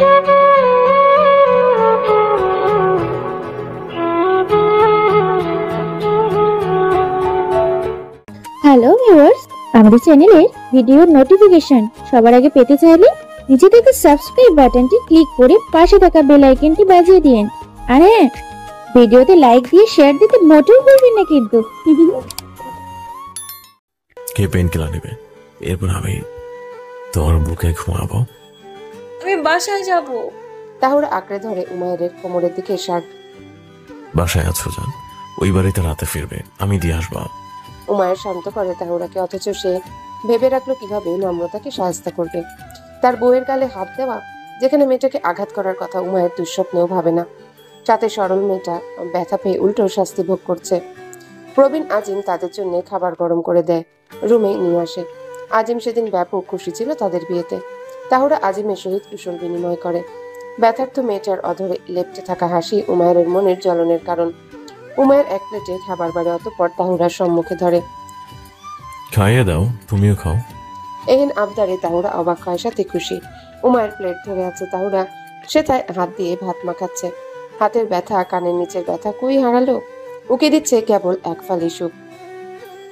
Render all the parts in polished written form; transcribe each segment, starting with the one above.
Hello viewers, আমাদের চ্যানেলের ভিডিওর নোটিফিকেশন সবার আগে পেতে চাইলে নিচে থেকে সাবস্ক্রাইব বাটনটি ক্লিক করে পাশে থাকা বেল আইকনটি বাজিয়ে দিন। আর হ্যাঁ, ভিডিওতে লাইক দিয়ে শেয়ার দিতে মোটেও ভুলবেন না কিন্তু। কে পেন কিলার নেবে? এরপর আমি তোর বুকে ঘুমাবো। আমি বাসায় যাব। তাহুরা আঁকড়ে ধরে উমায়ের কোমরের দিকে শার্ট। বাসায় আছো জান, ওই বাড়িতে রাতে ফিরবে, আমি দিয়ে আসবো। উমায়ের শান্ত করে তাহুরাকে, অথচ সে ভেবে রাখলো কিভাবে নম্রতাকে সাহায্য করবে। তার বউয়ের গালে হাত দেওয়া, যেখানে মেয়েটাকে আঘাত করার কথা উমায়ের দুঃস্বপ্নেও ভাবে না। সাথে সরল মেয়েটা ব্যথা পেয়ে উল্টো শাস্তি ভোগ করছে। প্রবীণ আজিম তাদের জন্য খাবার গরম করে দেয়, রুমে নিয়ে আসে। আজিম সেদিন ব্যাপক খুশি ছিল তাদের বিয়েতে। তাহুরা আজিমের সহিত কুশল বিনিময় করে। ব্যথার্থ মেয়েটার অধরে লেপটে থাকা হাসি উমায়ের মনের জ্বলনের কারণ। উমায়ের এক প্লেটে খাবার বাড়ে, অতঃপর তাহুরার সম্মুখে ধরে। খাইয়ে দাও, তুমিও খাও। এহেন আবদারে তাহুরা অবাক হয়, সাথে খুশি। উমায়ের প্লেট ধরে আছে, তাহুরা সেটায় হাত দিয়ে ভাত মাখাচ্ছে। হাতের ব্যথা, কানের নিচের ব্যথা কই হারালো? উকে দিচ্ছে কেবল এক ফালি সুখ।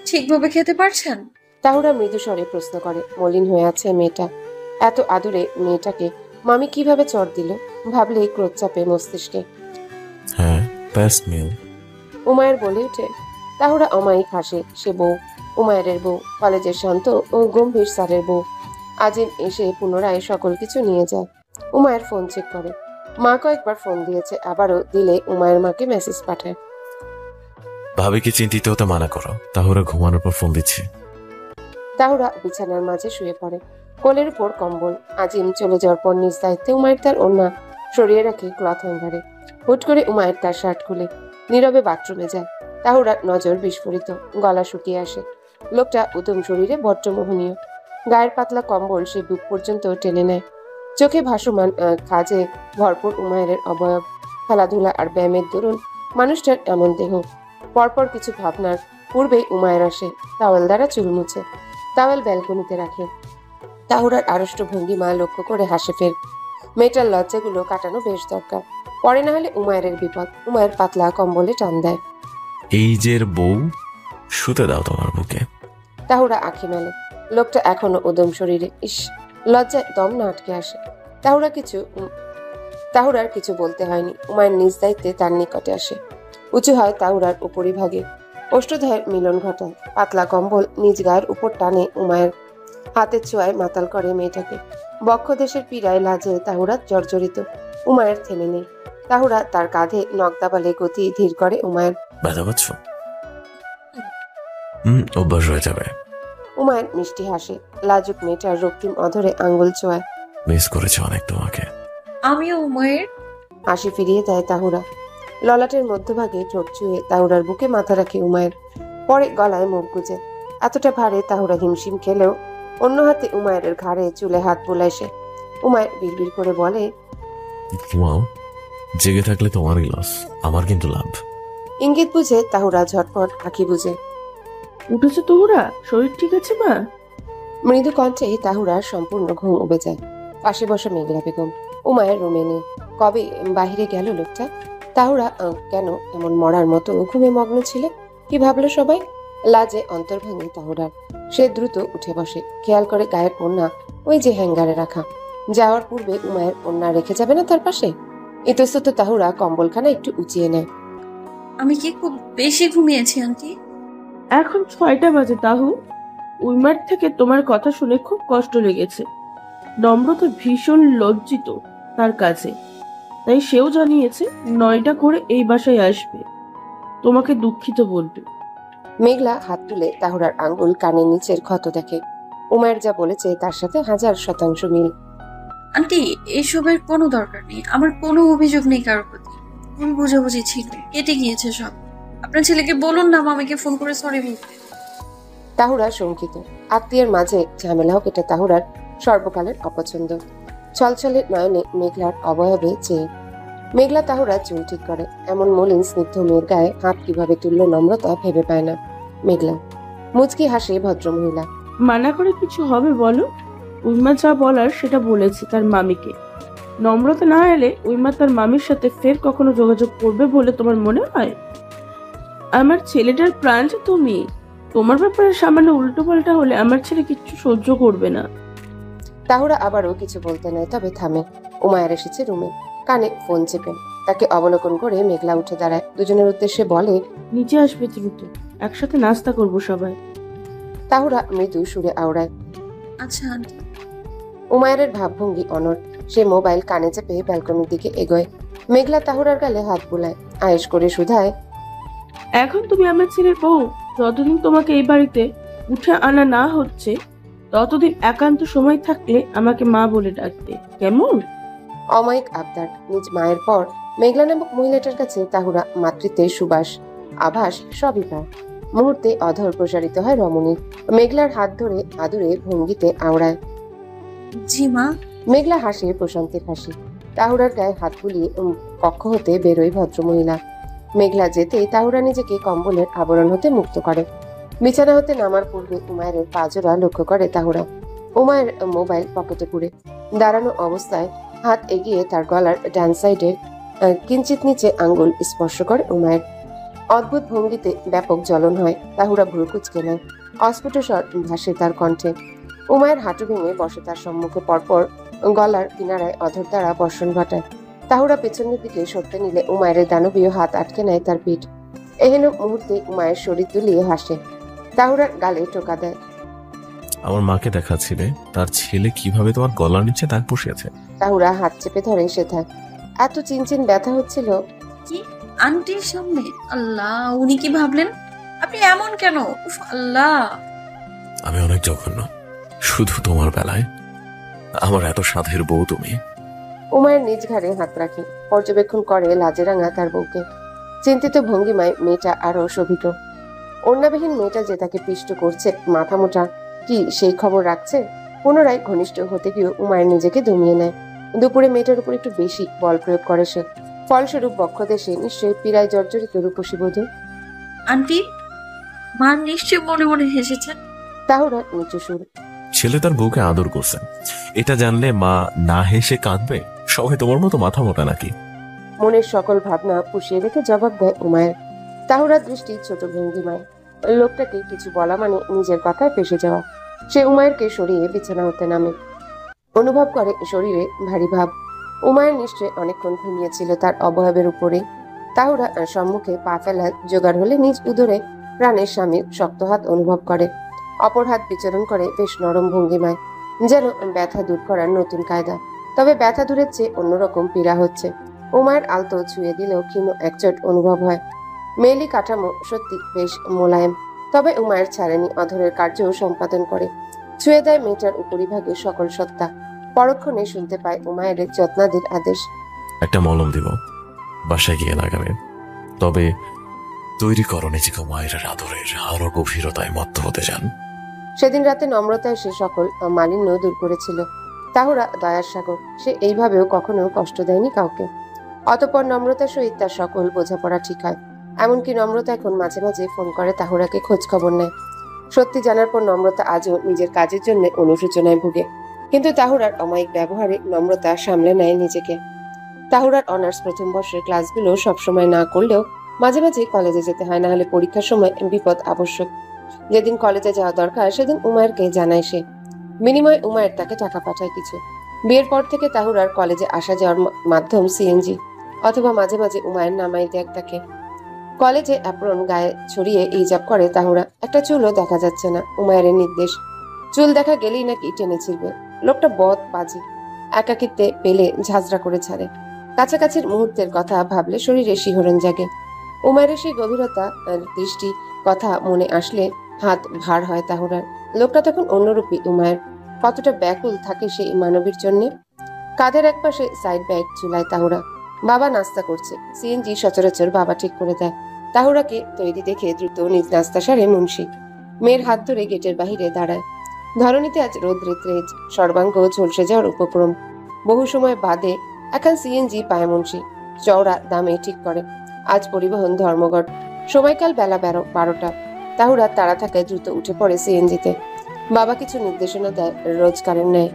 ঠিকভাবে খেতে পারছেন? তাহুরা মৃদু স্বরে প্রশ্ন করে। মলিন হয়ে আছে মেয়েটা। এত আদুরে মেয়েটাকে মামি কিভাবে চড় দিল ভাবলেই ক্রোধ চাপে মস্তিষ্কে। হ্যাঁ, বেস্ট মিল। উমায়ের বলে ওঠে। তাহুরা অমায়িক হাসে। সে বউ, উমায়ের বউ, কলেজের শান্ত ও গম্ভীর স্যারের বউ। আজিম এসে পুনরায় সকল কিছু নিয়ে যায়। উমায়ের ফোন চেক করে। মা কয়েকবার ফোন দিয়েছে, আবারও দিলে উমায়ের মাকে মেসেজ পাঠায়। ভাবিকে চিন্তিত হতে মানা করো, তাহুরা ঘুমানোর পর ফোন দিচ্ছি। তাহুরা বিছানার মাঝে শুয়ে পড়ে, কোলের উপর কম্বল। আজিম চলে যাওয়ার পর নিজ দায়িত্বে উমায়ের তার ওড়না সরিয়ে রাখে ক্লথ হ্যাঙ্গারে। হুট করে উমায়ের তার শার্ট খুলে নীরবে বাথরুমে যায়। তাহুরার নজর বিস্ফোরিত, গলা শুকিয়ে আসে। লোকটা উদম শরীরে বড্ড মোহনীয়। গায়ের পাতলা কম্বল সে বুক পর্যন্ত টেনে নেয়। চোখে ভাসমান কাজে ভরপুর উমায়ের অবয়ব, খেলাধুলা আর ব্যায়ামের দরুন মানুষটার এমন দেহ। পরপর কিছু ভাবনার পূর্বেই উমায়ের আসে, টাওয়েল দ্বারা চুল মুছে। টাওয়েল ব্যালকনিতে রাখে। তাহুরার আড়ষ্ট ভঙ্গিমা লক্ষ্য করে হাসে ফের। মেয়েটার লজ্জাগুলো কাটানো বেশ দরকার, পরে না হলে উমায়ের বিপদ। উমায়ের পাতলা কম্বলে টান দেয়। এই যে বউ, শুতে দাও তোমার বুকে। তাহুরা আঁখি মেলে। লোকটা এখনো উদম শরীরে। ইস, লজ্জায় দম না আটকে আসে। তাহুরার কিছু বলতে হয়নি। উমায়ের নিজ দায়িত্বে তার নিকটে আসে। উঁচু হয় তাহুরার উপরিভাগে, অষ্টধায়ের মিলন ঘটায়। পাতলা কম্বল নিজ গায়ের উপর টানে। উমায়ের হাতের ছোঁয়ায় মাতাল করে মেয়েটাকে। বক্ষদেশের পীড়ায় লাজে তাহুরা জর্জরিত। উমায়ের থেমে নেই। তাহুরা তার কাঁধে নখ দাবালে গতি ধীর করে। উমায়ের ব্যথা পাচ্ছ? অভ্যাস হয়ে যাবে। উমায়ের মিষ্টি হাসে। লাজুক মেয়েটার রক্তিম অধরে আঙ্গুল ছোঁয়ায়। মিস করেছে অনেক তোমাকে। আমিও উমায়ের। হাসি ফিরিয়ে দেয় তাহুরা। ললাটের মধ্যভাগে ঠোঁট ছুঁয়ে তাহুরার বুকে মাথা রাখে উমায়ের। পরে গলায় মুখ গুজে। এতটা ভারে তাহুরা হিমশিম খেলেও অন্য হাতে উমায়ের ঘাড়ে চুলে হাত বুলায় সে। উমায়ের বিড়বিড় করে বলে, ঘুমাও, জেগে থাকলে তোমারই লস, আমার কিন্তু লাভ। ইঙ্গিত বুঝে তাহুরা ঝটপট আঁখি বুঝে। উঠেছে তোহরা? শরীর ঠিক আছে মা? মৃদু কণ্ঠে তাহুরার সম্পূর্ণ ঘুম উবে যায়। পাশে বসা মেঘলা বেগম। উমায়ের রুমে নেই। কবে বাহিরে গেল লোকটা? তাহুরা কেন এমন মরার মতো ঘুমে মগ্ন ছিল? কি ভাবলো সবাই? লাজে অন্তর ভাঙে তাহুরার। সে দ্রুত উঠে বসে, খেয়াল করে গায়ের ওড়না ওই যে হ্যাঙ্গারে রাখা। যাওয়ার পূর্বে উমায়ের ওড়না রেখে যাবে না তার পাশে? ইতস্তত তাহুরা কম্বলখানা একটু উঁচিয়ে নেয়। আমি কি খুব বেশি ঘুমিয়েছি আন্টি? এখন 6টা বাজে তাহু। উইমার থেকে তোমার কথা শুনে খুব কষ্ট লেগেছে। নম্রতা ভীষণ লজ্জিত তার কাছে, তাই সেও জানিয়েছে 9টা করে এই বাসায় আসবে, তোমাকে দুঃখিত বলবে। মেঘলা হাত তুলে তাহুরার আঙ্গুল কানের নিচের ক্ষত দেখে। উমায়ের যা বলেছে তার সাথে 1000% মিল। আন্টি, এসবের কোনো দরকার নেই। আমার কোনো অভিযোগ নেই কারোর প্রতি। ভুল বুঝাবুঝি ছিল, কেটে গিয়েছে সব। আপনার ছেলেকে বলুন না মামিকে ফোন করে সরি বলতে। তাহুরা শঙ্কিত। আত্মীয়ের মাঝে ঝামেলা হোক, এটা তাহুরার সর্বকালের অপছন্দ। ছলছলে নয়নে মেঘলার অবয়বে চেয়ে মেঘলা তাহুরা চুল ঠিক করে। এমন মলিন স্নিগ্ধ মেয়ের গায়ে হাত কিভাবে তুললো নম্রতা ভেবে পায় না। মেঘলা মুচকি হাসে ভদ্রমহিলা। মানা করে কিছু হবে বলো? উইমা যা বলার সেটা বলেছে তার মামিকে। নম্রতা না এলে উইমা তার মামির সাথে ফের কখনো যোগাযোগ করবে বলে তোমার মনে হয়? আমার ছেলেটার প্রাণ যে তুমি। তোমার ব্যাপারে সামান্য উল্টো পাল্টা হলে আমার ছেলে কিচ্ছু সহ্য করবে না। তাহুরা আবারও কিছু বলতে নেয়, তবে থামে। উমায়ের এসেছে রুমে, কানে ফোন চেপে। তাকে অবলোকন করে মেঘলা উঠে দাঁড়ায়, দুজনের উদ্দেশ্যে বলে, নিচে আসবে দ্রুত, একসাথে নাস্তা করব সবাই। তাহুরা মৃদু সুরে আওড়ায়। আচ্ছা আন্টি। উমায়ের ভাবভঙ্গি অনড়। সে মোবাইল কানে চেপে ব্যালকনির দিকে এগোয়। মেঘলা তাহুরার গালে হাত বুলায়, আয়েশ করে শুধায়, এখন তুমি আমার ছেলের বউ। যতদিন তোমাকে এই বাড়িতে উঠে আনা না হচ্ছে ততদিন একান্ত সময় থাকলে আমাকে মা বলে ডাকতে, কেমন? অমায়িক আবদার। নিজ মায়ের পর মেঘলা নামক মহিলাটার কাছে তাহুরা মাতৃত্বের সুবাস, আভাস সবই পায়। মুহূর্তে অধর প্রসারিত হয় রমণীর। মেঘলার হাত ধরে আদুরে ভঙ্গিতে আওড়ায়। জি মা। মেঘলা হাসে প্রশান্তির হাসি। তাহুরার গায়ে হাত বুলিয়ে কক্ষ হতে বেরোয় ভদ্রমহিলা। মেঘলা যেতেই তাহুরা নিজেকে কম্বলের আবরণ হতে মুক্ত করে। বিছানা হতে নামার পূর্বে উমায়ের পাজোড়া লক্ষ্য করে তাহুরা। উমায়ের মোবাইল পকেটে পুরে দাঁড়ানো অবস্থায় হাত এগিয়ে তার গলার ডান সাইডের কিঞ্চিত নিচে আঙ্গুল স্পর্শ করে উমায়ের। অদ্ভুত ভঙ্গিতে ব্যাপক জ্বলন হয়। তাহুরা ভ্রু কুঁচকে নেয়। অস্ফুট স্বর ভাসে তার কণ্ঠে। উমায়ের হাঁটু ভেঙে বসে তার সম্মুখে, পরপর গলার কিনারায় অধর দ্বারা বর্ষণ ঘটায়। তাহুরা পেছনের দিকে সরতে নিলে উমায়ের দানবীয় হাত আটকে নেয় তার পিঠ। এহেন মুহূর্তে উমায়ের শরীর দুলিয়ে হাসে। তাহুরার গালে টোকা দেয়। আমার মাকে দেখাচ্ছিলে তার ছেলে কিভাবে তোমার গলার নিচে দাগ বসিয়েছে। তাহুরা হাত চেপে ধরে সেথায়। এত চিনচিন ব্যথা হচ্ছিল। কি? আন্টির সামনে? আল্লাহ, উনি কি ভাবলেন? আপনি এমন কেন? উফ আল্লাহ। আমি অনেক জঘন্য, শুধু তোমার বেলায়। আমার এত সাধের বউ তুমি। উমায়ের নিজ ঘাড়ে হাত রাখে, পর্যবেক্ষণ করে লাজে রাঙা তার বউকে। চিন্তিত ভঙ্গিমায় মেয়েটা আরো শোভিত। অন্যবিহীন মেয়েটা যে তাকে পিষ্ট করছে, মাথা মোটা কি সেই খবর রাখছে? পুনরায় ঘনিষ্ঠ হতে গিয়ে উমায়ের নিজেকে দমিয়ে নেয়। দুপুরে মেয়েটার উপর একটু বেশি বল প্রয়োগ করে সে। ফলস্বরূপ বক্ষদেশে নিশ্চয়ই পীড়ায় জর্জরিত রূপসী বধূ। আন্টি, মা নিশ্চয় মনে মনে হেসেছেন। তাহুরা নিচু সুর। ছেলে তার বউকে আদর করছে, এটা জানলে মা না হেসে কাঁদবে? সবাই তোমার মতো মাথা মোটা নাকি? মনের সকল ভাবনা পুষিয়ে রেখে জবাব দেয় উমায়ের। তাহুরার দৃষ্টি ছোট ভঙ্গিমায়। লোকটাকে কিছু বলা মানে নিজের কথায় ফেসে যাওয়া। সে উমায়েরকে সরিয়ে বিছানা হতে নামে। অনুভব করে শরীরে ভারী ভাব। উমায়ের নিশ্চয় অনেকক্ষণ ঘুমিয়েছিল তার অবয়বের উপরে। তাহুরা সম্মুখে পা ফেলা জোগাড় হলে নিজ উদরে প্রাণের স্বামীর শক্ত হাত অনুভব করে। অপর হাত বিচরণ করে বেশ নরম ভঙ্গিমায়, যেন ব্যথা দূর করার নতুন কায়দা। তবে ব্যথা দূরের চেয়ে অন্যরকম পীড়া হচ্ছে। উমায়ের আলতো ছুঁয়ে দিলেও ক্ষীণ একচোট অনুভব হয়। মেয়েলি কাঠামো সত্যি বেশ মোলায়েম, তবে উমায়ের ছাড়েনি অধরের কার্য সম্পাদন করে। ছুঁয়ে দেয় মেয়েটার উপরিভাগে সকল সত্তা। পরক্ষণে শুনতে পায় উমায়ের যত্নাদির আদেশ। একটা মলম দিব, বাসায় গিয়ে লাগাবে। তবে তৈরি করো নিজেকে মায়ের আদরের আরো গভীরতায় মত্ত হতে যান। সেদিন রাতে নম্রতা এসে সকল মালিন্য দূর করেছিল। তাহুরা দয়ার সাগর, সে এইভাবেও কখনো কষ্ট দেয়নি কাউকে। অতঃপর নম্রতার সহিত তার সকল বোঝাপড়া ঠিক হয়। এমনকি নম্রতা এখন মাঝে মাঝে ফোন করে তাহুরাকে খোঁজ খবর নেয়। সত্যি জানার পর নম্রতা আজও নিজের কাজের জন্য অনুশোচনায় ভুগে, কিন্তু তাহুরার অমায়িক ব্যবহারে নম্রতা সামলে নেয় নিজেকে। তাহুরার অনার্স প্রথম বর্ষের ক্লাসগুলো সবসময় না করলেও মাঝে মাঝে কলেজে যেতে হয়, না হলে পরীক্ষার সময় বিপদ আবশ্যক। যেদিন কলেজে যাওয়া দরকার সেদিন উমায়েরকে জানায় সে। বিনিময়ে উমায়ের তাকে টাকা পাঠায় কিছু। বিয়ের পর থেকে তাহুরার কলেজে আসা যাওয়ার মাধ্যম সিএনজি, অথবা মাঝে মাঝে উমায়ের নামাই দেয় তাকে। কলেজে অ্যাপ্রন গায়ে ছড়িয়ে হিজাব করে তাহুরা। একটা চুলও দেখা যাচ্ছে না। উমায়ের নির্দেশ, চুল দেখা গেলেই নাকি টেনে ছিড়বে। লোকটা বদ বাজি, একাকিত্বে পেলে ঝাঁঝরা করে ছাড়ে। কাছাকাছির মুহূর্তের কথা ভাবলে শরীরে শিহরণ জাগে। উমায়ের সেই গভীরতা দৃষ্টি কথা মনে আসলে হাত ভার হয় তাহুরার। লোকটা তখন অন্যরূপী। উমায়ের কতটা ব্যাকুল থাকে সেই মানবীর জন্য। কাঁধের একপাশে সাইড ব্যাগ ঝুলায় তাহুরা। বাবা নাস্তা করছে। সিএনজি সচরাচর বাবা ঠিক করে দেয়। তাহুরাকে তৈরি দেখে দ্রুত নিজ নাস্তা সারে মুন্সি। মেয়ের হাত ধরে গেটের বাহিরে দাঁড়ায়। ধরণীতে আজ রৌদ্রে তেজ, সর্বাঙ্গ ঝলসে যাওয়ার উপক্রম। বহু সময় বাদে এখন সিএনজি পায় মুন্সি। চওড়া দামে ঠিক করে। আজ পরিবহন ধর্মঘট। সময়কাল বেলা 12টা। তাহুরা তাড়া থাকায় দ্রুত উঠে পড়ে সিএনজিতে। বাবা কিছু নির্দেশনা দেয় রোজকারের ন্যায়।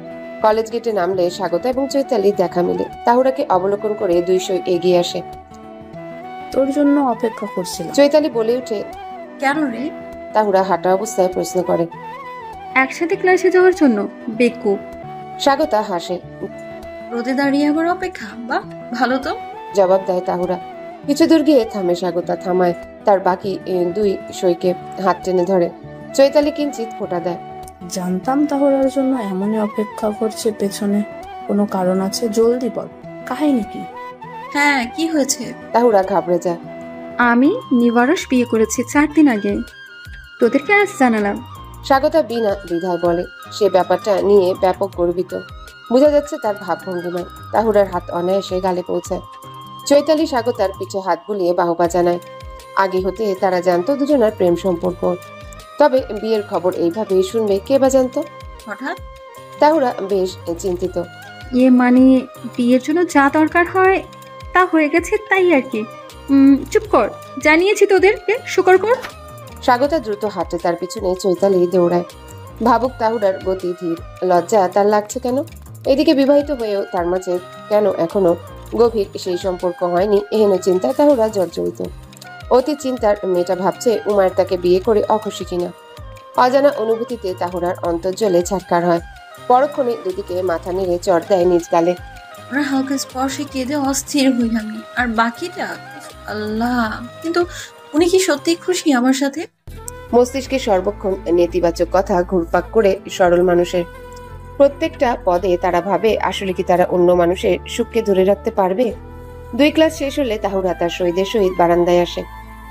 কলেজ গেটে নামলে স্বাগতা এবং চৈতালি দেখা মিলে। তাহুরাকে অবলোকন করে দুই সই এগিয়ে আসে। তোর জন্য অপেক্ষা করছিলাম। চৈতালি বলে উঠে। কেন রে? তাহুরা হাঁটা অবস্থায় প্রশ্ন করে। একসাথে ক্লাসে যাওয়ার জন্য। বেকুব। স্বাগতা হাসে। রোদে দাঁড়িয়ে আমার অপেক্ষা? বাহ, ভালো তো। জবাব দেয় তাহুরা। কিছু দূর গিয়ে থামে স্বাগতা। থামায় তার বাকি দুই সইকে হাত টেনে ধরে। চৈতালি কিঞ্চিত ফোঁটা দেয়। জানতাম তাহরার জন্য এমনই অপেক্ষা করছে, পেছনে কোনো কারণ আছে। জলদি বল, কাহিনী কি? হ্যাঁ, কি হয়েছে? তাহুরা ঘাবড়ে যায়। আমি নিবারস বিয়ে করেছি 4 দিন আগে। তোদেরকে আজ জানালাম। স্বাগতা বিনা দ্বিধায় বলে। সে ব্যাপারটা নিয়ে ব্যাপক গর্বিত, বোঝা যাচ্ছে তার ভাবভঙ্গিমায়। তাহুরার হাত অনায়াসে গালে পৌঁছায়। চৈতালি স্বাগতার পিঠে হাত বুলিয়ে বাহুবা জানায়। আগে হতে তারা জানতো দুজনের প্রেম সম্পর্ক, তবে বিয়ের খবর এইভাবেই শুনবে কে বা জানতো। হঠাৎ? তাহুরা বেশ চিন্তিত। মানে বিয়ের জন্য যা দরকার হয় তা হয়ে গেছে, তাই আর কি। চুপ কর, জানিয়েছি তোদেরকে, শুকর কর। স্বাগতা দ্রুত হাঁটে তার পিছনে। চৈতালি দৌড়ায়। ভাবুক তাহুরার গতি ধীর। লজ্জা তার লাগছে কেন? এদিকে বিবাহিত হয়েও তার মাঝে কেন এখনো গভীর সেই সম্পর্ক হয়নি, এহেন চিন্তায় তাহুরা জর্জরিত। অতি চিন্তার মেয়েটা ভাবছে উমায়ের তাকে বিয়ে করে অখুশি কিনা। অজানা অনুভূতিতে তাহুরার অন্তর্জলে ছাটকার হয়। পরক্ষণে দুদিকে মাথা নেড়ে চড় দেয় নিজ গালে। ওরা হালকা স্পর্শে কেঁদে অস্থির হই আমি। আর বাকিটা আল্লাহ। কিন্তু উনি কি সত্যি খুশি আমার সাথে? মস্তিষ্কে সর্বক্ষণ নেতিবাচক কথা ঘুরপাক করে সরল মানুষের। প্রত্যেকটা পদে তারা ভাবে আসলে কি তারা অন্য মানুষের সুখকে ধরে রাখতে পারবে। 2 ক্লাস শেষ হলে তাহুরা তার শহীদের সহিত বারান্দায় আসে।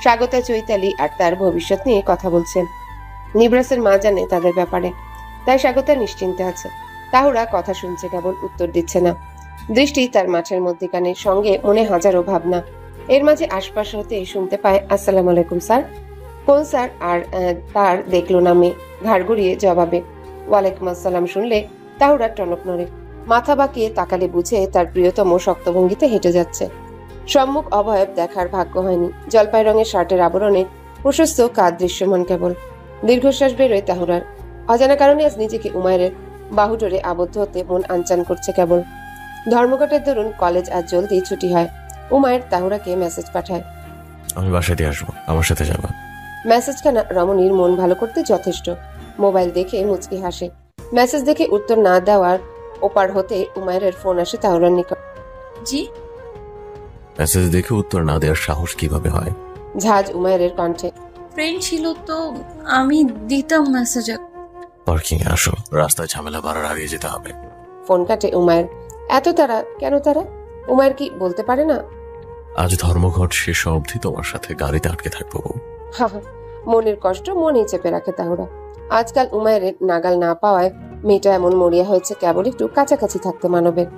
স্বাগতা, চৈতালি আর তার ভবিষ্যৎ নিয়ে কথা বলছেন। নিবরাসের মা জানে তাদের ব্যাপারে, তাই স্বাগতা নিশ্চিন্তে আছে। তাহুরা কথা শুনছে, কেবল উত্তর দিচ্ছে না। দৃষ্টি তার মাঠের মধ্যিখানে, সঙ্গে মনে হাজারো ভাবনা। এর মাঝে আশপাশ হতে শুনতে পায়, আসসালামু আলাইকুম স্যার। কোন স্যার? আর তার দেখলো না মেয়ে। ঘাড় ঘুরিয়ে জবাবে ওয়ালাইকুম আসসালাম শুনলে তাহুরা টনক নড়ে। মাথা বাঁকিয়ে তাকালে বুঝে তার প্রিয়তম শক্তভঙ্গিতে হেঁটে যাচ্ছে। সম্মুখ অবয়ব দেখার ভাগ্য হয়নি। জলপাই রঙের শার্টের আবরণে প্রশস্ত কাঁধ দৃশ্যমান কেবল। দীর্ঘশ্বাস বেরোয় তাহুরার। অজানা কারণে আজ নিজেকে উমায়ের বাহুডোরে আবদ্ধ হতে মন আনচান করছে কেবল। ধর্মঘটের দরুন কলেজ আজ জলদি ছুটি হয়। উমায়ের তাহুরাকে মেসেজ পাঠায়। আমি বাসায় দিয়ে আসবো, আমার সাথে যাবা? মেসেজখানা রমণীর মন ভালো করতে যথেষ্ট। মোবাইল দেখে মুচকি হাসে। মেসেজ দেখে উত্তর না দেওয়ার ওপার হতে উমায়ের ফোন আসে তাহুরার নিকট। জি? মেসেজ দেখে উত্তর না দেওয়ার সাহস কিভাবে হয়? ঝাঁজ উমায়ের কণ্ঠে। ফ্রেন্ড ছিল তো আমি দিতাম মেসেজ। পার্কিং এ আসো, রাস্তায় ঝামেলা বাড়ার আগে যেতে হবে। ফোন কাটে উমায়ের। এত তারা কেন? তারা উমায়ের কি বলতে পারে না? আজ ধর্মঘট শেষ অবধি তোমার সাথে গাড়িতে আটকে থাকবো। হা হা, মনের কষ্ট মনেই চেপে রাখে তাহুরা। আজকাল উমায়ের নাগাল না পাওয়ায় মেয়েটা এমন মরিয়া হয়েছে, কেবল একটু কাছাকাছি থাকতে মানবের।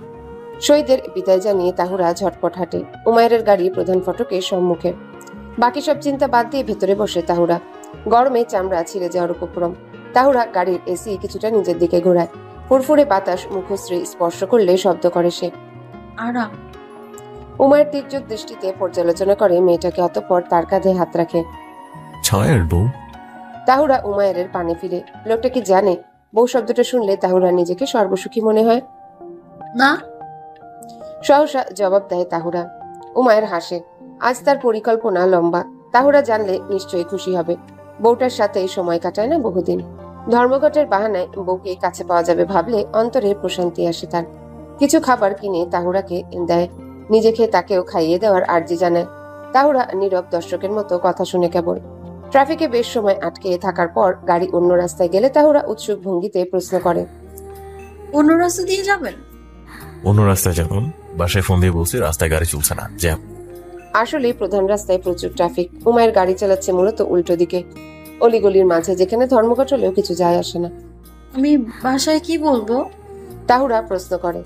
শহীদের বিদায় জানিয়ে তাহুরা ঝটপট হাঁটে। উমায়ের গাড়ি প্রধান ফটকের সম্মুখে। বাকি সব চিন্তা বাদ দিয়ে ভেতরে বসে তাহুরা। গরমে চামড়া ছিঁড়ে যাওয়ার উপক্রম। তাহুরা গাড়ির এসি কিছুটা নিজের দিকে ঘোরায়। ফুরফুরে বাতাস মুখশ্রী স্পর্শ করলে শব্দ করে সে। আরাম। উমায়ের তীর্যক দৃষ্টিতে পর্যালোচনা করে মেয়েটাকে, অতঃপর তার কাঁধে হাত রাখে। ছায়ের বউ? তাহুরা উমায়ের পানে ফিরে। লোকটা কি জানে? বউ শব্দটা শুনলে তাহুরা নিজেকে সর্বসুখী মনে হয়। না। সহসা জবাব দেয় তাহুরা। উমায়ের হাসে। আজ তার পরিকল্পনা লম্বা। তাহুরা জানলে নিশ্চয়ই খুশি হবে। বউটার সাথে সময় কাটায় না বহুদিন। ধর্মঘটের বাহানায় বউকে কাছে পাওয়া যাবে ভাবলে অন্তরে প্রশান্তি আসে তার। কিছু খাবার কিনে তাহুরাকে দেয়। নিজে খেয়ে তাকেও খাইয়ে দেওয়ার আর্জি জানায়। তাহুরা নীরব দর্শকের মতো কথা শুনে কেবল। ট্রাফিকে বেশ সময় আটকে থাকার পর গাড়ি অন্য রাস্তায় গেলে তাহুরা উৎসুক ভঙ্গিতে প্রশ্ন করে, অন্য রাস্তা দিয়ে যাবেন? অন্য রাস্তায় যাবো? বাসায় ফোন দিয়ে বলছি রাস্তায় গাড়ি চলছে না, জ্যাম। আসলে প্রধান রাস্তায় প্রচুর ট্রাফিক। উমায়ের গাড়ি চালাচ্ছে মূলত উল্টো দিকে, অলিগলির মাঝে, যেখানে ধর্মঘট হলেও কিছু যায় আসে না। আমি বাসায় কি বলবো? তাহুরা প্রশ্ন করে।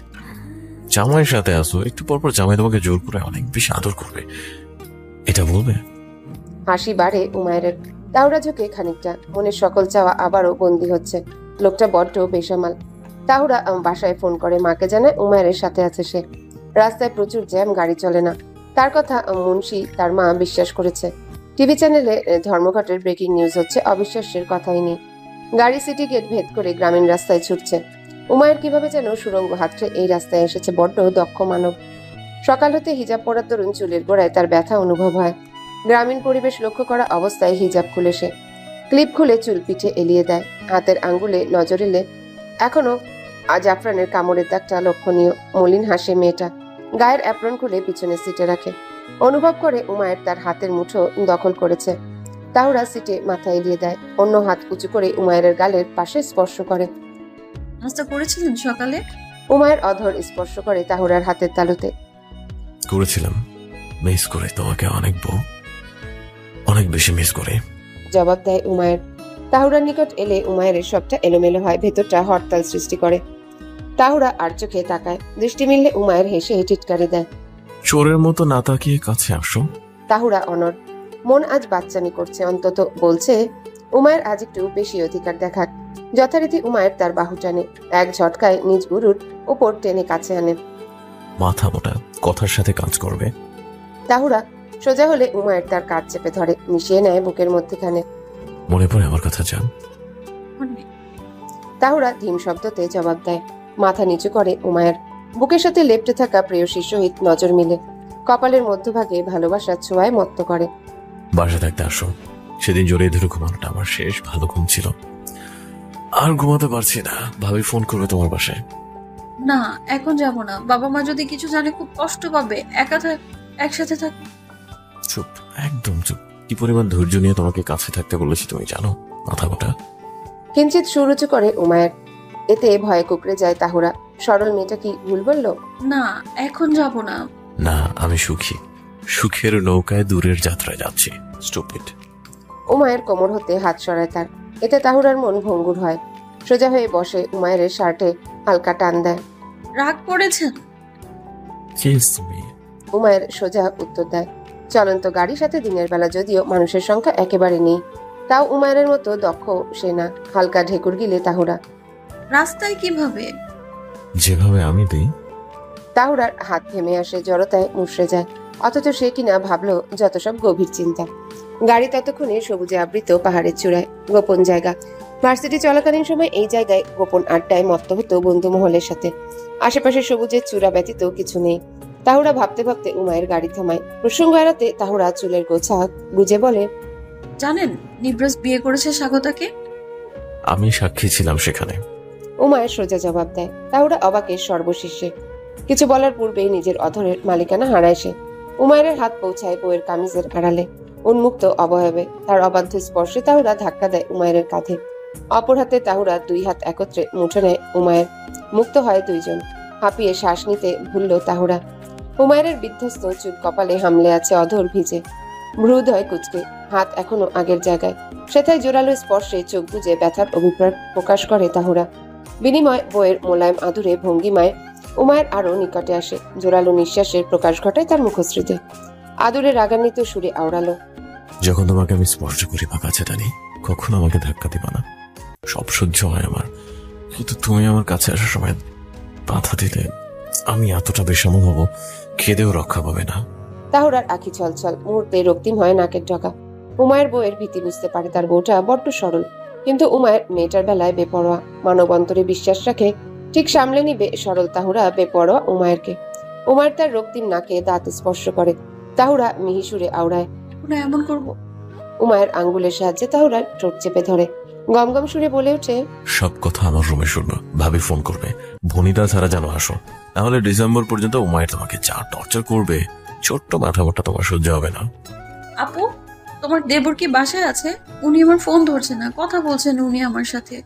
জামাইয়ের সাথে আসো, একটু পরপর জামাই তোমাকে জোর করে অনেক বেশি আদর করবে, এটা বলবে। হাসি বাড়ে উমায়ের। তাহুরা ঝুঁকে খানিকটা। মনের সকল চাওয়া আবারও বন্দী হচ্ছে। লোকটা বড্ড বেসামাল। তাহুরা বাসায় ফোন করে মাকে জানায় উমায়ের সাথে আছে সে। রাস্তায় প্রচুর জ্যাম, গাড়ি চলে না। তার কথা মুন্সি তার মা বিশ্বাস করেছে। টিভি চ্যানেলে ধর্মঘটের ব্রেকিং নিউজ হচ্ছে, অবিশ্বাসের কথাই নেই। গাড়ি সিটি গেট ভেদ করে গ্রামীণ রাস্তায় ছুটছে। উমায়ের কিভাবে যেন সুরঙ্গ হাতড়ে এই রাস্তায় এসেছে। বড্ড দক্ষ মানব। সকাল হতে হিজাব পরার দরুন চুলের গোড়ায় তার ব্যথা অনুভব হয়। গ্রামীণ পরিবেশ লক্ষ্য করা অবস্থায় হিজাব খুলে সে ক্লিপ খুলে চুল পিঠে এলিয়ে দেয়। হাতের আঙ্গুলে নজর এলে এখনো জাফরানের কামড়ের দাগটা লক্ষণীয়। মলিন হাসে মেয়েটা। গায়ের অ্যাপ্রন খুলে পিছনের সিটে রাখে। অনুভব করে উমায়ের তার হাতের মুঠো দখল করেছে। তাহুরা সিটে মাথা এলিয়ে দেয়। অন্য হাত উঁচু করে উমায়ের গালের পাশে স্পর্শ করে। নাস্তা করেছিলেন সকালে? উমায়ের অধর স্পর্শ করে তাহুরার হাতের তালুতে। করেছিলাম। মিস করে তোমাকে অনেক বউ, অনেক বেশি মিস করে। জবাব দেয় উমায়ের। তাহুরার নিকট এলে উমায়ের সবটা এলোমেলো হয়, ভেতরটা হরতাল সৃষ্টি করে। তাহুরা আর চোখে তাকায়। দৃষ্টি মিললে উমায়ের হেসে টিটকারি দেয়। চোরের মতো না তাকিয়ে কাছে আসো। তাহুরা অনড়। মন আজ বাচ্চামি করছে। অন্তত বলছে উমায়ের আজ একটু বেশি অধিকার দেখাক। যথারীতি উমায়ের তার বাহু টানে। এক ঝটকায় নিজ গুরুর উপর টেনে কাছে আনে। মাথা মোটা, কথার সাথে কাজ করবে। তাহুরা সোজা হলে উমায়ের তার কাঁধ চেপে ধরে, মিশিয়ে নেয় বুকের মধ্যখানে। মনে পড়ে আমার কথা জান? তাহুরা ধীম শব্দতে জবাব দেয়। মাথা নিচু করে উমায়ের। বুকের সাথে লেপ্টে থাকা প্রেয়সীর সহিত নজর মিলে। কপালের মধ্যভাগে ভালোবাসার ছোঁয়ায় মত্ত করে। বাসা থাকতে আসো। সেদিন জড়িয়ে ধরে ঘুমানোটা আমার শেষ ভালো ঘুম ছিল। আর ঘুমাতে পারছি না। ভাবি ফোন করবে তোমার বাসায়। না, এখন যাব না। বাবা মা যদি কিছু জানে খুব কষ্ট পাবে। একসাথে থাক। চুপ, একদম চুপ। কি পরিমাণ ধৈর্য নিয়ে তোমাকে কাছে থাকতে বলেছি তুমি জানো? মাথা মোটা। কিঞ্চিত সুরুচু করে উমায়ের। এতে ভয়ে কুকড়ে যায় তাহুরা। সরল মেয়েটা কি ভুল বলল? না, এখন যাব না। না, আমি সুখী। সুখের নৌকায় দূরের যাত্রায় যাচ্ছি। স্টুপিড। উমায়ের কোমর হতে হাত সরায় তার। এতে তাহুরার মন ভঙ্গুর হয়। সোজা হয়ে বসে উমায়ের শার্টে হালকা টান দেয়। রাগ করেছেন? উমায়ের সোজা উত্তর দেয়। চলন্ত গাড়ির সাথে দিনের বেলা যদিও মানুষের সংখ্যা একেবারে নেই, তাও উমায়ের মতো দক্ষ সে না। হালকা ঢেকুর গিলে তাহুরা। রাস্তায় কিভাবে? যেভাবে আমি দিই। তাহুরার হাত থেমে আসে, জড়তায় মুষড়ে যায়। অথচ সে কিনা ভাবলো যত সব গভীর চিন্তা। গাড়ি ততক্ষণে সবুজে আবৃত পাহাড়ের চূড়ায়। গোপন জায়গা। ভার্সিটি চলাকালীন সময় এই জায়গায় গোপন আড্ডায় মত্ত হতো বন্ধু মহলের সাথে। আশেপাশে সবুজের চূড়া ব্যতীত কিছু নেই। তাহুরা ভাবতে ভাবতে উমায়ের গাড়ি থামায়। প্রসঙ্গ এড়াতে তাহুরা চুলের গোছা গুজে বলে, জানেন নিব্রাস বিয়ে করেছে স্বাগতাকে? আমি সাক্ষী ছিলাম সেখানে। উমায়ের সোজা জবাব দেয়। তাহুরা অবাকের সর্বশীর্ষে। কিছু বলার পূর্বেই নিজের অধরের মালিকানা হারায় সে। উমায়ের হাত পৌঁছায় বউয়ের কামিজের আড়ালে। উন্মুক্ত অবয়বে তার অবাধ্য স্পর্শে তাহুরা ধাক্কা দেয় উমায়ের কাঁধে। অপর হাতে তাহুরা দুই হাত একত্রে মুঠো নেয় উমায়ের। মুক্ত হয় দুইজন। হাঁপিয়ে শ্বাস নিতে ভুলল তাহুরা। উমায়ের বিধ্বস্ত চুল কপালে হামলে আছে, অধর ভিজে। ভ্রুদয় কুচকে, হাত এখনো আগের জায়গায়। সেথায় জোরালো স্পর্শে চোখ বুজে ব্যথার অভিপ্রায় প্রকাশ করে তাহুরা। বিনিময় বইয়ের মোলায়েম আদুরে ভঙ্গিমায় উমায়ের আরো নিকটে আসে। জোরালো নিঃশ্বাসের প্রকাশ ঘটায় তার মুখশ্রীতে। আদুরে রাগান্বিত সুরে আওড়ালো, যখন তোমাকে আমি স্পর্শ করি বা কাছে টানি, কখনো আমাকে ধাক্কা দিবা না। সব সহ্য হয় আমার, কিন্তু তুমি আমার কাছে আসার সময় বাধা দিলে আমি এতটা বিষম হব, খেদেও রক্ষা পাবে না। তাহুরার আঁখি ছলছল, মুহূর্তে রক্তিম হয় নাকের ডগা। উমায়ের বউয়ের ভীতি বুঝতে পারে তার বউটা বড্ড সরল, কিন্তু উমায়ের মেয়েটার বেলায় বেপরোয়া। মানব অন্তরে বিশ্বাস রাখে ঠিক সামলে নিবে সরল তাহুরা বেপরোয়া উমায়েরকে। উমায়ের তার রক্তিম নাকে দাঁত স্পর্শ করে। তাহুরা মিহি সুরে আওড়ায়, এমন করবো? উমায়ের আঙ্গুলের সাহায্যে তাহুরা ঠোঁট চেপে ধরে। গমগম সুরে বলে ওঠে, সব কথা আমার রুমে শুনবো। ভাবি ফোন করবে, ভনিতা ছাড়া যেন আসো, তাহলে ডিসেম্বর পর্যন্ত উমায়ের তোমাকে যা টর্চার করবে, ছোট্ট মাথা মোটা তোমার সহ্য হবে না। আপু, তোমার দেবর কি বাসায় আছে? উনি আমার ফোন ধরছে না, কথা বলছেন উনি আমার সাথে।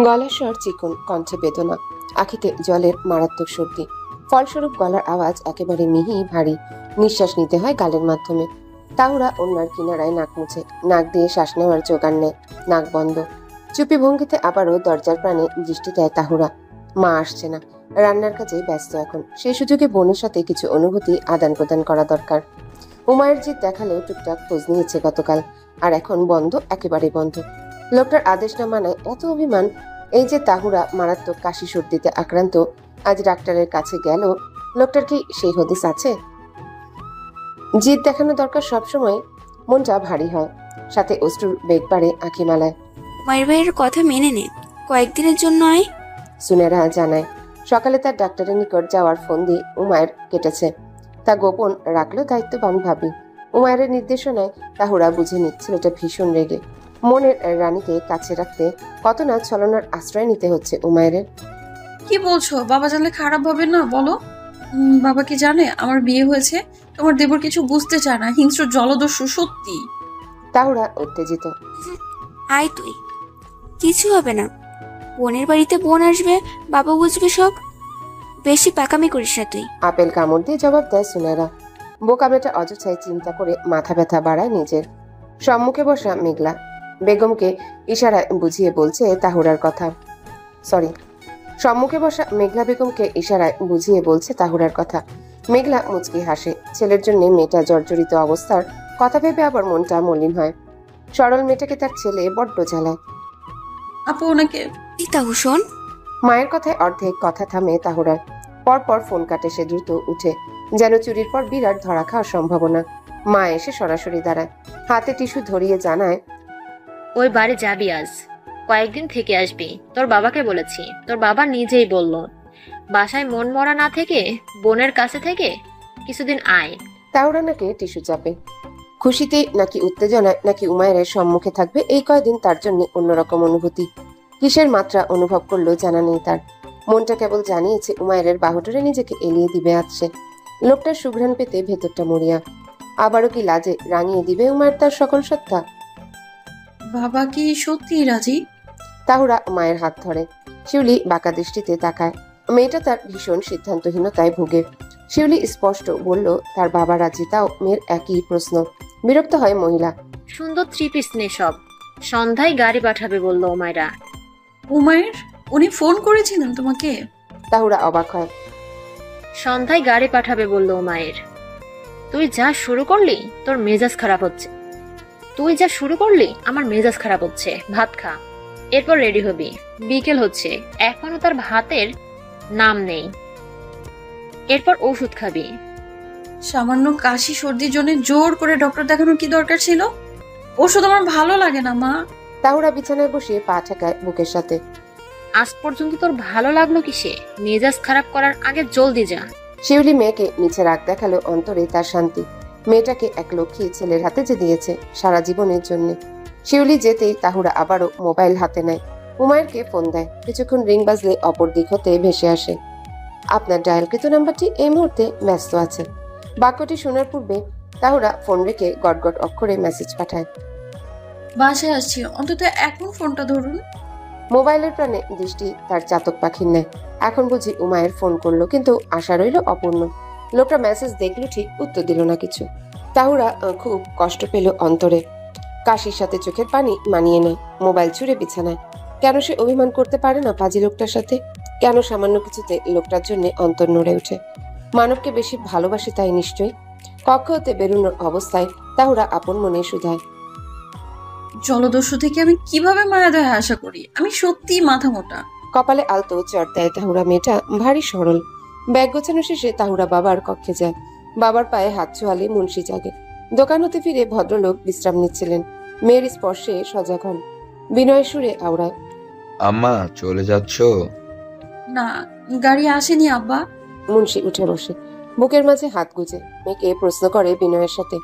গলার স্বর চিকন, কণ্ঠে বেদনা, আখিতে জলের মারাত্মক সর্দি। ফলস্বরূপ গলার আওয়াজ একেবারে মিহি ভারী। নিঃশ্বাস নিতে হয় গালের মাধ্যমে। তাহুরা ওনার কিনারায় নাক মুছে, নাক দিয়ে শ্বাস নেওয়ার জোগান নেয়। নাক বন্ধ। চুপি ভঙ্গিতে আবারও দরজার প্রাণে দৃষ্টি দেয় তাহুরা। মা আসছে না, রান্নার কাজে ব্যস্ত এখন। সেই সুযোগে বোনের সাথে কিছু অনুভূতি আদান প্রদান করা দরকার। উমায়ের জিদ দেখালেও টুকটাক খোঁজ নিয়েছে গতকাল, আর এখন বন্ধ, একেবারে বন্ধ। লোকটার আদেশ না মানায় এত অভিমান। এই যে তাহুরা মারাত্মক কাশি সর্দিতে আক্রান্ত, আজ ডাক্তারের কাছে গেল, লোকটার কি সেই হদিস আছে? জিদ দেখানো দরকার সবসময়। মনটা ভারী হয়, সাথে অশ্রুর বেগ বাড়ে আঁখি মালায়। মায়ের ভাইয়ের কথা মেনে নে, কয়েকদিনের জন্য আয়। সুনেরা জানায় সকালে তার ডাক্তারের নিকট যাওয়ার ফোন দিয়ে উমায়ের কেটেছে। তা গোপন রাখলো দায়িত্ববান ভাবি। উমায়ের নির্দেশনায় তাহুরা বুঝে নিচ্ছে ছেলেটা ভীষণ রেগে। মনের রানীকে কাছে রাখতে কত না ছলনার আশ্রয় নিতে হচ্ছে উমায়ের। কি বলছো? বাবা জানলে খারাপ হবে না বলো? বাবা কি জানে আমার বিয়ে হয়েছে? তোমার দেবর কিছু বুঝতে চায় না, হিংস্র জলদস্যু সত্যি। তাহুরা উত্তেজিত। আয় তুই, কিছু হবে না। বোনের বাড়িতে বোন আসবে, বাবা বুঝবে সব। বেশি পাকামি করিস না তুই। আপেল কামড় দিয়ে জবাব দেয় সুনেরা। বোকামেটা অযথায় চিন্তা করে মাথা ব্যথা বাড়ায় নিজের। সম্মুখে বসা মেঘলা বেগমকে ইশারায় বুঝিয়ে বলছে তাহুরার কথা। সম্মুখে বসা মেঘলা বেগমকে ইশারায় বুঝিয়ে বলছে তাহুরার কথা। মেঘলা মুচকি হাসে। ছেলের জন্য মেয়েটা জর্জরিত অবস্থার কথা ভেবে আবার মনটা মলিন হয়। সরল মেয়েটাকে তার ছেলে বড্ড জ্বালায়। আপু ওনাকে। তাহু শোন। মায়ের কথায় অর্ধেক কথা থামে তাহুরার। পরপর ফোন কাটে সে দ্রুত উঠে, যেন চুরির পর বিরাট ধরা খাওয়ার সম্ভাবনা। মা এসে সরাসরি দাঁড়ায়, হাতে টিস্যু ধরিয়ে জানায়, ওই বাড়ি যাবি আজ, কয়েকদিন থেকে আসবি। তোর বাবাকে বলেছি, তোর বাবা নিজেই বলল বাসায় মন মরা না থেকে বোনের কাছে থেকে কিছুদিন আয়। তাহুরা নাকি টিস্যু চাপে। খুশিতে নাকি উত্তেজনায় নাকি উমায়ের সম্মুখে থাকবে এই কয়দিন তার জন্য অন্যরকম অনুভূতি। কিসের মাত্রা অনুভব করলো জানা নেই তার। মনটা কেবল জানিয়েছে উমায়ের বাহুডোরে নিজেকে এলিয়ে দিবে আজকে। লোকটার সুঘ্রাণ পেতে ভেতরটা মরিয়া। আবারও কি লাজে রাঙিয়ে দিবে উমায়ের তার সকল সত্তা? বাবা কি সত্যি রাজি? তাহুরা মায়ের হাত ধরে। শিউলি বাঁকা দৃষ্টিতে তাকায়। মেয়েটা তার ভীষণ সিদ্ধান্তহীনতায় ভুগে। শিউলি স্পষ্ট বলল তার বাবা রাজি, তাও মেয়ের একই প্রশ্ন। বিরক্ত হয় মহিলা। সুন্দর 3 পিস নে সব, সন্ধ্যায় গাড়ি পাঠাবে বললো মায়েরা। উমায়ের, উনি ফোন করেছিলেন তোমাকে? তাহুরা অবাক হয়। সন্ধ্যায় গাড়ি পাঠাবে বললো মায়ের। তুই যা শুরু করলি, তোর মেজাজ খারাপ হচ্ছে। আমার মেজাজ খারাপ হচ্ছে। ভাত খা, এরপর রেডি হবি। বিকেল হচ্ছে, এখনো তার ভাতের নাম নেই। এরপর ওষুধ খাবি। সামান্য কাশি সর্দির জন্য জোর করে ডক্টর দেখানোর কি দরকার ছিল? ওষুধ আমার ভালো লাগে না মা। তাহুরা বিছানায় বসিয়ে পা ঠেকায় বুকের সাথে। আজ পর্যন্ত তোর ভালো লাগলো কিসে? মেজাজ খারাপ করার আগে জলদি যা। শিউলি মেয়েকে নিচে রাগ দেখালো, অন্তরে তার শান্তি। মেয়েটাকে এক লক্ষ্মী ছেলের হাতে যে দিয়েছে সারা জীবনের জন্য। শিউলি যেতেই তাহুরা আবারও মোবাইল হাতে নেয়। উমায়েরকে ফোন দেয়। কিছুক্ষণ রিং বাজলে অপর দিক হতে ভেসে আসে, আপনার ডায়ালকৃত নাম্বারটি এই মুহূর্তে ব্যস্ত আছে। বাক্যটি শোনার পূর্বে তাহুরা ফোন রেখে গটগট অক্ষরে মেসেজ পাঠায়, বাসায় আসছি, অন্তত এখন ফোনটা ধরুন। মোবাইলের প্রাণে দৃষ্টি তার চাতক পাখির নেয়। এখন বুঝি উমায়ের ফোন করলো, কিন্তু আশা রইল অপূর্ণ। লোকটা মেসেজ দেখলো ঠিক, উত্তর দিল না কিছু। তাহুরা খুব কষ্ট পেল অন্তরে। কাশির সাথে চোখের পানি মানিয়ে নেয়। মোবাইল ছুঁড়ে বিছানায়। কেন সে অভিমান করতে পারে না পাজি লোকটার সাথে? কেন সামান্য কিছুতে লোকটার জন্য অন্তর নড়ে ওঠে? মানবকে বেশি ভালোবাসে তাই নিশ্চয়ই। কক্ষ হতে বেরোনোর অবস্থায় তাহুরা আপন মনে শুধায়, জলদস্যু থেকে আমি কিভাবে মায়া দয়া আশা করি? আমি সত্যি মাথা মোটা। কপালে আলতো চট দেয় তাহুরা। মেয়েটা ভারী সরল। ব্যাগ গোছানো শেষে তাহুরা বাবার কক্ষে যায়। বাবার পায়ে হাত ছোঁয়ালে মুন্সি জাগে। দোকান হতে ফিরে ভদ্রলোক বিশ্রাম নিচ্ছিলেন। মেয়ের স্পর্শে সজাগ হন। বিনয়ের সুরে আওড়ায়, আম্মা চলে যাচ্ছ? না, গাড়ি আসেনি আব্বা। মুন্সি উঠে বসে বুকের মাঝে হাত গুজে মেয়েকে প্রশ্ন করে বিনয়ের সাথে,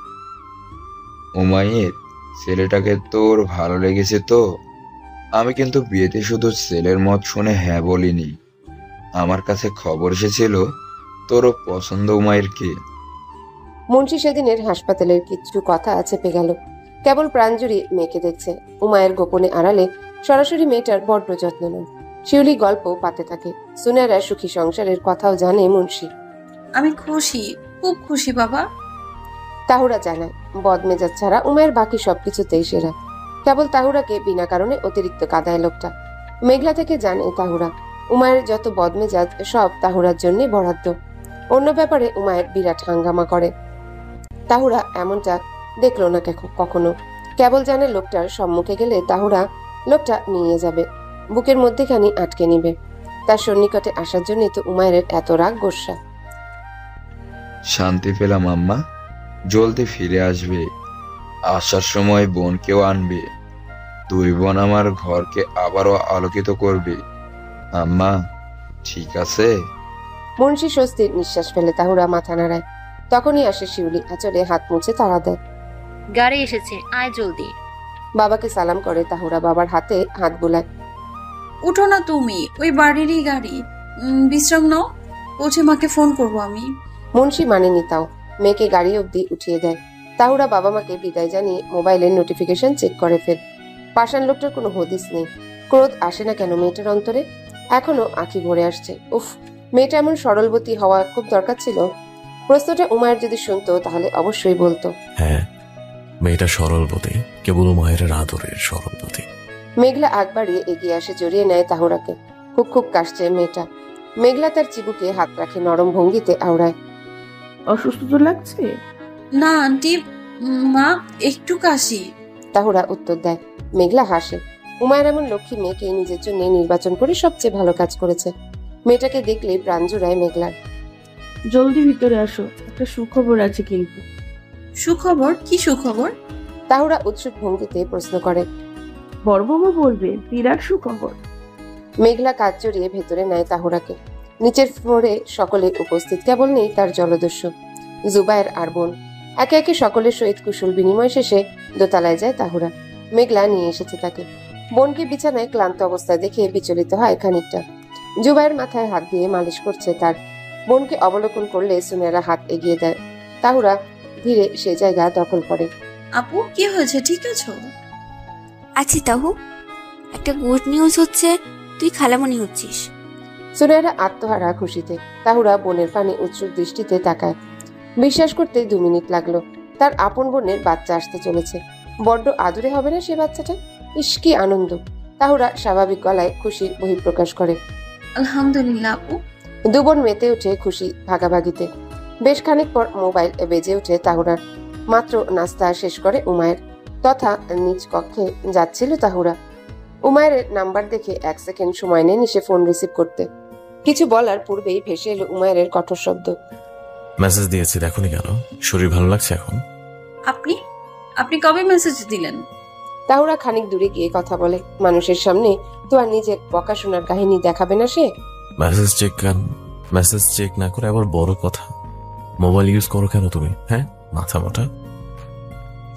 উমাইয়ের, ছেলেটাকে তোর ভালো লেগেছে তো? আমি কিন্তু বিয়েতে শুধু ছেলের মত শুনে হ্যাঁ বলিনি। আমার কাছে খবর এসেছিল তোরও পছন্দ উমাইরকে। মুন্সি সেদিনের হাসপাতালের কিছু কথা চেপে গেল। কেবল প্রাণ জুড়িয়ে মেয়েকে দেখছে। উমায়ের গোপনে আড়ালে সরাসরি মেয়েটার বড্ড যত্ন নেন। শিউলি গল্প পাতে থাকে। সুনেরা সুখী সংসারের কথাও জানে মুন্সি। আমি খুশি, খুব খুশি বাবা। তাহুরা জানায়, বদমেজাজ ছাড়া উমায়ের বাকি সবকিছুতেই সেরা। কেবল তাহুরাকে বিনা কারণে অতিরিক্ত কাঁদায় লোকটা। মেঘলা থেকে জানে তাহুরা উমায়ের যত বদমেজাজ সব তাহুরার জন্য বরাদ্দ। অন্য ব্যাপারে উমায়ের বিরাট হাঙ্গামা করে। তাহুরা এমনটা দেখলো না কখনো। কেবল জানে লোকটার সম্মুখে গেলে তাহুরা লোকটা নিয়ে যাবে, বুকের মধ্যেখানি আটকে নিবে। তার সন্নিকটে আসার জন্যই তো উমায়ের এত রাগ গোস্বা। শান্তি পেলাম আম্মা। জলদি ফিরে আসবে। আসার সময় বোনকেও আনবে। দুই বোন আমার ঘরকে আবারও আলোকিত করবে। আম্মা ঠিক আছে? মুন্সি স্বস্তির নিঃশ্বাস ফেলে তাহুরা মাথা নাড়ায়। তখনই আসে শিউলি, আঁচলে হাত মুছে তাড়া দেয়। গাড়ি এসেছে, আয় জলদি। বাবাকে সালাম করে তাহুরা বাবার হাতে হাত বুলায়। উঠো না তুমি, ওই বাড়িরই গাড়ি। বিশ্রাম নাও, পৌঁছে মাকে ফোন করবো আমি। মুন্সি মানেনি তাও, মেয়েকে গাড়ি অবধি উঠিয়ে দেয়। তাহুরা বাবা মাকে বিদায় জানিয়ে মোবাইলের নোটিফিকেশন চেক করে ফের। পাষাণ লোকটার কোনো হদিস নেই। ক্রোধ আসে না কেন মেয়েটার অন্তরে? এখনো আঁখি ভরে আসছে। উফ, মেয়েটা এমন সরলবতী হওয়া খুব দরকার ছিল। প্রশ্নটা উমায়ের যদি শুনতো তাহলে অবশ্যই বলতো। হ্যাঁ, মেয়েটা সরলবতী, কেবল মায়ের আদরের সরলবতী। মেঘলা আগ বাড়িয়ে এগিয়ে আসে, জড়িয়ে নেয় তাহুরাকে। খুব খুব কাশছে মেয়েটা। মেঘলা তার চিবুকে হাত রাখে, নরম ভঙ্গিতে আওড়ায়। অসুস্থ তো লাগছে? না আন্টি, মা একটু কাশি। তাহুরা উত্তর দেয়। মেঘলা হাসে। উমায়ের এমন লক্ষ্মী মেয়েকে নিজের জন্য নির্বাচন করে সবচেয়ে ভালো কাজ করেছে। মেয়েটাকে দেখলেই প্রাণ জুড়ায় মেঘলার। জলদি ভিতরে আসো, একটা সুখবর আছে কিন্তু। সুখবর? কি সুখবর? তাহুরা উৎসুক ভঙ্গিতে প্রশ্ন করে। বড় বৌমা বলবে বিরাট সুখবর। মেঘলা কাজ জড়িয়ে ভেতরে নেয় তাহুরাকে। নিচের ফ্লোরে সকলে উপস্থিত, কেবল নেই তার জলদস্যু জুবায়ের আর বোন। একে একে সকলের সহিত কুশল বিনিময় শেষে দোতলায় যায় তাহুরা। মেঘলা নিয়ে এসেছে তাকে। বোনকে বিছানায় ক্লান্ত অবস্থায় দেখে বিচলিত হয় খানিকটা। জুবায়ের মাথায় হাত দিয়ে মালিশ করছে তার। বোনকে অবলোকন করলে সুনেরা হাত এগিয়ে দেয়। তাহুরা ধীরে সে জায়গা দখল করে। আপু কি হয়েছে, ঠিক আছো? আছি তাহু, একটা গুড নিউজ হচ্ছে, তুই খালামণি হচ্ছিস। সুনেরা আত্মহারা খুশিতে। তাহুরা বোনের পানে উৎসুক দৃষ্টিতে তাকায়। বিশ্বাস করতে 2 মিনিট লাগলো। তার আপন বোনের বাচ্চা আসতে চলেছে। বড্ড আদুরে হবে না সে বাচ্চাটা? ইস কি আনন্দ! তাহুরা স্বাভাবিক গলায় খুশির বহিঃপ্রকাশ করে। আলহামদুলিল্লাহ আপু। 2 বোন মেতে ওঠে খুশি ভাগাভাগিতে। বেশ খানিক পর মোবাইল বেজে ওঠে তাহুরার। মাত্র নাস্তা শেষ করে উমায়ের, তথা নিজ কক্ষে যাচ্ছিল তাহুরা। উমায়ের নাম্বার দেখে 1 সেকেন্ড সময় নেন সে ফোন রিসিভ করতে। কিছু বলার পূর্বেই ভেসে এলো উমায়ের কঠোর শব্দ। মেসেজ দিয়েছি, দেখোনি কেন? শরীর ভালো লাগছে এখন? আপনি আপনি কবে মেসেজ দিলেন? তাহুরা খানিক দূরে গিয়ে কথা বলে। মানুষের সামনে তো আর নিজের বকাশোনার কাহিনী দেখাবে না সে। মেসেজ চেক না করে আবার বড় কথা, মোবাইল ইউজ করো কেন তুমি? হ্যাঁ, মাথা মোটা।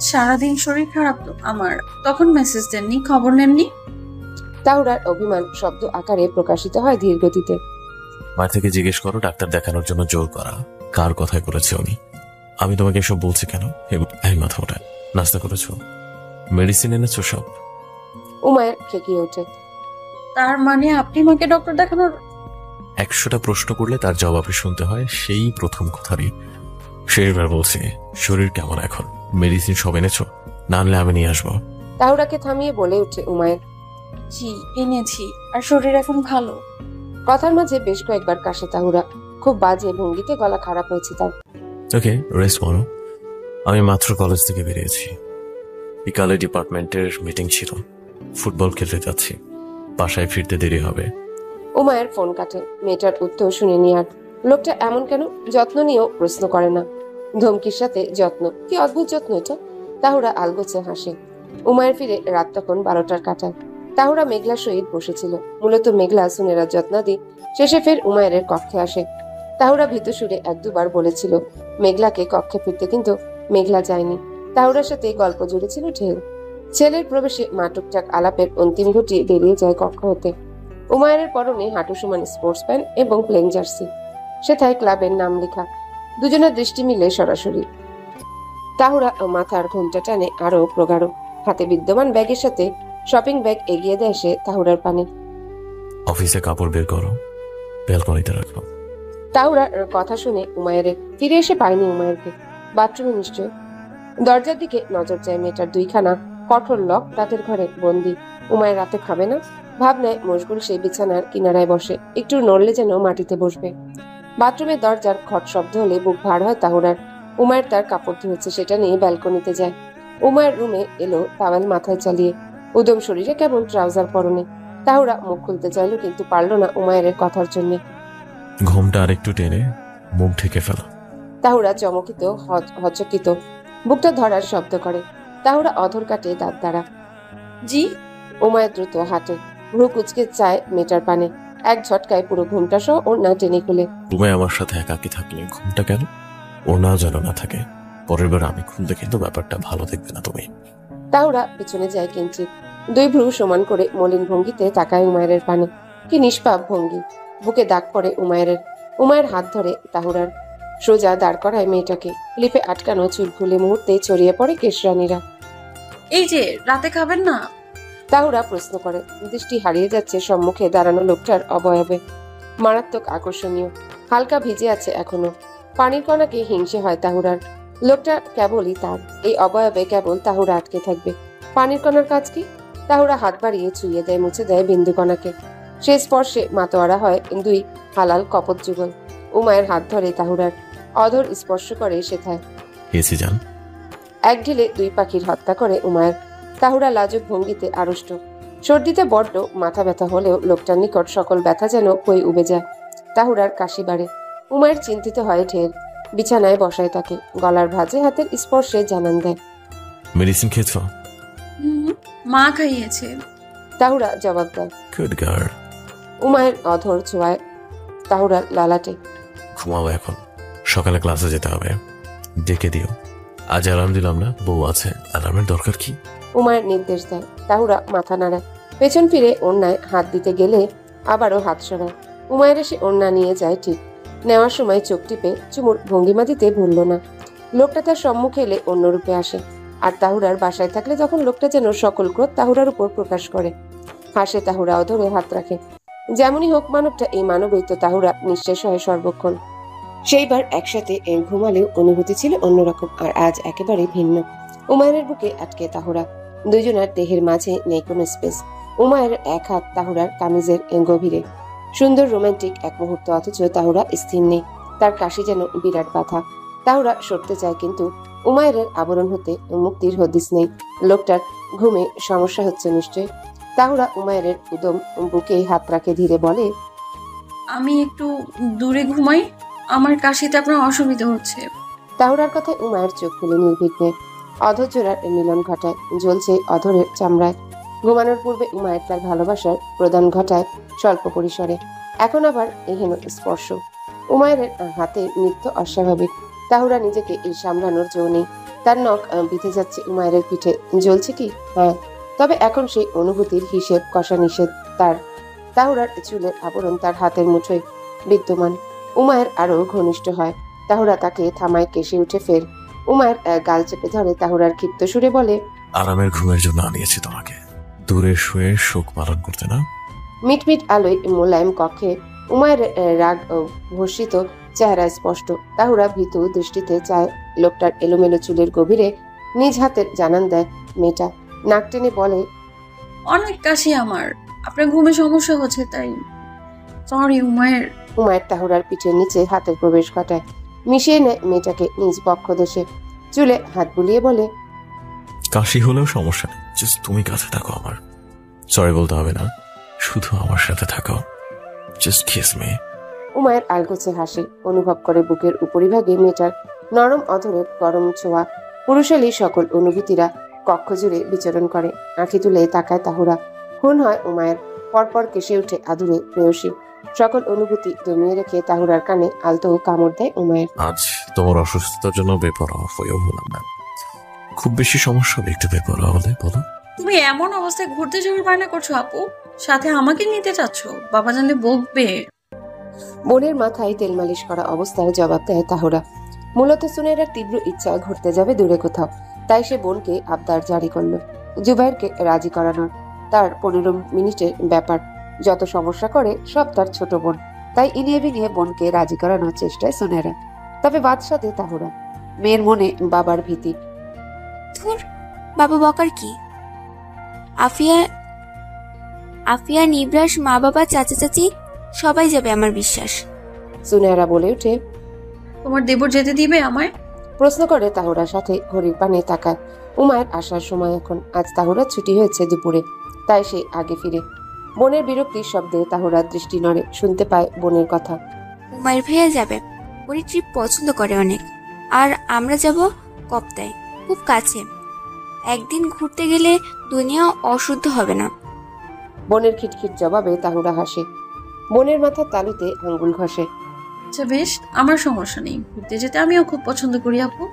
সারাদিন শরীর খারাপ তো আমার, তখন মেসেজ দেননি, খবর নেননি। তাহুরার অভিমান শব্দ আকারে প্রকাশিত হয় ধীর গতিতে। মা থেকে জিজ্ঞেস করো ডাক্তার দেখানোর জন্য জোর করা কার কথায় করেছে উনি। আমি তোমাকে এসব বলছি কেন? এই মাথা মোটা, নাস্তা করেছো? মেডিসিন এনেছো সব? উমায়ের খেকিয়ে ওঠে। তার মানে আপনি মাকে ডক্টর দেখানোর? 100টা প্রশ্ন করলে তার জবাবে শুনতে হয় সেই প্রথম কথারই। শেষবার বলছি, শরীর কেমন এখন? মেডিসিন সব এনেছো? না আনলে আমি নিয়ে আসবো। তাহুরাকে থামিয়ে বলে উঠে উমায়ের। জি এনেছি, আর শরীর এখন ভালো। কথার মাঝে বেশ কয়েকবার কাশে তাহুরা। খুব বাজে ভঙ্গিতে গলা খারাপ হয়েছে তার। ওকে, রেস্ট করো। আমি মাত্র কলেজ থেকে বেরিয়েছি। বিকালে ডিপার্টমেন্টের মিটিং ছিল। ফুটবল খেলতে যাচ্ছি, বাসায় ফিরতে দেরি হবে। উমায়ের ফোন কাটে। মেয়েটার উত্তর শুনে নিয়ার। লোকটা এমন কেন? যত্ন নিয়েও প্রশ্ন করে না। ধমকির সাথে যত্ন, কি অদ্ভুত যত্ন এটা! তাহুরা আলগোছে হাসে। উমায়ের ফিরে রাত তখন 12টার কাটায়। তাহুরা মেঘলার সহিত বসেছিল। মূলত মেঘলা সুনেরা যত্নাদি শেষে ফের উমায়ের কক্ষে আসে। তাহুরা ভীত সুরে 1-2 বার বলেছিল মেঘলাকে কক্ষে ফিরতে, কিন্তু মেঘলা যায়নি। তাহুরার সাথে গল্প জুড়েছিল ঢেউ। ছেলের প্রবেশে মাটুকটাক আলাপের অন্তিম ঘটি বেরিয়ে যায় কক্ষ হতে। উমায়ের পরনে হাঁটু সমান স্পোর্টস প্যান্ট এবং প্লেন জার্সি, সেথায় ক্লাবের নাম লেখা। দুজনের দৃষ্টি মিলে সরাসরি। তাহুরা মাথার ঘুমটা টানে আরো প্রগাঢ়। হাতে বিদ্যমান ব্যাগের সাথে শপিং ব্যাগ এগিয়ে দেয় সে তাহুরার পানে। অফিসে কাপড় বের করো, ব্যালকনিতে রাখো। তাহুরার কথা শুনে উমায়ের ফিরে এসে পায়নি উমায়েরকে। বাথরুমে নিশ্চয়। দরজার দিকে নজর যায়। মেয়েটার 2খানা কঠোর লক তাদের ঘরে বন্দি। উমায়ের রাতে খাবে না ভাবনায় মশগুল সেই বিছানার কিনারায় বসে। একটু নড়লে যেন মাটিতে বসবে। বাথরুমের দরজার খট শব্দ হলে বুক ভার হয় তাহুরার। উমায়ের তার কাপড় ধুয়েছে, সেটা নিয়ে ব্যালকনিতে যায়। উমায়ের রুমে এলো টাওয়েল মাথায় চালিয়ে, উদম শরীরে কেবল ট্রাউজার পরনে। তাহুরা মুখ খুলতে চাইল, কিন্তু পারল না উমায়ের কথার জন্য। ঘুমটা আরেকটু টেনে মুখ ঢেকে ফেলা। তাহুরা চমকিত, হচকিত, বুকটা ধরার শব্দ করে। তাহুরা অধর কাটে দাঁত দ্বারা। জি। উমায়ের দ্রুত হাঁটে, ভ্রু কুচকে চায় মেটার পানে। এক ঝটকায় পুরো ঘুমটা সহ ওড়না টেনে খুলে। রুমে আমার সাথে একাকি থাকলে ঘুমটা কেন? ওর না যেন না থাকে। পরের বার আমি খুললে কিন্তু ব্যাপারটা ভালো দেখবে না তুমি। তাহুরা পিছনে যায় কিঞ্চিত, দুই ভ্রু সমান করে মলিন ভঙ্গিতে তাকায় উমায়ের পানে। কি নিষ্পাপ ভঙ্গি! বুকে দাগ পড়ে উমায়ের। উমায়ের হাত ধরে তাহুরার সোজা দাঁড় করায় মেয়েটাকে। ক্লিপে আটকানো চুল খুলে মুহূর্তে ছড়িয়ে পড়ে কেশরানীরা। এই যে রাতে খাবেন না? তাহুরা প্রশ্ন করে, দৃষ্টি হারিয়ে যাচ্ছে সম্মুখে দাঁড়ানো লোকটার অবয়বে। মারাত্মক আকর্ষণীয়, হালকা ভিজে আছে এখনো। পানির কণাকে হিংসে হয় তাহুরার। লোকটা কেবলই তার, এই অবয়বে কেবল তাহুরা আটকে থাকবে। পানির কণার কাজ কি? তাহুরা হাত বাড়িয়ে ছুঁয়ে দেয়, মুছে দেয় বিন্দু কণাকে। সে স্পর্শে মাতোয়ারা হয় দুই হালাল কপট যুগল। উমায়ের হাত ধরে তাহুরার অধর স্পর্শ করে সেথায়। এসি যান। এক ঢিলে দুই পাখির হত্যা করে উমায়ের। তাহুরা লাজুক ভঙ্গিতে আড়ষ্ট। সর্দিতে বড্ড মাথা ব্যথা হলেও লোকটার নিকট সকল ব্যথা যেন কই উবে যায়। তাহুরার কাশি বাড়ে। উমায়ের চিন্তিত হয় ঢের। বিছানায় বসায় তাকে, গলার ভাঁজে হাতের স্পর্শে জানান দেয়। মেডিসিন খেয়েছ? মা খাইয়েছে। তাহুরা জবাব দেয়। Good girl. উমায়ের অধর ছোঁয়ায় তাহুরা লালাটে। ঘুমাবো এখন, সকালে ক্লাসে যেতে হবে। ডেকে দিও। আজ অ্যালার্ম দিলাম না, বউ আছে, অ্যালার্মের দরকার কি? উমায়ের নির্দেশ দেয়। তাহুরা মাথা নাড়ায়। পেছন ফিরে ওড়নায় হাত দিতে গেলে আবারও হাত সরায়। উমায়ের এসে ওড়না নিয়ে যায় ঠিক। নেওয়ার সময় চোখ টিপে চুমুর ভঙ্গিমা দিতে ভুলল না। লোকটা তার সম্মুখে এলে অন্য রূপে আসে। আর তাহুরার বাসায় থাকলে তখন লোকটা যেন সকল ক্রোধ তাহুরার উপর প্রকাশ করে। হাসে তাহুরা, অধরে হাত রাখে। যেমনই হোক মানবটা এই মানবই তো। তাহুরা নিঃশেষ হয় সর্বক্ষণ। সেইবার একসাথে ঘুমালেও অনুভূতি ছিল অন্যরকম, আর আজ একেবারে ভিন্ন। উমায়ের বুকে আটকে তাহুরা। দুইজনের দেহের মাঝে নেই কোনো স্পেস। উমায়ের এক হাত তাহুরার কামিজের গভীরে। সুন্দর রোমান্টিক এক মুহূর্ত, অথচ তাহুরা স্থির নেই। তার কাশি যেন বিরাট বাধা। তাহুরা সরতে চায়, কিন্তু উমায়ের আবরণ হতে মুক্তির হদিস নেই। লোকটার ঘুমে সমস্যা হচ্ছে নিশ্চয়। তাহুরা উমায়ের উদম বুকে হাত রাখে, ধীরে বলে, আমি একটু দূরে ঘুমাই, আমার কাশিতে আপনার অসুবিধা হচ্ছে। তাহুরার কথায় উমায়ের চোখ খুলে নির্বিঘ্নে অধৈর্যরার মিলন ঘটায়, জ্বলছে অধরের চামড়ায়। ঘুমানোর পূর্বে উমায়ের তার ভালোবাসার প্রদান ঘটায় স্বল্প পরিসরে। এখন আবার এহেন স্পর্শ। উমায়ের হাতে নৃত্য অস্বাভাবিক। তাহুরা নিজেকে এই সামলানোর জো নেই। তার নখ বিঁধে যাচ্ছে উমায়ের পিঠে। জ্বলছে কি? হ্যাঁ, তবে এখন সেই অনুভূতির হিসেব কষা নিষেধ তার। তাহুরার চুলের আবরণ তার হাতের মুঠোয় বিদ্যমান। উমায়ের আরো ঘনিষ্ঠ হয়। তাহুরা তাকে থামায়, কেসে উঠে ফের। উমায়ের গাল চেপে ধরে তাহুরার ক্ষিপ্ত সুরে বলে, আরামের ঘুমের জন্য আনিয়েছি তোমাকে, দূরে শুয়ে শোক পালন করতে না? মিটমিট আলোয় মোলায়েম কক্ষে উমায়ের রাগ ভর্ষিত চেহারা স্পষ্ট। তাহুরা ভীত দৃষ্টিতে চায় লোকটার এলোমেলো চুলের গভীরে। নিজ হাতের জানান দেয় মেয়েটা। নাক টেনে বলে, অনেক কাশি আমার, আপনার ঘুমে সমস্যা হচ্ছে তাই। সরি উমায়ের। উমায়ের তাহুরার পিঠের নিচে হাতের প্রবেশ ঘটায়, মিশিয়ে নেয় মেয়েটাকে নিজ পক্ষ দেশে। চুলে হাত বুলিয়ে বলে, কাশি হলেও সমস্যা নেই, জাস্ট তুমি কাছে থাকো আমার। সরি বলতে হবে না, শুধু আমার সাথে থাকো। Just kiss me. উমায়ের আলগোছে হাসে। অনুভব করে বুকের উপরিভাগে মেয়েটার নরম অধরের গরম ছোঁয়া। পুরুষালী সকল অনুভূতিরা কক্ষ জুড়ে বিচরণ করে। আঁখি তুলে তাকায় তাহুরা। খুন হয় উমায়ের। পরপর কেসে উঠে আদুরে প্রেয়সী। সকল অনুভূতি দমিয়ে রেখে তাহুরার কানে আলতো কামড় দেয় উমায়ের। আজ তোমার অসুস্থতার জন্য বেপরোয়া হয়েও হলাম না। খুব বেশি সমস্যা হবে একটু বেপরোয়া হলে, বলো? তুমি এমন অবস্থায় ঘুরতে যাওয়ার বায়না করছো আপু, সাথে আমাকে নিতে চাচ্ছ? বাবা জানলে বকবে। বোনের মাথায় তেল মালিশ করা অবস্থায় জবাব দেয় তাহুরা। মূলত সুনেরার তীব্র ইচ্ছা ঘুরতে যাবে দূরে কোথাও, তাই সে বোনকে আবদার জারি করলো জুবাইরকে রাজি করানোর। তার 15 মিনিটের ব্যাপার। যত সমস্যা করে সব তার ছোট বোন, তাই ইনিয়ে বিনিয়ে বোনকে রাজি করানোর চেষ্টায় সুনেরা। তবে বাদশাতে তাহুরা। মেয়ের মনে বাবার ভীতি। ধুর, বাবা বকার কি? আফিয়া নিবরাস, মা বাবা, চাচা চাচি সবাই যাবে আমার বিশ্বাস। সুনেরা বলে উঠে, তোমার দেবর যেতে দিবে আমায়? প্রশ্ন করে তাহুরার সাথে ঘড়ির পানে তাকায়। উমায়ের আসার সময় এখন। আজ তাহুরা ছুটি হয়েছে দুপুরে, তাই সে আগে ফিরে। বোনের বিরক্তির শব্দে তাহুরার দৃষ্টি নড়ে। শুনতে পায় বোনের কথা। উমায়ের ভাইয়া যাবে, উনি ট্রিপ পছন্দ করে অনেক। আর আমরা যাব কপ্তায়, খুব কাছে। একদিন ঘুরতে গেলে দুনিয়া অশুদ্ধ হবে না। বোনের খিটখিট জবাবে তাহুরা হাসে। বোনের মাথার তালুতে আঙ্গুল ঘষে। আচ্ছা বেশ, আমার সমস্যা নেই, ঘুরতে যেতে আমিও খুব পছন্দ করি আপু।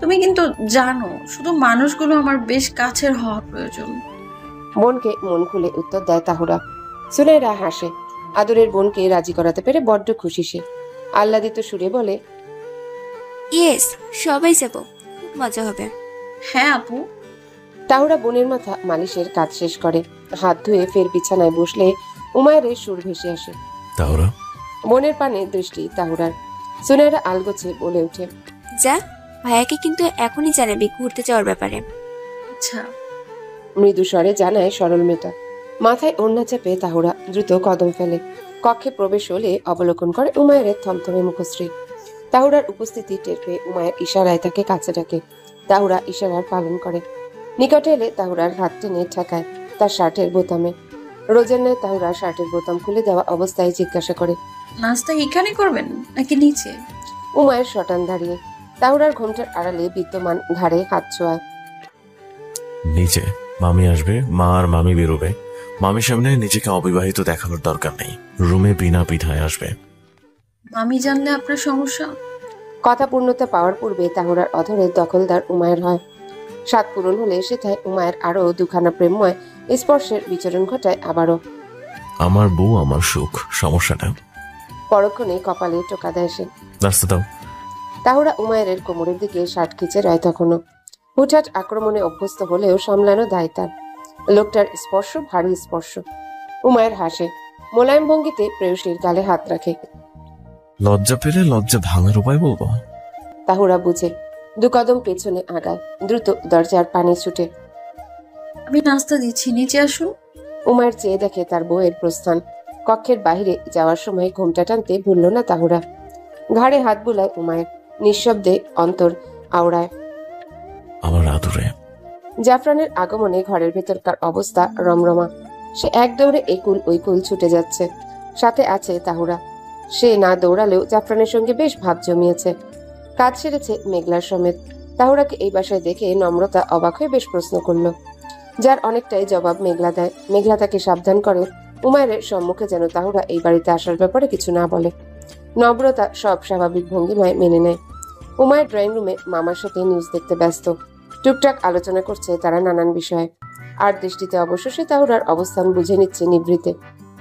তুমি কিন্তু জানো শুধু মানুষগুলো আমার বেশ কাছের হওয়া প্রয়োজন। বোনকে মন খুলে উত্তর দেয় তাহুরা। সুনাইরা হাসে। আদরের বোনকে রাজি করাতে পেরে বড্ড খুশি সে। আহ্লাদিত সুরে বলে, ইয়েস, সবাই যাব, খুব মজা হবে। হ্যাঁ আপু। তাহুরা বোনের মাথা মালিশের কাজ শেষ করে। হাত ধুয়ে ফের বিছানায় বসলে উমায়ের সুর ভেসে আসে। তাহরা বোনের পানে দৃষ্টি তাহুরার। সুনাইরা আলগোছে বলে ওঠে, যা, ভাইয়াকে কিন্তু এখনই জানাবি ঘুরতে যাওয়ার ব্যাপারে। আচ্ছা। মৃদু স্বরে জানায় সরল মেয়েটা। মাথায় ওড়না চেপে তাহুরা দ্রুত কদম ফেলে। কক্ষে প্রবেশ হলে অবলোকন করে উমায়ের থমথমে মুখশ্রী। তাহুরার উপস্থিতি টের পেয়ে উমায়ের ইশারায় তাকে কাছে ডাকে। তাহুরা ইশারার পালন করে। নিকটে এলে তাহুরার হাত টেনে ঠেকায় তার শার্টের বোতামে। রোজের ন্যায় তাহুরা শার্টের বোতাম খুলে দেওয়া অবস্থায় জিজ্ঞাসা করে, নাস্তা এখানে করবেন নাকি নিচে? উমায়ের শটান দাঁড়িয়ে। তাহুরার ঘোমটার আড়ালে বিদ্যমান ঘাড়ে হাত ছোঁয়ায়। নিচে মামি আসবে, মা আর মামি বেরোবে। মামির সামনে নিজেকে অবিবাহিত দেখানোর দরকার নেই। রুমে বিনা পিঠায় আসবে। মামি জানলে আপনার সমস্যা? কথা পূর্ণতা পাওয়ার পূর্বে তাহুরার অধরের দখলদার উমায়ের হয়। সাত পূরণ হলে সেটায় উমায়ের আরো দুখানা প্রেমময় স্পর্শের বিচরণ ঘটায় আবারও। আমার বউ আমার সুখ, সমস্যাটা। পরক্ষণে কপালে টোকা দেয় সে। নাস্তা দাও। তাহুরা উমায়ের কোমরের দিকে শার্ট খিচে রয় তখনও। হুটহাট আক্রমণে অভ্যস্ত হলেও সামলানো দায় তার। লোকটার স্পর্শ ভারী স্পর্শ। উমায়ের হাসে। মোলায়েম ভঙ্গিতে প্রেয়সীর গালে হাত রাখে। লজ্জা পেলে লজ্জা ভাঙার উপায় বলবো? তাহুরা বুঝে। দু কদম পেছনে আগায়। দ্রুত দরজার পানি ছুটে। আমি নাস্তা দিচ্ছি, নিচে আসুন। উমায়ের চেয়ে দেখে তার বউয়ের প্রস্থান। কক্ষের বাহিরে যাওয়ার সময় ঘোমটা টানতে ভুলল না তাহুরা। ঘাড়ে হাত বুলায় উমায়ের। নিঃশব্দে অন্তর আওড়ায়। আমার আদরে। জাফরানের আগমনে ঘরের ভেতরকার অবস্থা রমরমা। সে এক দৌড়ে একুল ওইকুল ছুটে যাচ্ছে। সাথে আছে তাহুরা। সে না দৌড়ালেও জাফরানের সঙ্গে বেশ ভাব জমিয়েছে। কাজ সেরেছে মেঘলার সমেত। তাহুরাকে এই বাসায় দেখে নম্রতা অবাক হয়ে বেশ প্রশ্ন করল, যার অনেকটাই জবাব মেঘলা দেয়। মেঘলা তাকে সাবধান করে উমায়ের সম্মুখে যেন তাহুরা এই বাড়িতে আসার ব্যাপারে কিছু না বলে। নম্রতা সব স্বাভাবিক ভঙ্গিমায় মেনে নেয়। উমায়ের ড্রয়িং রুমে মামার সাথে নিউজ দেখতে ব্যস্ত। টুকটাক আলোচনা করছে তারা নানান বিষয়ে। আর দৃষ্টিতে অবশ্য সে তাহুরার অবস্থান বুঝে নিচ্ছে নিভৃতে।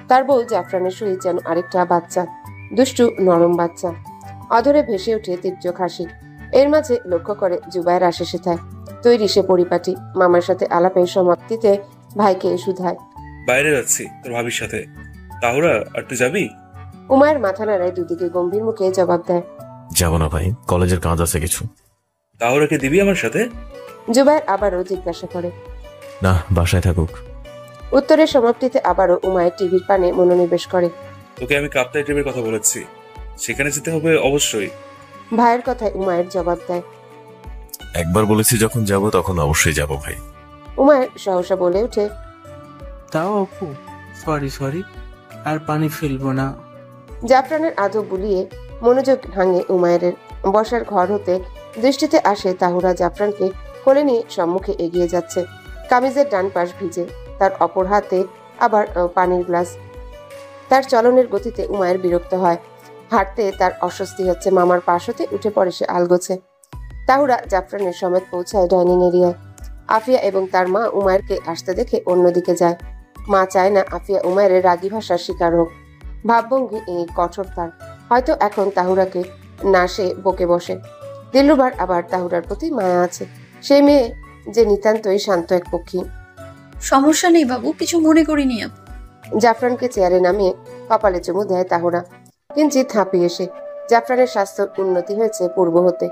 তার বউ জাফরানের সহিত যেন আরেকটা বাচ্চা, দুষ্টু নরম বাচ্চা। অধরে ভেসে ওঠে তীর্যক হাসি। এর মাঝে লক্ষ্য করে জুবায়ের আসে সেথায়। তৈরি সে পরিপাটি। মামার সাথে আলাপের সমাপ্তিতে ভাইকে শুধায়, বাইরে যাচ্ছি তোর ভাবির সাথে। তাহুরা, আর তুই যাবি? উমায়ের মাথা নাড়ায়, দুদিকে গম্ভীর মুখে জবাব দেয়, যাবো না ভাই, কলেজের কাজ আছে কিছু। তাহুরাকে দিবি আমার সাথে? জুবায়ের আবারও জিজ্ঞাসা করে। না, বাসায় থাকুক। উত্তরের সমাপ্তিতে আবারও উমায়ের টিভির পানে মনোনিবেশ করে। তোকে আমি কাপ্তাই ট্রিপের কথা বলেছি, সেখানে যেতে হবে অবশ্যই। ভাইয়ের কথায় উমায়ের জবাব দেয়, একবার বলেছি যখন যাব তখন অবশ্যই যাব ভাই। উমায়ের সহসা বলে ওঠে, তাও আপু, সরি, আর পানি ফেলবো না। জাফরানের আদব বুলিয়ে মনোযোগ ভাঙে উমায়ের। বসার ঘর হতে দৃষ্টিতে আসে তাহুরা জাফরানকে কোলে নিয়ে সম্মুখে এগিয়ে যাচ্ছে। কামিজের ডান পাশ ভিজে, তার অপর হাতে আবার পানির গ্লাস। তার চলনের গতিতে উমায়ের বিরক্ত হয়। হাঁটতে তার অস্বস্তি হচ্ছে। মামার পাশ হতে উঠে পড়ে সে আলগোছে। তাহুরা জাফরানের সমেত পৌঁছায় ডাইনিং এরিয়ায়। আফিয়া এবং তার মা উমায়েরকে আসতে দেখে অন্যদিকে যায়। মা চায় না আফিয়া উমায়ের রাগী ভাষার শিকার হোক। ভাবভঙ্গি এই কঠোর তার। হয়তো এখন তাহুরাকে না সে বকে বসে। দিলরুবার আবার তাহুরার প্রতি মায়া আছে। সেই মেয়ে যে নিতান্তই শান্ত এক পক্ষী। সমস্যা নেই বাবু, কিছু মনে করিনি আপু। জাফরানকে চেয়ারে নামিয়ে কপালে চুমু দেয় তাহুরা। কিঞ্চিত হাঁপিয়ে এসে। জাফরানের স্বাস্থ্য উন্নতি হয়েছে পূর্ব হতে।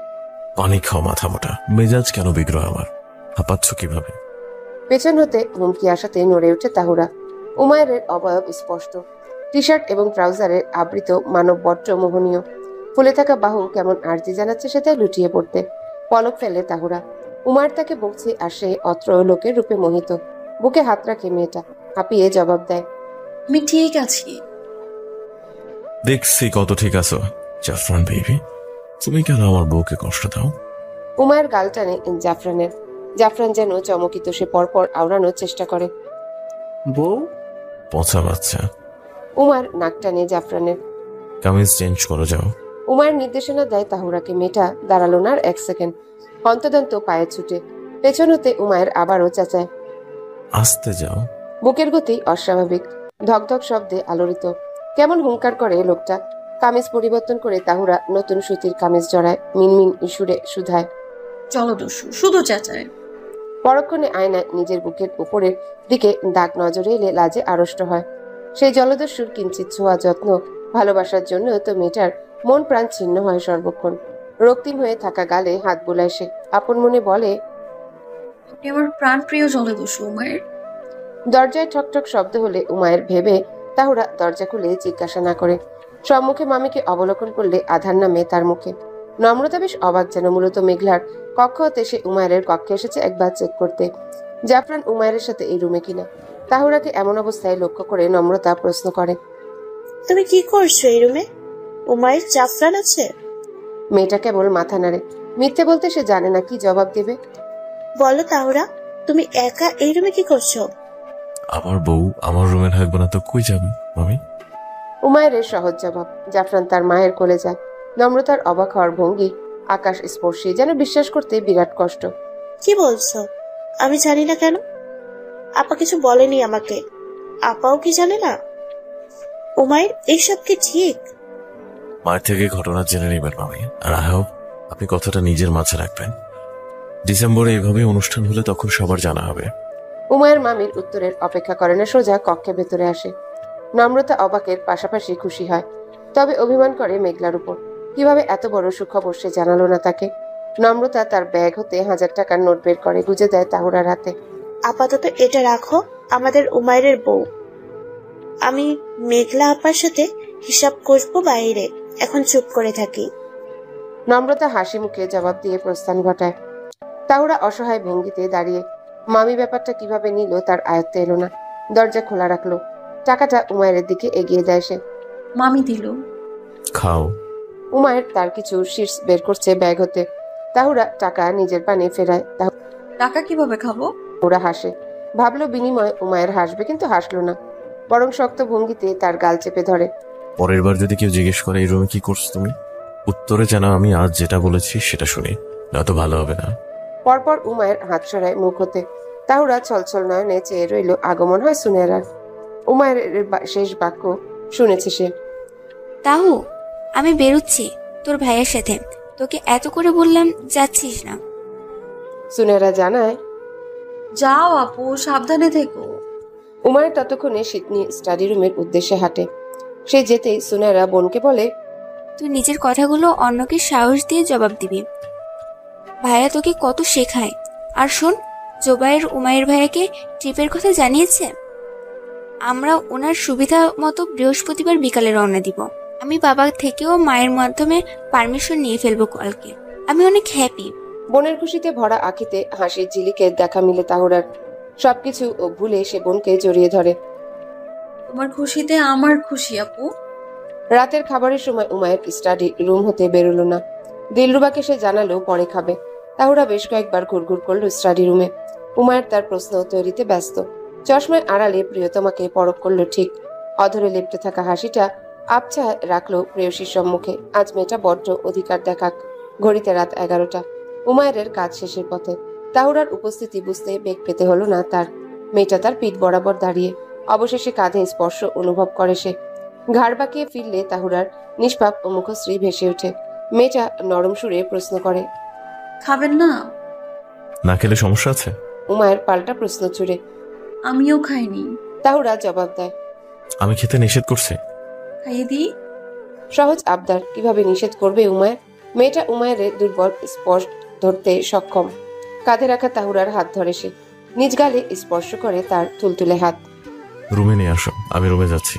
পানি খাও মাথা মোটা। মেজাজ কেন বিগ্রহ আমার? হাঁপাচ্ছ কিভাবে? পেছন হতে হুমকি আসাতে নড়ে ওঠে তাহুরা। উমায়ের অবয়ব স্পষ্ট। টি শার্ট এবং ট্রাউজারের আবৃত মানব বড্ড মোহনীয়। ফুলে থাকা বাহু কেমন আর্জি জানাচ্ছে সেটাই লুটিয়ে পড়তে। পলক ফেলে তাহুরা। উমায়ের তাকে বকছে আর সে অত্র লোকের রূপে মোহিত। বুকে হাত রাখে মেয়েটা। হাঁপিয়ে জবাব দেয়, আমি ঠিক আছি। দেখছি কত ঠিক আছো জাফরান বেবি। তুমি কেন আমার বউকে কষ্ট দাও? উমায়ের গাল টানে জাফরানের। জাফরান যেন চমকিত। সে পরপর আওড়ানোর চেষ্টা করে। বউ? পচা বাচ্চা। উমায়ের নাক টানে জাফরানের। কামিজ চেঞ্জ করো যাও। উমায়ের নির্দেশনা দেয় তাহুরাকে। মেয়েটা দাঁড়ালো না আর 1 সেকেন্ড, হন্তদন্ত পায়ে ছুটে পেছন হতে উমায়ের আবারও চেঁচায়, আসতে যাও। বুকের গতি অস্বাভাবিক, ধকধক শব্দে আলোড়িত। কেমন হুঙ্কার করে লোকটা। কামিজ পরিবর্তন করে তাহুরা নতুন সুতির কামিজ জড়ায়, মিনমিন সুরে শুধায়, জলদস্যু শুধু চেঁচায়। পরক্ষণে আয়নায় নিজের বুকের উপরের দিকে দাগ নজরে এলে লাজে আড়ষ্ট হয়। সেই জলদস্যুর কিঞ্চিত ছোঁয়া যত্ন ভালোবাসার জন্য তো মেয়েটার মন প্রাণ ছিন্ন হয় সর্বক্ষণ। রক্তিম হয়ে থাকা গালে হাত বুলায় সে, আপন মনে বলে, আপনি আমার প্রাণ প্রিয় জলদস্যু উমায়ের। দরজায় ঠকঠক শব্দ হলে উমায়ের ভেবে তাহুরা দরজা খুলে জিজ্ঞাসা না করে সম্মুখে মামিকে অবলোকন করলে আধার নামে তার মুখে। নম্রতা বেশ অবাক যেন। মূলত মেঘলার কক্ষ হতে সে উমায়ের কক্ষে এসেছে একবার চেক করতে জাফরান উমায়ের সাথে এই রুমে কিনা। তাহুরাকে এমন অবস্থায় লক্ষ্য করে নম্রতা প্রশ্ন করে, তুমি কি করছো এই রুমে? উমায়ের জাফরান আছে? মেয়েটা কেবল মাথা নাড়ে। মিথ্যে বলতে সে জানে না কি জবাব দেবে। বলো তাহুরা, তুমি একা এই রুমে কি করছো? আমার বউ আমার রুমে থাকবে না তো কই যাবে মামি? উমায়ের সহজ জবাব। জাফরান তার মায়ের কোলে যায়। নম্রতার অবাক হওয়ার ভঙ্গি আকাশ স্পর্শী, যেন বিশ্বাস করতে বিরাট কষ্ট। কি বলছো? আমি জানি না কেন? আপা কিছু বলেনি আমাকে। আপাও কি জানে না? উমায়ের এইসব কি ঠিক? মায়ের থেকে ঘটনা জেনে নেবেন মামি, আর আই হোপ আপনি কথাটা নিজের মাঝে রাখবেন। ডিসেম্বরে এইভাবে অনুষ্ঠান হলে তখন সবার জানা হবে। উমায়ের মামির উত্তরের অপেক্ষা করে না, সোজা কক্ষে ভেতরে আসে। নম্রতা অবাকের পাশাপাশি খুশি হয়, তবে অভিমান করে মেঘলার উপর। কিভাবে এত বড় সুখবর সে জানালো না তাকে। নম্রতা তার ব্যাগ হতে 1000 টাকার নোট বের করে গুজে দেয় তাহুরার হাতে। আপাতত এটা রাখো, আমাদের উমায়ের বউ। আমি মেঘলা আপার সাথে হিসাব করবো বাইরে, এখন চুপ করে থাকি। নম্রতা হাসি মুখে জবাব দিয়ে প্রস্থান ঘটায়। তাহুরা অসহায় ভঙ্গিতে দাঁড়িয়ে। মামি ব্যাপারটা কিভাবে নিল তার আয়ত্তে এলো না। দরজা খোলা রাখলো। টাকাটা উমায়ের দিকে এগিয়ে দেয় সে। মামি দিল। খাও। উমায়ের তার কিছু শীর্ষ বের করছে ব্যাগ হতে। তাহুরা টাকা নিজের পানে ফেরায়। টাকা কিভাবে খাবো? ওরা হাসে। ভাবলো বিনিময় উমায়ের হাসবে, কিন্তু হাসলো না, বরং শক্ত ভঙ্গিতে তার গাল চেপে ধরে। পরের বার যদি কেউ জিজ্ঞেস করে এই রুমে কি করছো তুমি, উত্তরে যেন আমি আজ যেটা বলেছি সেটা শুনি, নয়তো ভালো হবে না। পরপর উমায়ের হাত সরায় মুখ হতে। তাহুরা ছলছল নয়নে চেয়ে রইল। আগমন হয় সুনেরার। উমায়ের শেষ বাক্য শুনেছে সে। তাহু, আমি বেরোচ্ছি তোর ভাইয়ের সাথে। তোকে এত করে বললাম, যাচ্ছিস না। সুনেরা জানায়, যাও আপু, সাবধানে থেকো। উমায়ের ততক্ষণে শীতনি স্টাডি রুমের উদ্দেশ্যে হাঁটে। সে যেতেই সুনেরা বোনকে বলে, তুই নিজের কথাগুলো অন্যকে সাহস দিয়ে জবাব দিবি। ভাইয়া তোকে কত শেখায়। আর শোন, জোবাইর উমায়ের ভাইয়াকে ট্রিপের কথা জানিয়েছে। আমরা ওনার সুবিধা মতো বৃহস্পতিবার বিকালে রওনা দিব। আমি বাবা থেকেও মায়ের মাধ্যমে পারমিশন নিয়ে ফেলবো কালকে। আমি অনেক হ্যাপি। বোনের খুশিতে ভরা আঁখিতে হাসির ঝিলিকের দেখা মিলে তাহুরার। সবকিছু ভুলে সে বোনকে জড়িয়ে ধরে। তোমার খুশিতে আমার খুশি আপু। রাতের খাবারের সময় উমায়ের স্টাডি রুম হতে বেরোলো না। দিলরুবাকে সে জানালো পরে খাবে। তাহুরা বেশ কয়েকবার ঘুরঘুর করলো স্টাডি রুমে। উমায়ের তার প্রশ্ন তৈরিতে ব্যস্ত। চশমায় আড়ালে প্রিয়তমাকে পরখ করলো ঠিক। অধরে লেপ্টে থাকা হাসিটা আবছা রাখলো প্রেয়সীর সম্মুখে। আজ মেয়েটা বড্ড অধিকার দেখাক। ঘড়িতে রাত 11টা। উমায়ের কাজ শেষের পথে। তাহুরার উপস্থিতি বুঝতে বেগ পেতে হলো না তার। মেয়েটা তার পিঠ বরাবর দাঁড়িয়ে। অবশেষে কাঁধে স্পর্শ অনুভব করে সে। ঘাড় বাঁকিয়ে ফিরলে তাহুরার নিষ্পাপ ও মুখশ্রী ভেসে ওঠে। মেয়েটা নরম সুরে প্রশ্ন করে, খাবেন না? না খেলে সমস্যা আছে? উমায়ের পাল্টা প্রশ্ন ছুড়ে। আমিও খাইনি। তাহুরা জবাব দেয়, আমি খেতে নিষেধ করছি। খাইয়ে দিই? সহজ আবদার, কিভাবে নিষেধ করবে উমায়ের? মেয়েটা উমায়ের দুর্বল স্পর্শ ধরতে সক্ষম। কাঁধে রাখা তাহুরার হাত ধরে সে। নিজ গালে স্পর্শ করে তার তুলতুলে হাত। রুমে নিয়ে আসো, আমি রুমে যাচ্ছি।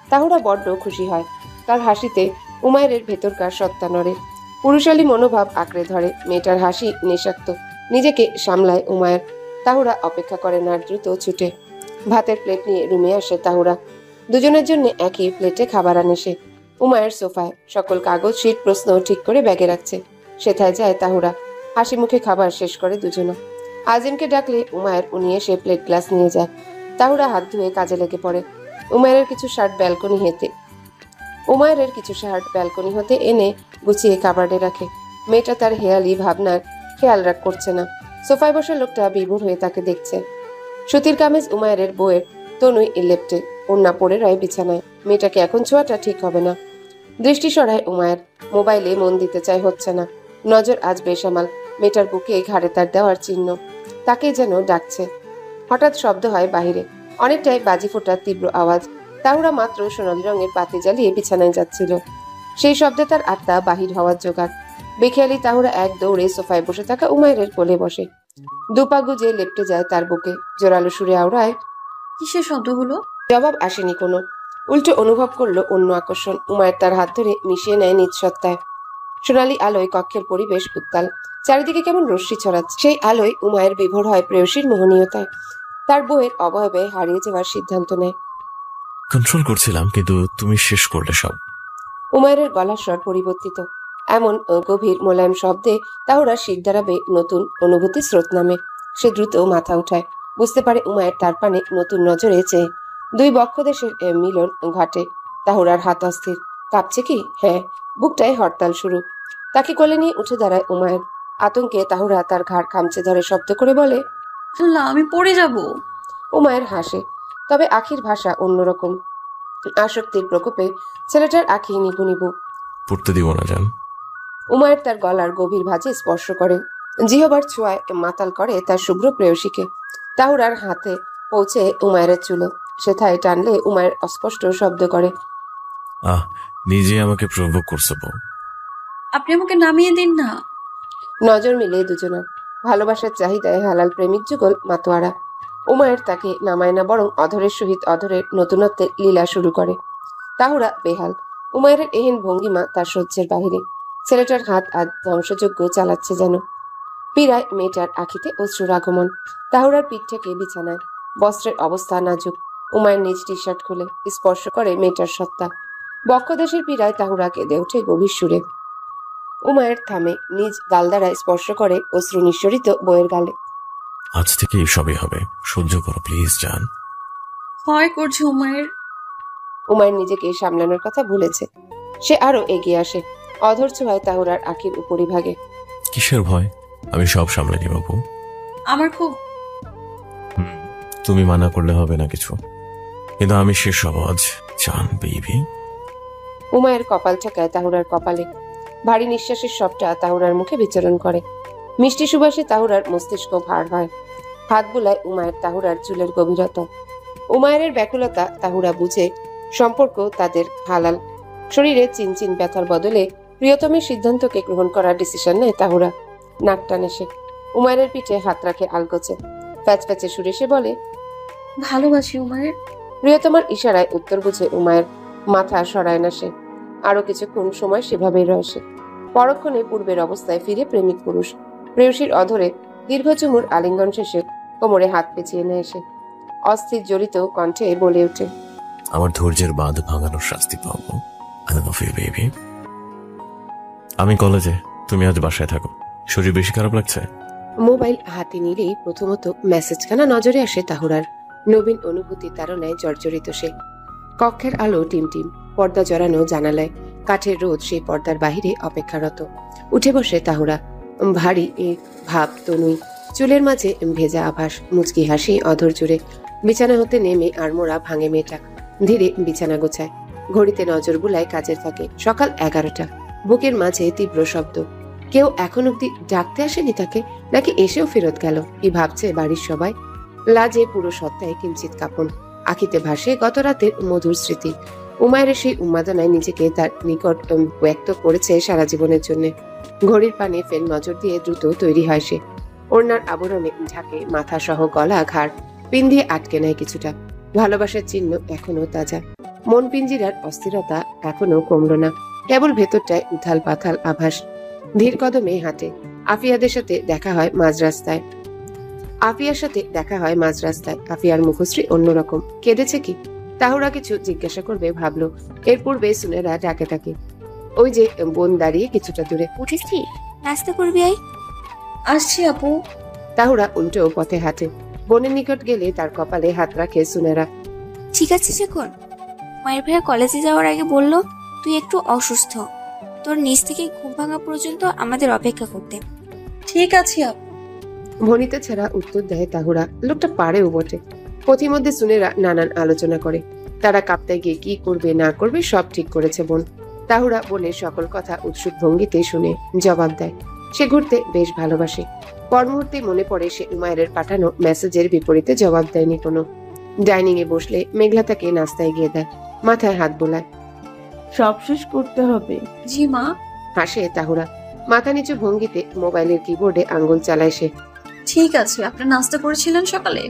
তাহুরা বড্ড খুশি হয়। তার হাসিতে উমায়ের ভেতরকার সত্তা নড়ে। পুরুষালী মনোভাব আঁকড়ে ধরে। মেয়েটার হাসি নেশাক্ত। নিজেকে সামলায় উমায়ের। তাহুরা অপেক্ষা করে না, দ্রুত ছুটে ভাতের প্লেট নিয়ে রুমে আসে তাহুরা। দুজনের জন্য একই প্লেটে খাবার আনে সে। উমায়ের সোফায় সকল কাগজ শীট প্রশ্ন ঠিক করে ব্যাগে রাখছে। সেথায় যায় তাহুরা। হাসি মুখে খাবার শেষ করে দুজনা। আজিমকে ডাকলে উমায়ের উনি এসে প্লেট গ্লাস নিয়ে যায়। তাহুরা হাত ধুয়ে কাজে লেগে পড়ে। উমায়ের কিছু শার্ট ব্যালকনি হতে এনে গুছিয়ে কাবার্ডে রাখে। মেয়েটা তার হেয়ালি ভাবনার খেয়াল করছে না। সোফায় বসা লোকটা বিভোর হয়ে তাকে দেখছে। সুতির কামিজ উমায়ের বউয়ের, তনুই লেপ্টে, ওড়না পড়ে রয় বিছানায়। মেয়েটাকে এখন ছোঁয়াটা ঠিক হবে না। দৃষ্টি সরায় উমায়ের। মোবাইলে মন দিতে চায়, হচ্ছে না। নজর আজ বেসামাল। মেয়েটার বুকে ঘাড়ে তার দেওয়ার চিহ্ন। তাকে যেন ডাকছে। হঠাৎ শব্দ হয় বাহিরে, অনেকটাই বাজি ফোটার তীব্র আওয়াজ। তাহুরা মাত্র সোনালী রঙের বাতি জ্বালিয়ে বিছানায় যাচ্ছিল। সেই শব্দে তার আত্মা বাহির হওয়ার জোগাড়। বেখেয়ালি তাহুরা এক দৌড়ে সোফায় বসে থাকা উমায়ের কোলে বসে। দুপা গুজে লেপটে যায় তার বুকে। জোরালো সুরে আওড়ায়, কিসের শব্দ হলো? জবাব আসেনি কোনো। উল্টো অনুভব করলো অন্য আকর্ষণ। উমায়ের তার হাত ধরে মিশিয়ে নেয় নিজ সত্তায়। সোনালী আলোয় কক্ষের পরিবেশ উত্তাল। চারিদিকে কেমন রশ্মি ছড়াচ্ছে। সেই আলোয় উমায়ের বিভোর হয় প্রেয়সীর মোহনীয়তায়। তার বউয়ের অবয়বে হারিয়ে যাওয়ার সিদ্ধান্ত নেয়। কন্ট্রোল করছিলাম, কিন্তু তুমি শেষ করলে সব। উমায়ের গলার স্বর পরিবর্তিত। এমন গভীর মোলায়েম শব্দে তাহুরা শির দাঁড়াবে নতুন অনুভূতি স্রোত নামে। সে দ্রুত মাথা উঠায়। বুঝতে পারে উমায়ের তার পানে নতুন নজরে চেয়ে। দুই বক্ষদেশের মিলন ঘটে। তাহুরার হাত অস্থির। কাঁপছে কি? হ্যাঁ, বুকটায় হরতাল শুরু। তাকে কোলে নিয়ে উঠে দাঁড়ায় উমায়ের। আতঙ্কে তাহুরা তার ঘাড় খামচে ধরে শব্দ করে বলে, আল্লাহ, আমি পড়ে যাব। উমায়ের হাসে, তবে আখির ভাষা অন্যরকম। আসক্তির প্রকোপে ছেলেটার আখি নিবু নিবু। পড়তে দিব না জান। উমায়ের তার গলার গভীর ভাঁজে স্পর্শ করে। জিহবার ছোঁয়ায় মাতাল করে তার শুভ্র প্রেয়সীকে। তাহুরার হাতে পৌঁছে উমায়ের চুলে। সেথায় টানলে উমায়ের অস্পষ্ট শব্দ করে, নিজে আমাকে প্রভোগ করছে বউ। আপনি আমাকে নামিয়ে দিন না। নজর মিলে দুজনের। ভালোবাসার চাহিদায় হালাল প্রেমিক যুগল মাতোয়ারা। উমায়ের তাকে নামায় না, বরং অধরের সহিত অধরের নতুনত্বের লীলা শুরু করে। তাহুরা বেহাল। উমায়ের এহেন ভঙ্গিমা তার সহ্যের বাহিরে। ছেলেটার হাত আজ ধ্বংসযজ্ঞ চালাচ্ছে যেন। পীড়ায় মেয়েটার আখিতে অশ্রুর আগমন। তাহুরার পিঠ থেকে বিছানায়। বস্ত্রের অবস্থা নাজুক। উমায়ের নিজ টি শার্ট খুলে স্পর্শ করে মেয়েটার সত্তা। বক্ষদেশের পীড়ায় তাহুরা কেঁদে ওঠে গভীর সুরে। উমায়ের থামে, নিজ গাল দ্বারা স্পর্শ করে অশ্রু নিঃসরিত বইয়ের গালে। আজ থেকে সবই হবে, সহ্য করো প্লিজ জান। ভয় করছে উমায়ের। উমায়ের নিজেকে সামলানোর কথা ভুলেছে। সে আরো এগিয়ে আসে। অধর ছোঁয়ায় তাহুরার আখির উপরিভাগে। কিসের ভয়? আমি সব সামলে নিব বউ। আমার খুব তুমি মানা করলে হবে না কিছু, কিন্তু আমি শেষ হব আজ জান বেবি। উমায়ের কপাল ঠেকায় তাহুরার কপালে। ভারী নিঃশ্বাসের সবটা তাহুরার মুখে বিচরণ করে। মিষ্টি সুবাসে তাহুরার মস্তিষ্ক ভার হয়। হাত বুলায় উমায়ের তাহুরার চুলের গভীরতা। উমায়ের ব্যাকুলতা তাহুরা বুঝে। সম্পর্ক তাদের হালাল। শরীরে চিনচিন ব্যথার বদলে প্রিয়তমের সিদ্ধান্তকে গ্রহণ করার ডিসিশন নেয় তাহুরা। নাক টানে সে। উমায়ের পিঠে হাত রাখে আলগোছে। প্যাচ প্যাচে সুরে সে বলে, ভালোবাসি উমায়ের। প্রিয়তমার ইশারায় উত্তর বুঝে উমায়ের। মাথা সরায় না সে। আরো কিছুক্ষণ সময় সেভাবেই রয় সে। পরক্ষণে পূর্বের অবস্থায় ফিরে প্রেমিক পুরুষ। প্রেয়সীর অধরে দীর্ঘ চুমুর আলিঙ্গন শেষে কোমরে হাত পেঁচিয়ে নেয় সে। অস্থির জড়িত কণ্ঠে বলে ওঠে, আমার ধৈর্যের বাঁধ ভাঙানোর শাস্তি পাবো। I love you baby. আমি কলেজে, তুমি আজ বাসায় থাকো। শরীর বেশি খারাপ লাগছে? মোবাইল হাতে নিলেই প্রথমত মেসেজখানা নজরে আসে তাহুরার। নবীন অনুভূতি তাড়নায় জর্জরিত সে। কক্ষের আলো টিমটিম। পর্দা জড়ানো জানালায়। কাঠের রোদ সেই পর্দার বাহিরে অপেক্ষারত। উঠে বসে তাহুরা। ভারী ভাব তনুই। চুলের মাঝে ভেজা আভাস। মুচকি হাসি অধর জুড়ে। বিছানা হতে নেমে আড়মোড়া ভাঙে মেয়েটা। ধীরে বিছানা গোছায়। ঘড়িতে নজর বুলায় কাজের ফাঁকে। সকাল 11টা। বুকের মাঝে তীব্র শব্দ। কেউ এখন অব্দি ডাকতে আসেনি তাকে, নাকি এসেও ফেরত গেল? কি ভাবছে বাড়ির সবাই? লাজে পুরো সত্তায় কিঞ্চিত কাঁপন। আখিতে ভাসে গত রাতের মধুর স্মৃতি। উমায়ের সেই উন্মাদনায় নিজেকে তার নিকট ব্যক্ত করেছে সারা জীবনের জন্য। ঘড়ির পানে ফের নজর দিয়ে দ্রুত তৈরি হয় সে। ওড়নার আবরণে ঝাঁকে মাথা সহ গলা ঘাড় পিন দিয়ে আটকে নেয় কিছুটা। ভালোবাসার চিহ্ন এখনো তাজা। মন পিঞ্জিরার অস্থিরতা এখনো কমল না। কেবল ভেতরটায় উথাল পাথাল আভাস। ধীর কদমে হাঁটে। আফিয়ার সাথে দেখা হয় মাঝ রাস্তায়। আফিয়ার মুখশ্রী অন্যরকম। কেঁদেছে কি? তাহুরা কিছু জিজ্ঞাসা করবে ভাবলো। এর পূর্বে সুনেরা ডাকে তাকে। ওই যে বোন দাঁড়িয়ে কিছুটা দূরে। উঠেছি, নাস্তা করবি? আই আসছি আপু। তাহুরা উল্টো পথে হাঁটে। বোনের নিকট গেলে তার কপালে হাত রাখে সুনেরা। ঠিক আছে শেখর, মায়ের ভাইয়া কলেজে যাওয়ার আগে বলল তুই একটু অসুস্থ, তোর নিচ থেকে ঘুম ভাঙা পর্যন্ত আমাদের অপেক্ষা করতে। ঠিক আছে আপু। ভনিতা ছাড়া উত্তর দেয় তাহুরা। লোকটা পারেও বটে। পথিমধ্যে সুনেরা নানান আলোচনা করে। তারা কাপ্তায় গিয়ে কি করবে না করবে সব ঠিক করেছে বোন। তাহুরা বোনের সকল কথা উৎসুক ভঙ্গিতে শুনে জবাব দেয়। সে ঘুরতে বেশ ভালোবাসে। পর মুহূর্তে মনে পড়ে সে উমায়ের পাঠানো মেসেজের বিপরীতে জবাব দেয়নি কোনো। ডাইনিং এ বসলে মেঘলা তাকে নাস্তায় গিয়ে দেয়, মাথায় হাত বোলায়। সব শেষ করতে হবে। জি মা। হাসে তাহুরা। মাথা নিচু ভঙ্গিতে মোবাইলের কিবোর্ডে আঙ্গুল চালায় সে। ঠিক আছে, আপনি নাস্তা করেছিলেন সকালে?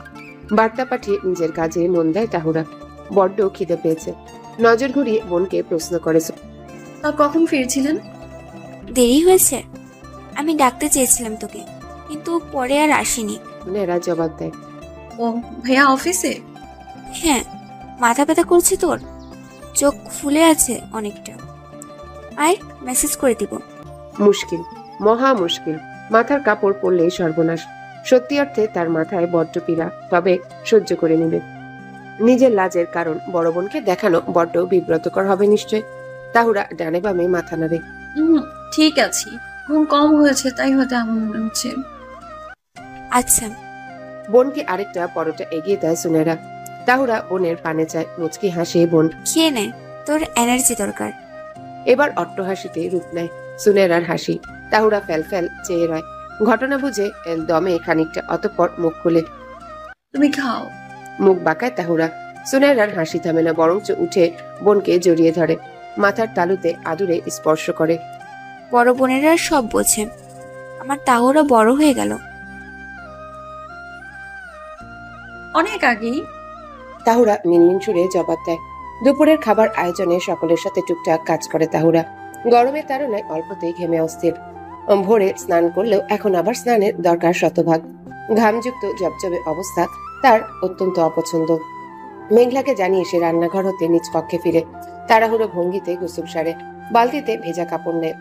বার্তা পাঠিয়ে নিজের কাজে মন দেয় তাহুরা। বড্ড খিদে পেয়েছে। নজর ঘুরিয়ে বোনকে প্রশ্ন করে। তা কখন ফিরছিলেন? দেরি হয়েছে, আমি ডাকতে চেয়েছিলাম তোকে, কিন্তু পরে আর আসিনি। সুনেরা জবাব দেয়। ও ভাইয়া অফিসে? হ্যাঁ, মাথা ব্যথা করছে তোর, চোখ ফুলে আছে অনেকটা। আয়, মেসেজ করে দিব। মুশকিল, মহা মুশকিল। মাথার কাপড় পরলেই সর্বনাশ। সত্যি অর্থে তার মাথায় বড্ড পীড়া, তবে সহ্য করে নিবে। নিজের লাজের কারণ বড় বোনকে দেখানো বড্ড বিব্রতকর হবে নিশ্চয়। তাহুরা ডানে বামে মাথা নাড়ে। ঠিক আছে, ঘুম কম হয়েছে তাই হয়তো এমন মনে হচ্ছে। আচ্ছা। বোনকে আরেকটা পরোটা এগিয়ে দেয় সুনেরা। তাহুরা বোনের পানে চায়। মুচকি হাসে বোন। খেয়ে নে, তোর এনার্জি দরকার। এবার অট্ট হাসিতে রূপ নেয় সুনেরার হাসি। তাহুরা ফেল ফেল চেয়ে রয়। ঘটনা বুঝে দমে খানিকটা, অতঃপর মুখ খুলে। তুমি খাও। মুখ বাঁকায় তাহুরা। সুনেরার হাসি থামে না, বরঞ্চ উঠে বোনকে জড়িয়ে ধরে। মাথার তালুতে আদুরে স্পর্শ করে। বড় বোনেরা সব বোঝে, আমার তাহুরা বড় হয়ে গেল। অনেক আগেই। তাহুরা মিনমিন সুরে জবাব দেয়। দুপুরের খাবার আয়োজনে সকলের সাথে টুকটাক কাজ করে তাহুরা। গরমের তাড়নায় অল্পতেই ঘেমে অস্থির। ভোরে স্নান করলেও এখন আবার স্নানের দরকার শতভাগ। ঘামযুক্ত জবজবে অবস্থা তার অত্যন্ত অপছন্দ। মেঘলাকে জানিয়ে সে রান্নাঘর হতে নিজ কক্ষে ফিরে তাড়াহুড়ো ভঙ্গিতে গোসল সারে, বালতিতে ভেজা কাপড় নেয়।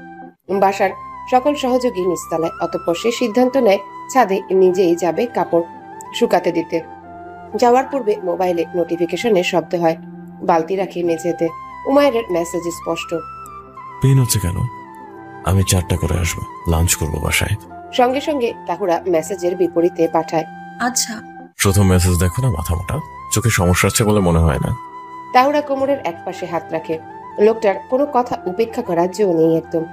বাসার সকল সহযোগী নিচতলায়। অতঃপর সে সিদ্ধান্ত নেয় ছাদে নিজেই যাবে কাপড় শুকাতে দিতে। যাওয়ার পূর্বে মোবাইলে নোটিফিকেশনের শব্দ হয়। বালতি রাখি মেঝেতে। উমায়ের মেসেজ স্পষ্ট। পেন হচ্ছে কেন? আমি 4টা করে আসবো, লাঞ্চ করবো বাসায়। সঙ্গে সঙ্গে তাহুরা মেসেজের বিপরীতে পাঠায়। আচ্ছা। প্রথম মেসেজ দেখো না, মাথা মোটা, চোখে সমস্যা আছে বলে মনে হয় না? তাহুরা কোমরের এক পাশে হাত রাখে। লোকটার কোনো কথা উপেক্ষা করার জন্য নেই একদম।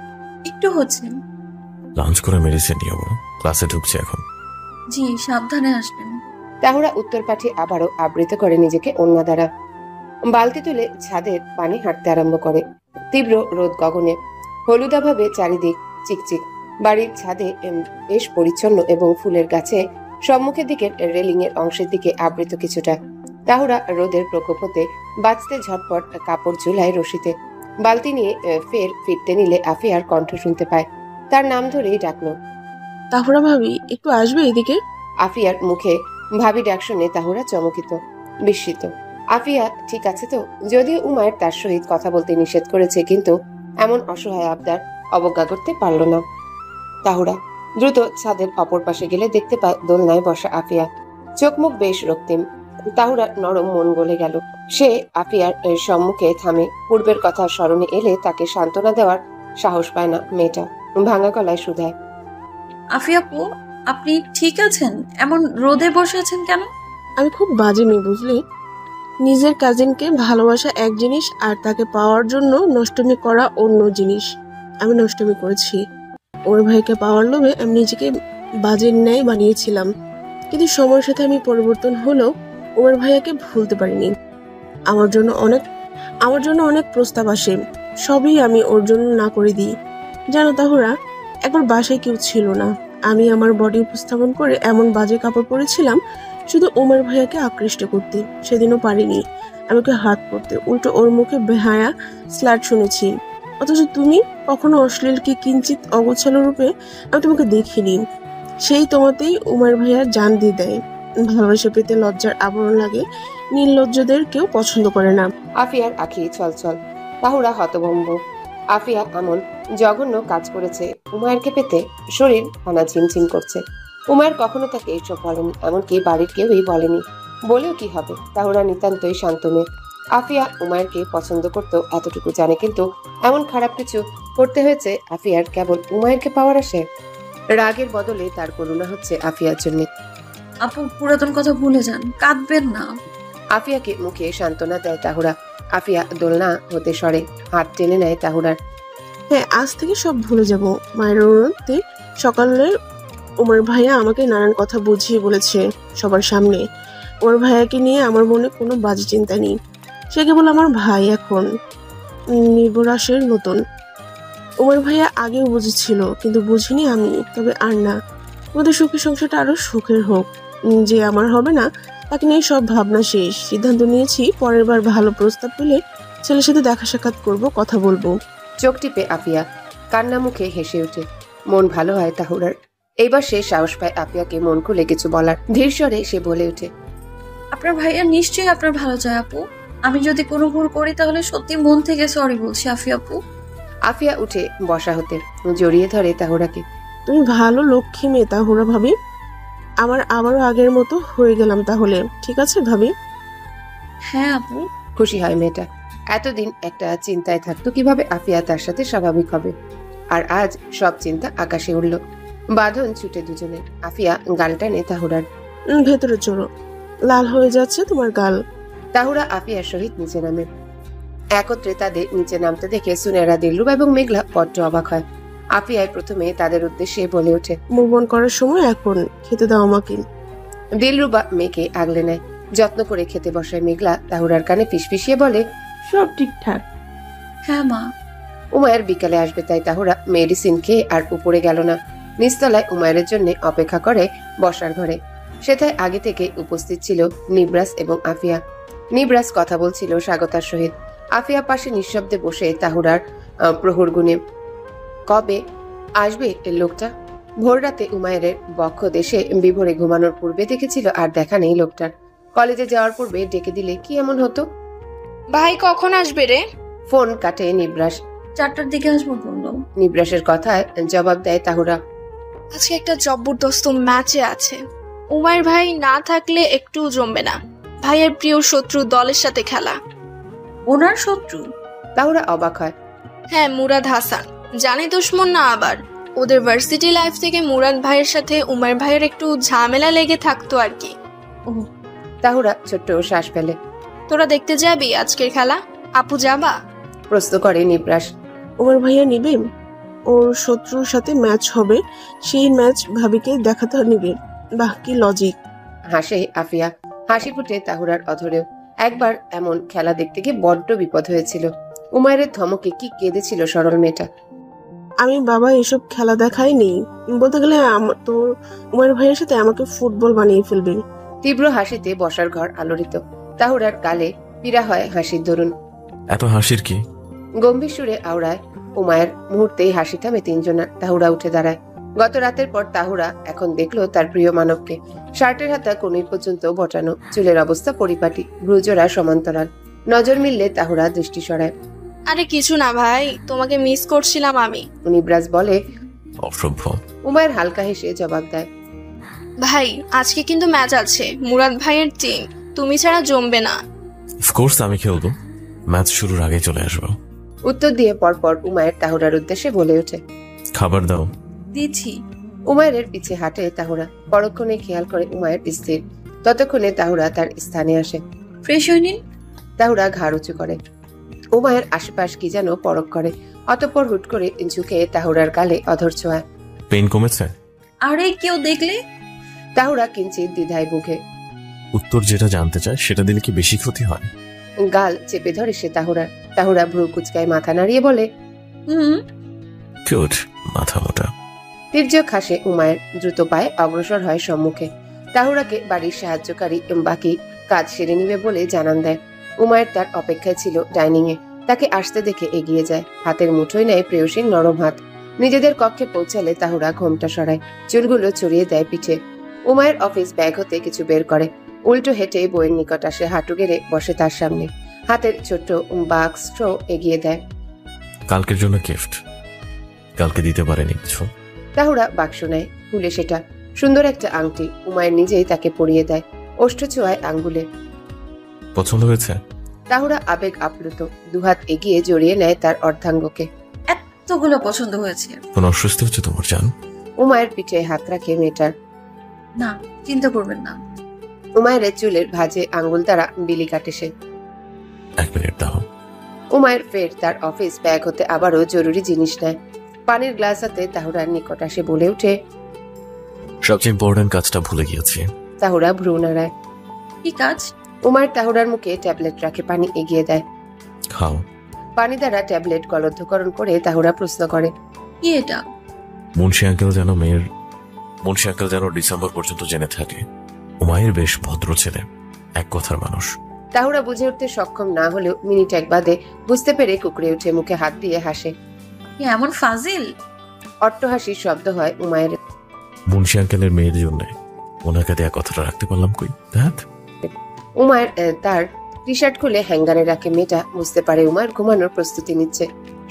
একটু হচ্ছে। লাঞ্চ করে মেডিসিন নিয়ে যাবো, ক্লাসে ঢুকছি এখন। জি, সাবধানে আসবেন। তাহুরা উত্তর পাঠিয়ে আবারও আবৃত করে নিজেকে অন্য দ্বারা। বালতি তুলে ছাদের পানি হাঁটতে আরম্ভ করে। তীব্র রোদ গগনে হলুদাভাবে চারিদিক চিকচিক। বাড়ির ছাদে বেশ পরিচ্ছন্ন এবং ফুলের গাছে সম্মুখের দিকের রেলিং এর অংশের দিকে আবৃত কিছুটা। তাহুরা রোদের প্রকোপ হতে বাঁচতে ঝটপট কাপড় ঝুলায় রশিতে। বালতি নিয়ে ফের ফিরতে নিলে আফিয়ার কণ্ঠ শুনতে পায়। তার নাম ধরেই ডাকলো। তাহুরা ভাবি, একটু আসবে এদিকে? আফিয়ার মুখে ভাবি ডাক শুনে তাহুরা চমকিত, বিস্মিত। আফিয়া ঠিক আছে তো? যদিও উমায়ের তার সহিত কথা বলতে নিষেধ করেছে, কিন্তু এমন অসহায় আবদার অবজ্ঞা করতে পারল না। তাহুরা দ্রুত ছাদের অপর পাশে গেলে দেখতে পায় দোলনায় বসা আফিয়া। চোখ মুখ বেশ রক্তিম। তাহুরা নরম মন গলে গেল। সে আফিয়ার সম্মুখে থামে। পূর্বের কথা স্মরণে এলে তাকে সান্ত্বনা দেওয়ার সাহস পায় না মেয়েটা। ভাঙা গলায় শুধায়। আফিয়া আপু, আপনি ঠিক আছেন? এমন রোদে বসে আছেন কেন? আমি খুব বাজে মেয়ে, বুঝলি? নিজের কাজিনকে ভালোবাসা এক জিনিস, আর তাকে পাওয়ার জন্য নষ্টমী করা অন্য জিনিস। আমি নষ্টমী করেছি। ওর ভাইকে পাওয়ার লোভে আমি নিজেকে বাজের ন্যায় বানিয়েছিলাম, কিন্তু সময়ের সাথে আমি পরিবর্তন হলেও ওর ভাইয়াকে ভুলতে পারিনি। আমার জন্য অনেক প্রস্তাব আসে, সবই আমি ওর জন্য না করে দিই। জানো তাহুরা, একবার বাসায় কেউ ছিল না, আমি আমার বডি উপস্থাপন করে এমন বাজে কাপড় পরেছিলাম শুধু ওমর ভাইয়াকে আকৃষ্ট করতে। সেদিনও পারিনি আমাকে হাত করতে, উল্টো ওর মুখে বেহায়া স্লাট শুনেছি। অথচ তুমি কখনো অশ্লীল কি কিঞ্চিত অগোছালো রূপে আমি তোমাকে দেখিনি। সেই তোমাতেই ওমর ভাইয়া জান দিয়ে দেয়। ভালোবাসা পেতে লজ্জার আবরণ লাগে, নির্লজ্জদের কেউ পছন্দ করে না। আফিয়ার আঁখি ছলছল। তাহুরা হতভম্ব। আফিয়া এমন জঘন্য কাজ করেছে উমায়েরকে পেতে? শরীর খানা ঝিমঝিম করছে। উমায়ের কখনো তাকে এইসব বলেনি, এমনকি বাড়ির কেউই বলেনি। বলেও কি হবে, তাহুরা নিতান্তই শান্ত মেয়ে। আফিয়া উমায়েরকে পছন্দ করতো এতটুকু জানে, কিন্তু এমন খারাপ কিছু করতে হয়েছে আফিয়ার কেবল উমায়েরকে পাওয়ার আশে। রাগের বদলে তার করুণা হচ্ছে আফিয়ার জন্য। আপু পুরাতন কথা ভুলে যান, কাঁদবেন না। আফিয়াকে মুখে সান্ত্বনা দেয় তাহুরা। আফিয়া দোলনা হতে সরে, হাত টেনে নেয় তাহুরার। হ্যাঁ, আজ থেকে সব ভুলে যাব। মায়ের অনুরোধে সকালে উমার ভাইয়া আমাকে নানান কথা বুঝিয়ে বলেছে সবার সামনে। উমার ভাইয়াকে নিয়ে আমার মনে কোনো বাজে চিন্তা নেই। সে কেবল আমার ভাই, এখন নির্ভরাসের নতুন। উমার ভাইয়া আগেও বুঝেছিল, কিন্তু বুঝিনি আমি। তবে আর না, আমাদের সুখের সংসারটা আরো সুখের হোক। যে আমার হবে না তাকে নিয়ে সব ভাবনা শেষ। সিদ্ধান্ত নিয়েছি, পরের বার ভালো প্রস্তাব পেলে ছেলের সাথে দেখা সাক্ষাৎ করব, কথা বলবো। চোখ টিপে আফিয়া কান্না মুখে হেসে ওঠে। মন ভালো হয় তাহুরার। এইবার সে সাহস পায় আফিয়াকে মন খুলে কিছু বলার। ধীর স্বরে সে বলে ওঠে, আপনার ভাইয়া নিশ্চয়ই আপনার ভালো চায় আপু। আমি যদি কোনো ভুল করি তাহলে সত্যি মন থেকে সরি বলছি আফিয়া আপু। আফিয়া উঠে বসা হতে জড়িয়ে ধরে তাহুরাকে। তুমি ভালো লক্ষ্মী মেয়ে তাহুরা ভাবি। আমার আবারও আগের মতো হয়ে গেলাম তাহলে, ঠিক আছে ভাবি? হ্যাঁ আপু। খুশি হয় মেয়েটা। এতদিন একটা চিন্তায় থাকতো কিভাবে আফিয়া তার সাথে স্বাভাবিক হবে, আর আজ সব চিন্তা আকাশে উঠল। বাঁধন ছুটে দুজনে। আফিয়া গাল টানে তাহুরার। ভেতরে চলো, লাল হয়ে যাচ্ছে তোমার গাল। তাহুরা আফিয়ার সহিত নিচে নামে। একত্রে তাদের নিচে নামতে দেখে সুনেরা, দিলরুবা এবং মেঘলা বড্ড অবাক হয়। আফিয়ায় প্রথমে তাদের উদ্দেশ্যে বলে ওঠে, মুভ অন করার সময় এখন, খেতে দাও আমাকে। দিলরুবা মেয়েকে আগলে নেয়, যত্ন করে খেতে বসায়। মেঘলা তাহুরার কানে ফিসফিসিয়ে বলে, সব ঠিকঠাক। হ্যাঁ মা। উমায়ের বিকালে আসবে, তাই তাহুরা মেডিসিন খেয়ে আর উপরে গেল না। নিচতলায় উমায়ের জন্য অপেক্ষা করে বসার ঘরে। সেটাই আগে থেকে উপস্থিত ছিল নিবরাস এবং আফিয়া। নিবরাস কথা বলছিল স্বাগতার সহিত। আফিয়া পাশে নিঃশব্দে বসে তাহুরার প্রহর গুনে। কবে আসবে এই লোকটা? ভোর রাতে উমায়ের বক্ষ দেশে বিভোরে ঘুমানোর পূর্বে দেখেছিল, আর দেখা নেই লোকটার। কলেজে যাওয়ার পূর্বে ডেকে দিলে কি এমন হতো? ভাই কখন আসবে রে? ফোন কাটে নিবরাস। 4টার দিকে আসবো বললো। নিবরাসের কথায় জবাব দেয় তাহুরা, আজকে একটা জবরদস্ত ম্যাচে আছে। উমায়ের ভাই না থাকলে একটু জমবে না। ভাইয়ের প্রিয় শত্রু দলের সাথে খেলা। ওনার শত্রু? তাহুরা অবাক হয়। হ্যাঁ, মুরাদ হাসান। জানে দুশ্মন না আবার। ওদের ভার্সিটি লাইফ থেকে মুরাদ ভাইয়ের সাথে উমায়ের ভাইয়ের একটু ঝামেলা লেগে থাকতো আর কি। তাহুরা ছোট্ট শ্বাস ফেলে। তোরা দেখতে যাবি আজকের খেলা? আপু যাবা? প্রশ্ন করে নিবরাস। উমার ভাইয়া নিবে? ওর শত্রুর সাথে ম্যাচ হবে, সেই ম্যাচ ভাবিকে দেখাতে নিবে। বাহ, কি লজিক। হাসে আফিয়া। হাসি ফুটে তাহুরার অধরেও। একবার এমন খেলা দেখতে গিয়ে বড্ড বিপদ হয়েছিল। উমায়ের ধমকে কি কেঁদেছিল সরল মেয়েটা। আমি বাবা এসব খেলা দেখাই নেই। বলতে গেলে তোর উমায়ের ভাইয়ের সাথে আমাকে ফুটবল বানিয়ে ফেলবে। তীব্র হাসিতে বসার ঘর আলোড়িত। তাহুরার গালে পীড়া হয় হাসির দরুন। এত হাসির কি? গম্ভীর সুরে আওড়ায় উমায়ের। মুহূর্তেই হাসি থামে তিনজনের। তাহুরা উঠে দাঁড়ায়। গত রাতের পর তাহুরা এখন দেখলো তার প্রিয় মানবকে। শার্টের হাতা কনুই পর্যন্ত বটানো, চুলের অবস্থা পরিপাটি, ভ্রুজোড়া সমান্তরাল। নজর মিললে তাহুরা দৃষ্টি সরায়। আরে কিছু না ভাই, তোমাকে মিস করছিলাম আমি। নিবরাস বলে, অসভ্য। উমায়ের হালকা হেসে জবাব দেয়, ভাই আজকে কিন্তু ম্যাচ আছে, মুরাদ ভাইয়ের টিম। তুমি ছাড়া জমবে না। অফকোর্স আমি খেলবো, ম্যাচ শুরুর আগে চলে আসবো। উত্তর দিয়ে পরপর উমায়ের তাহুরার উদ্দেশ্যে বলে ওঠে, খাবার দাও। দিচ্ছি। উমায়ের পিছে হাঁটে তাহুরা। পরক্ষণে খেয়াল করে উমায়ের স্থির। ততক্ষণে তাহুরা তার স্থানে আসে। ফ্রেশ হয়ে নিন। তাহুরা ঘাড় উঁচু করে। উমায়ের আশেপাশ কি যেন পরখ করে। অতঃপর হুট করে ঝুঁকে তাহুরার গালে অধর ছোঁয়ায়। পেইন কমেছে? আরে কেউ দেখলে? তাহুরা কিঞ্চিত দ্বিধায় বুকে। উত্তর যেটা জানতে চায় সেটা দিলে কি বেশি ক্ষতি হয়? গাল চেপে ধরে সে তাহুরা। তাহুরা ভ্রু কুচকায় মাথা নাড়িয়ে বলে, গুড, মাথা মোটা। তির্যক হাসে উমায়ের। দ্রুত পায়ে অগ্রসর হয় সম্মুখে। তাহুরাকে বাড়ির সাহায্যকারী বাকি কাজ সেরে নিবে বলে জানান দেয়। উমায়ের তার অপেক্ষায় ছিল ডাইনিং এ। তাকে আসতে দেখে এগিয়ে যায়। হাতের মুঠোয় নেয় প্রেয়সীর নরম হাত। নিজেদের কক্ষে পৌঁছালে তাহুরা ঘোমটা সরায়, চুলগুলো ছড়িয়ে দেয় পিঠে। উমায়ের অফিস ব্যাগ হতে কিছু বের করে। উল্টো হেঁটে বইয়ের নিকট আসে, হাঁটু গেড়ে বসে তার সামনে। হাতের ছোট্ট বাক্স এগিয়ে দেয়। কালকের জন্য গিফট, কালকে দিতে পারেনি কিছু। তাহুরা বাক্স নেয়, খুলে সেটা সুন্দর একটা আংটি। উমায়ের নিজেই তাকে পরিয়ে দেয়। ওষ্ঠ ছোঁয়ায় আঙ্গুলে। পছন্দ হয়েছে? তাহুরা আবেগ আপ্লুত, দুহাত এগিয়ে জড়িয়ে নেয় তার অর্ধাঙ্গকে। এতগুলো পছন্দ হয়েছে। কোনো অস্বস্তি হচ্ছে তোমার জান? উমায়ের পিঠে হাত রাখে মেয়েটার। না, চিন্তা করবেন না। উমায়ের চুলের ভাঁজে আঙ্গুল দ্বারা বিলি কাটে সে। 1 মিনিট দাও। উমায়ের ফের তার অফিস ব্যাগ হতে আবারও জরুরি জিনিস নেয়। পানির গ্লাস হাতে তাহুরার নিকট আসে বলে ওঠে, সবচেয়ে ইম্পর্টেন্ট কাজটা ভুলে গিয়েছি। তাহুরা ভ্রু নাড়ায়। কি কাজ? উমায়ের তাহুরার মুখে ট্যাবলেট রাখে, পানি এগিয়ে দেয়। খাও। পানি দ্বারা ট্যাবলেট গলদ্ধকরণ করে তাহুরা প্রশ্ন করে, কি এটা? মুন্সি আঙ্কেল যেন ডিসেম্বর পর্যন্ত জেনে থাকে উমায়ের বেশ ভদ্র ছেলে, এক কথার মানুষ। তাহুরা বুঝে উঠতে সক্ষম না হলেও মিনিট এক বাদে বুঝতে পেরে কুকড়ে উঠে মুখে হাত দিয়ে হাসে। এমন ফাজিল। অট্টহাসির শব্দ হয় উমায়ের। মুন্সি আঙ্কেলের মেয়ের জন্য ওনাকে দেয়া কথাটা রাখতে পারলাম কই? উমায়ের তার টি শার্ট খুলে হ্যাঙ্গারে রাখে। মেয়েটা বুঝতে পারে উমায়ের ঘুমানোর প্রস্তুতি নিচ্ছে।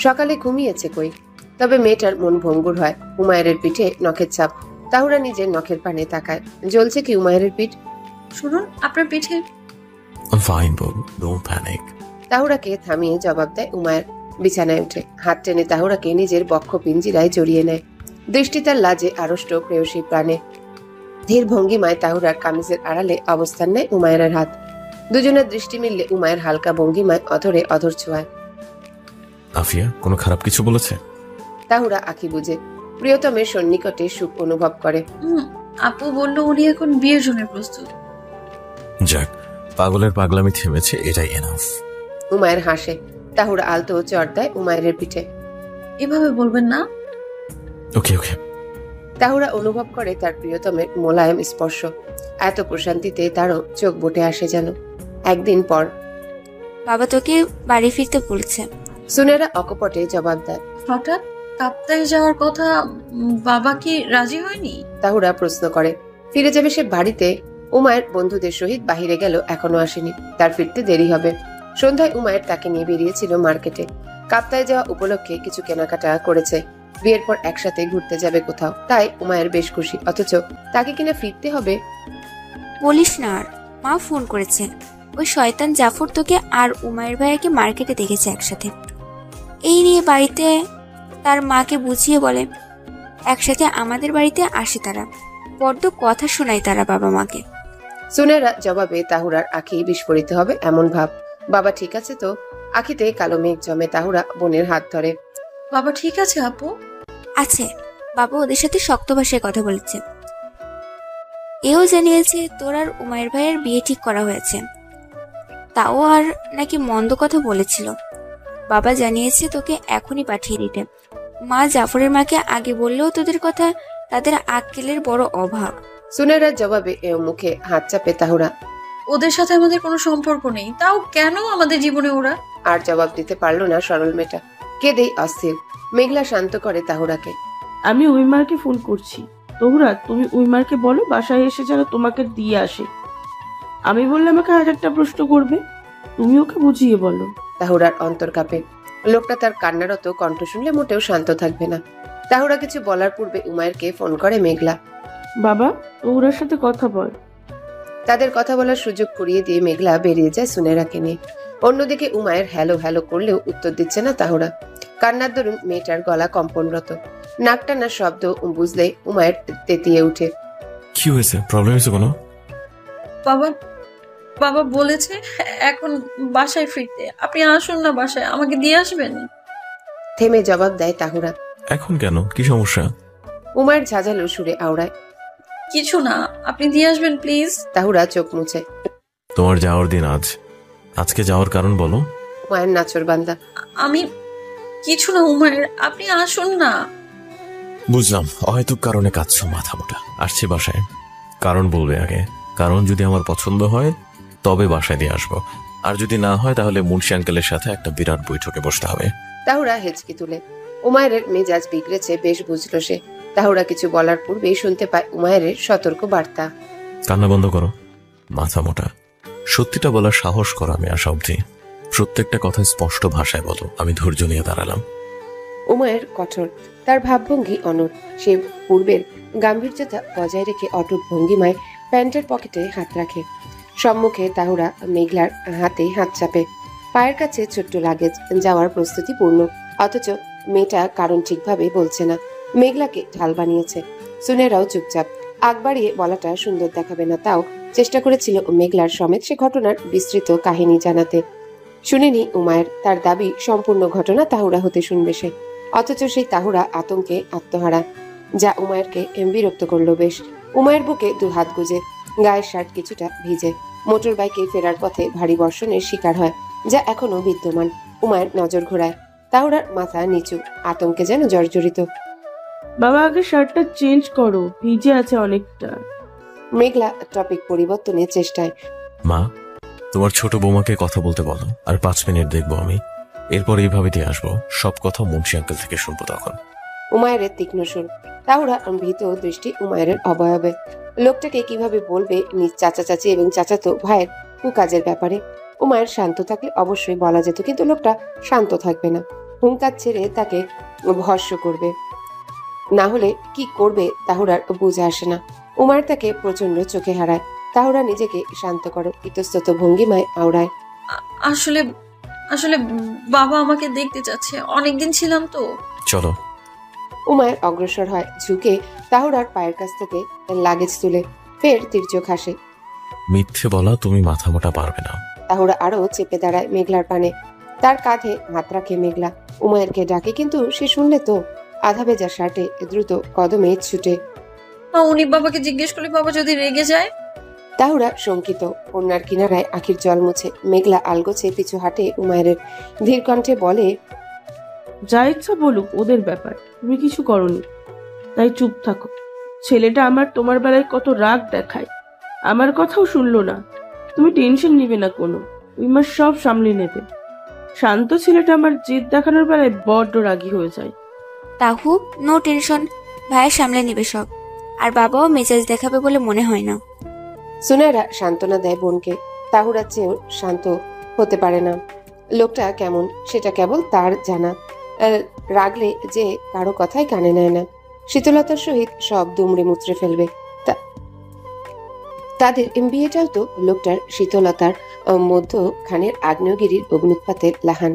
সকালে ঘুমিয়েছে কই। তবে মেয়েটার মন ভঙ্গুর হয়। উমায়ের পিঠে নখের ছাপ। তাহুরা নিজের নখের পানে তাকায়। জ্বলছে কি উমায়ের পিঠ? শুনুন, আপনার পিঠে। ফাইন বল, ডোন্ট প্যানিক। তাহুরাকে থামিয়ে জবাব দেয় উমায়ের। বিছানায় উঠে হাত টেনে তাহুরাকে নিজের বক্ষ পিঞ্জিরায় জড়িয়ে নেয়। দৃষ্টি তার লাজে আড়ষ্ট প্রেয়সী প্রাণে। ধীর ভঙ্গিমায় তাহুরার কামিজের আড়ালে অবস্থান নেয় উমায়ের হাত। দুজনের দৃষ্টি মিললে উমায়ের হালকা ভঙ্গিমায় অধরে অধর ছোঁয়ায়। আফিয়া কোনো খারাপ কিছু বলেছে? তাহুরা আঁখি বুঝে প্রিয়তমের সন্নিকটে সুখ অনুভব করে। আপু বলল উনি এখন বিয়ের জন্য প্রস্তুত। যাক, পাগলের পাগলামি থেমেছে, এটাই এনাফ। উমায়ের হাসে। তাহুরা আলতো চড় দেয় উমায়ের পিঠে। এভাবে বলবেন না। ওকে। তাহুরা অনুভব করে তার প্রিয়তমের মোলায়েম স্পর্শ। এত প্রশান্তিতে তারও চোখ বটে আসে যেন। একদিন পর, বাবা তোকে বাড়ি ফিরতে বলছে। সুনেরা অকপটে জবাব দেয়। হঠাৎ কাপ্তাই যাওয়ার কথা, বাবা কি রাজি হয়নি? তাহুরা প্রশ্ন করে। ফিরে যাবে সে বাড়িতে। উমায়ের বন্ধুদের সহিত বাহিরে গেল, এখনো আসেনি। তার ফিরতে দেরি হবে। সন্ধ্যায় উমায়ের তাকে নিয়ে বেরিয়েছিল মার্কেটে। কাপ্তায় যাওয়া উপলক্ষে কিছু কেনাকাটা করেছে। বিয়ের পর একসাথে ঘুরতে যাবে কোথাও, তাই উমায়ের বেশ খুশি। অথচ তাকে কিনা ফিরতে হবে। বলিস না আর, মা ফোন করেছে। ওই শয়তান জাফর তোকে আর উমায়ের ভাইয়াকে মার্কেটে দেখেছে একসাথে। এই নিয়ে বাড়িতে তার মাকে বুঝিয়ে বলে একসাথে আমাদের বাড়িতে আসে তারা। বড্ড কথা শোনায় তারা বাবা মাকে। সুনেরা জবাবে তাহুরার আঁখি বিস্ফোরিত হবে এমন ভাব। বাবা ঠিক আছে তো? আঁখিতে কালো মেঘ জমে। তাহুরা বোনের হাত ধরে। বাবা ঠিক আছে আপু? আছে, বাবা ওদের সাথে শক্ত ভাষায় কথা বলেছে। এও জানিয়েছে তোর আর উমায়ের ভাইয়ের বিয়ে ঠিক করা হয়েছে। তাও আর নাকি মন্দ কথা বলেছিল। বাবা জানিয়েছে তোকে এখনই পাঠিয়ে দিতে। মা জাফরের মাকে আগে বললেও তোদের কথা তাদের আক্কেলের বড় অভাব। সুনেরার জবাবে মুখে হাত চাপে তাহুরা। ওদের সাথে আমাদের কোনো সম্পর্ক নেই, তাও কেন আমাদের জীবনে ওরা? আর জবাব দিতে পারলো না সরল মেয়েটা। কেঁদেই অস্থির। মেঘলা শান্ত করে তাহুরাকে। আমি উইমারকে ফোন করছি। তহুরা, তুমি উইমারকে বলো বাসায় এসে যেন তোমাকে দিয়ে আসে। আমি বললে আমাকে 1000টা প্রশ্ন করবে। তুমি ওকে বুঝিয়ে বলো। তাহুরার অন্তর কাঁপে। লোকটা তার কান্নারত কণ্ঠ শুনলে মোটেও শান্ত থাকবে না। তাহুরা কিছু বলার পূর্বে উমায়েরকে ফোন করে মেঘলা। বাবা, তহুরার সাথে কথা বল। তাদের কথা বলার সুযোগ করিয়ে দিয়ে মেঘলা বেরিয়ে যায় সুনেরাকে নিয়ে। অন্যদিকে উমায়ের হ্যালো হ্যালো করলেও উত্তর দিচ্ছে না তাহুরা। কান্নার দরুন মেয়েটার গলা কম্পনরত। নাক টানার শব্দ বুঝলে উমায়ের তেতিয়ে উঠে। কি হয়েছে? প্রবলেম হয়েছে কোনো? বাবা বলেছে এখন বাসায় ফিরতে। আপনি আসুন না বাসায়, আমাকে দিয়ে আসবেন। থেমে জবাব দেয় তাহুরা। এখন কেন? কি সমস্যা? উমায়ের ঝাঁঝালো সুরে আওড়ায়। কিছু না, আপনি দিয়ে আসবেন প্লিজ। তাহুরা চোখ মুছে। তোমার যাওয়ার দিন আজ। আজকে যাওয়ার কারণ বলো। উমায়ের নাচর বান্দা। আমি কিছু না উমায়ের, আপনি আসুন না। বুঝলাম, অহেতুক কারণে কাঁদছো, মাথা মোটা। আসছি বাসায়। কারণ বলবে আগে। কারণ যদি আমার পছন্দ হয় তবে বাসায় দিয়ে আসবো, আর যদি না হয় তাহলে মুন্সি আঙ্কেলের সাথে একটা বিরাট বৈঠকে বসতে হবে। তাহুরা হেঁচকি তুলে। উমায়ের মেজাজ বিগড়েছে বেশ বুঝলো সে। তাহুরা কিছু বলার পূর্বেই শুনতে পায় উমায়ের সতর্ক বার্তা। কান্না বন্ধ করো, মাথা মোটা। সত্যিটা বলার সাহস করো আমি আসা অবধি। প্রত্যেকটা কথা স্পষ্ট ভাষায় বলো। আমি ধৈর্য নিয়ে দাঁড়ালাম। উমায়ের কঠোর, তার ভাবভঙ্গি অনড়। সে পূর্বের গাম্ভীর্যতা বজায় রেখে অটুট ভঙ্গিমায় প্যান্টের পকেটে হাত রাখে। সম্মুখে তাহুরা মেঘলার হাতে হাত চাপে। পায়ের কাছে ছোট্ট লাগেজ, যাওয়ার প্রস্তুতি পূর্ণ। অথচ মেয়েটা কারণ ঠিকভাবে বলছে না। মেঘলাকে ঢাল বানিয়েছে। সুনেরাও চুপচাপ। আগ বাড়িয়ে বলাটা সুন্দর দেখাবে না, তাও চেষ্টা করেছিল মেঘলার সমেত সে ঘটনার বিস্তৃত কাহিনী জানাতে। শুনেনি উমায়ের। তার দাবি সম্পূর্ণ ঘটনা তাহুরা হতে শুনবে সে। অথচ সেই তাহুরা আতঙ্কে আত্মহারা, যা উমায়েরকে বিরক্ত করলো বেশ। উমায়ের বুকে দু হাত গুজে, গায়ের শার্ট কিছুটা ভিজে। মোটর বাইকে ফেরার পথে ভারী বর্ষণের শিকার হয়, যা এখনো বিদ্যমান। উমায়ের নজর ঘোরায়। তাহুরার মাথা নিচু, আতঙ্কে যেন জর্জরিত। বাবা, আগে শার্টটা চেঞ্জ করো, ভিজে আছে অনেকটা। মেঘলা টপিক পরিবর্তনের চেষ্টায়। মা, তোমার ছোট বৌমাকে কথা বলতে বলো, আর 5 মিনিট দেখবো আমি। এরপর এইভাবে দিয়ে আসবো, সব কথা মুন্সি আঙ্কেল থেকে শুনবো তখন। উমায়ের তীক্ষ্ণ সুর। তাহুরা ভীত দৃষ্টি উমায়ের অবয়বে। লোকটাকে কিভাবে বলবে নিজ চাচা চাচি এবং চাচাতো ভাইয়ের কুকাজের ব্যাপারে? উমায়ের শান্ত থাকলে অবশ্যই বলা যেত, কিন্তু লোকটা শান্ত থাকবে না। হুঙ্কার ছেড়ে তাকে ভস্য করবে। না হলে কি করবে তাহুরার বুঝে আসে না। উমায়ের তাকে প্রচন্ড চোখে হারায়। তাহুরা নিজেকে শান্ত করো ইতস্তত ভঙ্গিমায় আওড়ায়। আসলে আসলে বাবা আমাকে দেখতে চাচ্ছে, অনেকদিন ছিলাম তো। চলো। উমায়ের অগ্রসর হয়, ঝুঁকে তাহুরার পায়ের কাছ থেকে লাগেজ তুলে। ফের তির্যক হাসে। মিথ্যে বলা তুমি মাথা মোটা পারবে না। তাহুরা আরো চেপে দাঁড়ায় মেঘলার পানে। তার কাঁধে হাত রাখে মেঘলা। উমায়েরকে ডাকে, কিন্তু সে শুনলে তো। আধা ভেজা শার্টে দ্রুত কদমে ছুটে। উনি বাবাকে জিজ্ঞেস করলে বাবা যদি রেগে যায়? তাহুরা শঙ্কিত, কন্যার কিনারায় আখির জল মুছে। মেঘলা আলগোছে পিছু হাঁটে উমায়ের। ধীর কণ্ঠে বলে, যা ইচ্ছা বলুক, ওদের ব্যাপার, তুমি কিছু করনি, তাই চুপ থাকো। ছেলেটা আমার তোমার বেলায় কত রাগ দেখায়, আমার কথাও শুনলো না। তুমি টেনশন নিবে না কোনো, ওই মাস সব সামলে নেবে। শান্ত ছেলেটা আমার জেদ দেখানোর বেলায় বড্ড রাগী হয়ে যায়। তাহু, নো টেনশন, ভাইয়া সামলে নিবে সব। আর বাবাও মেজাজ দেখাবে বলে মনে হয় না। সুনায়রা সান্ত্বনা দেয় বোনকে। তাহুরার চেয়েও শান্ত হতে পারে না। লোকটা কেমন সেটা কেবল তার জানা। রাগলে যে কারো কথাই কানে নেয় না। শীতলতার সহিত সব দুমড়ে মুচড়ে ফেলবে। তাদের বিয়েটাও তো লোকটার শীতলতার মধ্যখানের আগ্নেয়গিরির অগ্নুৎপাতের লাহান।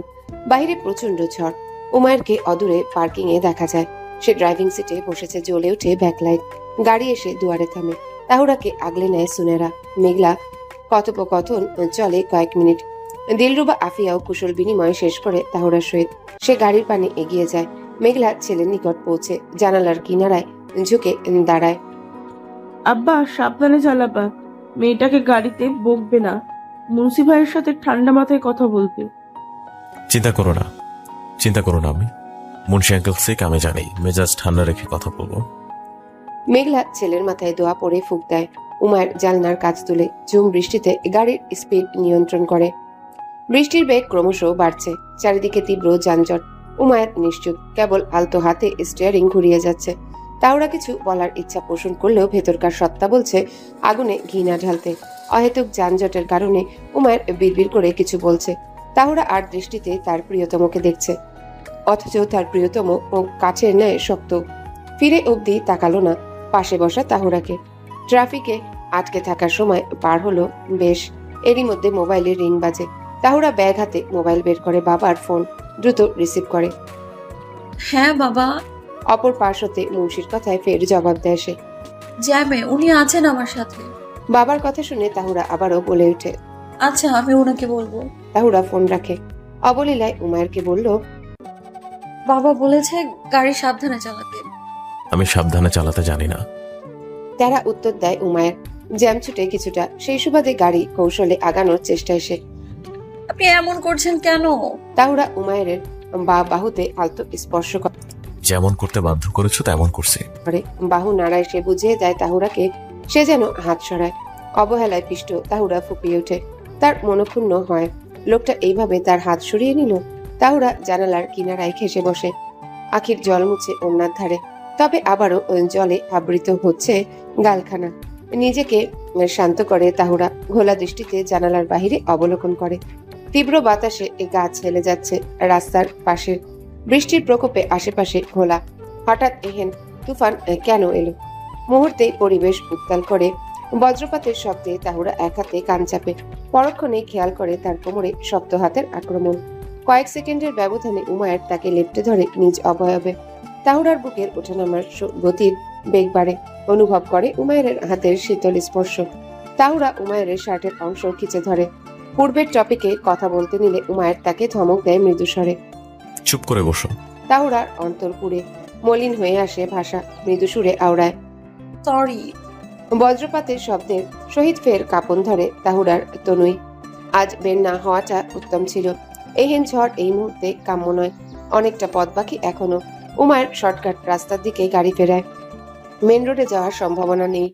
বাইরে প্রচন্ড ঝড়। উমায়েরকে অদূরে পার্কিং এ দেখা যায়। সে ড্রাইভিং সিটে বসেছে, জ্বলে ওঠে ব্যাকলাইট। গাড়ি এসে দুয়ারে থামে। তাহুরাকে আগলে নেয় সুনেরা। মেঘলা কথোপকথন চলে কয়েক মিনিট। দিলরুবা আফিয়াও কুশল বিনিময় শেষ করে তাহুরার সহিত সে গাড়ির পানে এগিয়ে যায়। মেঘলা ছেলের নিকট পৌঁছে জানালার কিনারায় ঝুঁকে দাঁড়ায়। আব্বা, সাবধানে চালাবা, মেয়েটাকে গাড়িতে বকবে না। মুন্সি ভাইয়ের সাথে ঠান্ডা মাথায় কথা বলবে। চিন্তা করো না, চিন্তা করো না। আমি মুন্সি আঙ্কেল সিক, আমি জানি, মেজাজ ঠান্ডা রেখে কথা বলবো। মেঘলা ছেলের মাথায় দোয়া পড়ে ফুঁক দেয়। উমায়ের জানলার কাজ তুলে ঝুম বৃষ্টিতে গাড়ির স্পিড নিয়ন্ত্রণ করে। বৃষ্টির বেগ ক্রমশ বাড়ছে। চারিদিকে তীব্র যানজট। উমায়ের নিশ্চুপ, কেবল আলতো হাতে স্টিয়ারিং ঘুরিয়ে যাচ্ছে। তাওরা কিছু বলার ইচ্ছা পোষণ করলেও ভেতরকার সত্তা বলছে আগুনে ঘি না ঢালতে। অহেতুক যানজটের কারণে উমায়ের বিড়বিড় করে কিছু বলছে। তাহুরা আর দৃষ্টিতে তার প্রিয়তমকে দেখছে, অথচ তার প্রিয়তম ও কাছের ন্যায় শক্ত। ফিরে অবধি তাকালো না পাশে বসা তাহুরাকে। ট্রাফিকে আটকে থাকার সময় পার হলো বেশ। এরই মধ্যে মোবাইলের রিং বাজে। তাহুরা ব্যাগ হাতে মোবাইল বের করে বাবার ফোন দ্রুত রিসিভ করে। হ্যাঁ বাবা। অপর পাশ হতে মুন্সির কথায় ফের জবাব দেয় সে। জ্যামে, উনি আছেন আমার সাথে। বাবার কথা শুনে তাহুরা আবারও বলে ওঠে, আচ্ছা আমি ওনাকে বলবো। তাহুরা ফোন রাখে। অবলীলায় উমায়েরকে বলল, বাবা বলেছে গাড়ি সাবধানে চালাতে। আমি সাবধানে চালাতে জানি না। তারা উত্তর দেয় উমায়ের। জ্যাম ছুটে কিছুটা, সেই সুবাদে গাড়ি কৌশলে আগানোর চেষ্টায় সে। আপনি এমন করছেন কেন? তাহুরা উমায়ের বাহুতে আলতো স্পর্শ করে। যেমন করতে বাধ্য করেছো তেমন করছি। বাহু নাড়ায় সে বুঝিয়ে দেয় তাহুরাকে, সে যেন হাত সরায়। অবহেলায় পিষ্ট তাহুরা ফুপিয়ে ওঠে। তার মনক্ষুণ্ণ হয়, লোকটা এইভাবে তার হাত সরিয়ে নিল। তাহুরা জানালার কিনারায় ঘেঁষে বসে, আখির জল মুছে ওনার ধারে। তবে আবারও জলে আবৃত হচ্ছে গালখানা। নিজেকে শান্ত করে তাহুরা ঘোলা দৃষ্টিতে জানালার বাহিরে অবলোকন করে। তীব্র বাতাসে গাছ হেলে যাচ্ছে রাস্তার পাশে। বৃষ্টির প্রকোপে আশেপাশে ঘোলা। হঠাৎ এহেন তুফান কেন এলো? মুহূর্তে পরিবেশ উত্তাল করে বজ্রপাতের শব্দে তাহুরা এক হাতে কান চাপে, পরক্ষণে খেয়াল করে তার কোমরে শক্ত হাতের আক্রমণ। কয়েক সেকেন্ডের ব্যবধানে উমায়ের তাকে লেপ্টে ধরে নিজ অবয়বে। তাহুরার বুকের ওঠানামার গতির বেগ বাড়ে, অনুভব করে উমায়ের হাতের শীতল স্পর্শ। তাহুরা উমায়ের শার্টের অংশ খিচে ধরে। পূর্বের টপিকে কথা বলতে নিলে উমায়ের তাকে ধমক দেয় মৃদু স্বরে। চুপ করে বসো। তাহুরার অন্তর পুড়ে মলিন হয়ে আসে ভাষা, মৃদু সুরে আওড়ায়, সরি। বজ্রপাতের শব্দের সহিত ফের কাঁপন ধরে তাহুরার তনুই। আজ বের না হওয়াটা উত্তম ছিল। এহেন ঝড় এই মুহূর্তে কাম্য নয়। অনেকটা পথ বাকি এখনো। উমায়ের শর্টকাট রাস্তার দিকে গাড়ি ফেরায়। মেন রোডে যাওয়ার সম্ভাবনা নেই।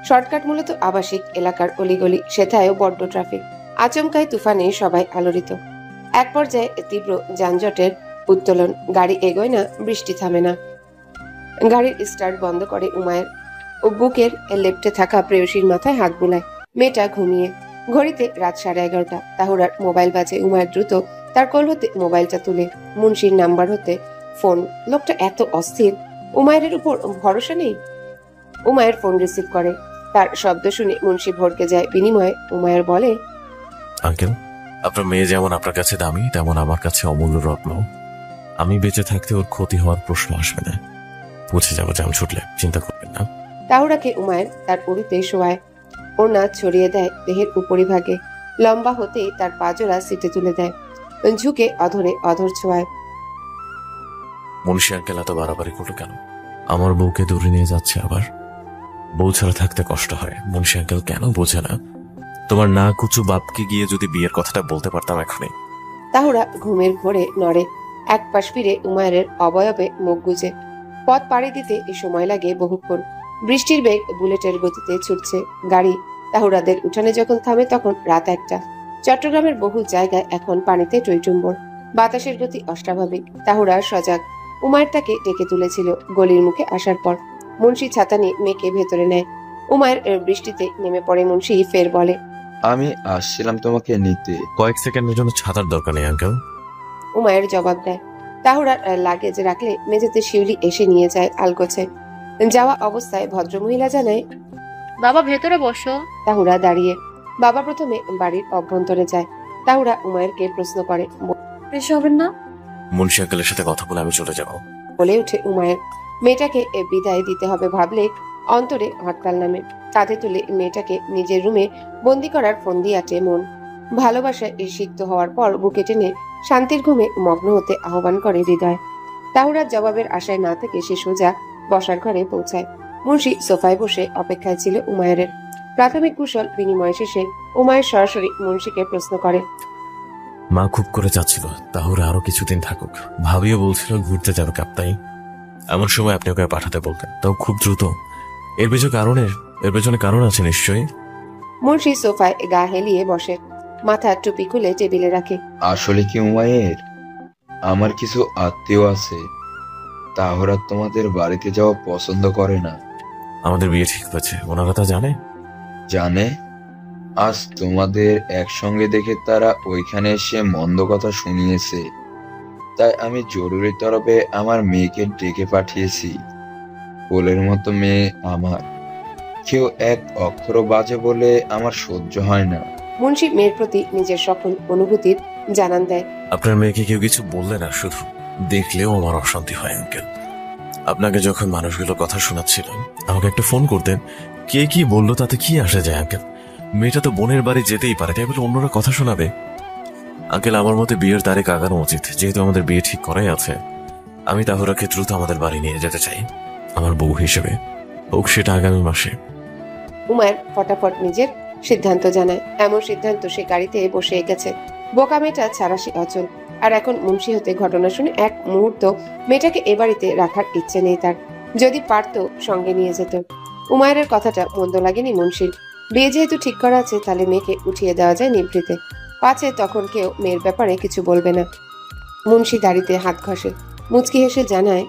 শর্টকাট মূলত আবাসিক এলাকার অলিগলি, সেথায়ও বড্ড ট্রাফিক। আচমকাই তুফানে সবাই আলোড়িত। এক পর্যায়ে তীব্র যানজটের উত্তোলন। গাড়ি এগোয় না, বৃষ্টি থামে না। গাড়ির স্টার্ট বন্ধ করে উমায়ের। বুকের লেপ্টে থাকা প্রেয়সীর মাথায় হাত বুলায়। মেয়েটা ঘুমিয়ে। ঘড়িতে রাত 11:30। তাহুরার মোবাইল বাজে। উমায়ের দ্রুত তার কোল হতে মোবাইলটা তুলে। মুন্সির নাম্বার হতে ফোন। লোকটা এত অস্থির, উমায়ের উপর ভরসা নেই। উমায়ের ফোন রিসিভ করে। তার শব্দ শুনে মুন্সি ভড়কে যায়। বিনিময়ে উমায়ের বলে, আঙ্কেল, আপনার মেয়ে যেমন আপনার কাছে দামি, তেমন আমার কাছে অমূল্য রত্ন। আমি বেঁচে থাকতে ওর ক্ষতি হওয়ার প্রশ্ন আসবে না। পৌঁছে যাবো জাম ছুটলে, চিন্তা করবেন না। তাহুরাকে উমায়ের তার উড়িতে শোয়ায়। ওড়না ছড়িয়ে দেয় দেহের উপরিভাগে। লম্বা হতেই তার পাজোড়া সিটে তুলে দেয়। ঝুঁকে অধরে অধর ছোঁয়ায়। মুন্সি আঙ্কেল এত বাড়াবাড়ি করলো কেন? আমার বউকে দূরে নিয়ে যাচ্ছে আবার। বউ ছাড়া থাকতে কষ্ট হয়। মুন্সি আঙ্কেল কেন বোঝে না? তোমার না কুচু বাপকে গিয়ে যদি বিয়ের কথাটা বলতে পারতাম এখনই। তাহুরা ঘুমের ঘোরে নড়ে। এক পাশ ফিরে উমায়ের অবয়বে মুখ গুজে। পথ পাড়ি দিতে এ সময় লাগে বহুক্ষণ। বৃষ্টির বেগ বুলেটের গতিতে ছুটছে। গাড়ি তাহুরাদের উঠানে যখন থামে তখন রাত 1টা। চট্টগ্রামের বহু জায়গায় এখন পানিতে টইটুম্বর। বাতাসের গতি অস্বাভাবিক। তাহুরা সজাগ। উমায়ের তাকে ডেকে তুলেছিল গলির মুখে আসার পর। মুন্সি ছাতা নিয়ে মেয়েকে ভেতরে নেয়। উমায়ের বৃষ্টিতে নেমে পড়ে। মুন্সি ফের বলে, আমি আসছিলাম তোমাকে নিতে। কয়েক সেকেন্ডের জন্য ছাতার দরকার নেই আঙ্কেল। উমায়ের জবাব দেয়। তাহুরার লাগেজ রাখলে মেঝেতে শিউলি এসে নিয়ে যায় আলগোছে। যাওয়া অবস্থায় ভদ্রমহিলা জানায়, বাবা ভেতরে বসো। তাহুরা দাঁড়িয়ে। বাবা প্রথমে বাড়ির অভ্যন্তরে যায়। তাহুরা উমায়েরকে প্রশ্ন করে, ফ্রেশ হবেন না? মুন্সি আঙ্কেলের সাথে কথা বলে আমি চলে যাব। বলে উঠে উমায়ের। মেয়েটাকে বিদায় দিতে হবে ভাবলে অন্তরে হরতাল নামে। কাঁধে তুলে মেয়েটাকে নিজের রুমে বন্দি করার ফন্দি আটে মন। ভালোবাসায় সিক্ত হওয়ার পর বুকে টেনে শান্তির ঘুমে মগ্ন হতে আহ্বান করে হৃদয়। তাহুরার জবাবের আশায় না থেকে সে সোজা বসার ঘরে পৌঁছায়। মুন্সি সোফায় বসে অপেক্ষায় ছিল উমায়ের। প্রাথমিক কুশল বিনিময় শেষে উমায়ের সরাসরি মুন্সিকে প্রশ্ন করে, মা খুব করে চাচ্ছিল তাহুরা আরো কিছুদিন থাকুক। ভাবিও বলছিল ঘুরতে যাবে কাপ্তাই। এমন সময় আপনি ওকে পাঠাতে বলতেন, তাও খুব দ্রুত। এর পেছনে কারণ আছে নিশ্চয়ই। মুন্সি সোফায় গা হেলিয়ে বসে। মাথা টুপি খুলে টেবিলে রাখে। আসলে কি উমায়ের, আমার কিছু আত্মীয় আছে, তাহরা তোমাদের বাড়িতে যাওয়া পছন্দ করে না। আমাদের বিয়ে ঠিক হয়েছে, ওনারা তা জানে? জানে। আজ তোমাদের একসঙ্গে দেখে তারা ওইখানে এসে মন্দ কথা শুনিয়েছে। তাই আমি জরুরি তরফে আমার মেয়েকে ডেকে পাঠিয়েছি। কোলের মতো মেয়ে আমার। কেউ এক অক্ষর বাজে বলে আমার সহ্য হয় না। মুন্সি মেয়ের প্রতি নিজের সকল অনুভূতির জানান দেয়। আপনার মেয়েকে কেউ কিছু বললে না, শুধু দেখলেও আমার অশান্তি হয় আঙ্কেল। আপনাকে যখন মানুষগুলো কথা শোনাচ্ছিলেন আমাকে একটা ফোন করতেন। কে কি বললো তাতে কি আসে যায় আঙ্কেল? মেয়েটা তো বোনের বাড়ি যেতেই পারে, তাই বলে অন্যরা কথা শোনাবে? আঙ্কেল, আমার মতে বিয়ের তারিখ আগানো উচিত। যেহেতু আমাদের বিয়ে ঠিক করাই আছে, আমি তাহুরাকে দ্রুত আমাদের বাড়ি নিয়ে যেতে চাই আমার বউ হিসেবে। হোক সেটা আগামী মাসে। উমায়ের ফটাফট নিজের সিদ্ধান্ত জানায়। এমন সিদ্ধান্ত সে গাড়িতে বসে এঁকেছে। বোকা মেয়েটা ছাড়া সে অচল। আর এখন মুন্সি হতে ঘটনা শুনে এক মুহূর্ত মেয়েটাকে এ বাড়িতে রাখার ইচ্ছে নেই তার। যদি পারত সঙ্গে নিয়ে যেত। উমায়ের কথাটা মন্দ লাগেনি মুন্সির। বিয়ে যেহেতু ঠিক করা আছে, তাহলে মেয়েকে উঠিয়ে দেওয়া যায় নিভৃতে। পাছে তখন কেউ মেয়ের ব্যাপারে কিছু বলবে না। মুন্সি দাড়িতে হাত ঘষে। মুচকি হেসে জানায়,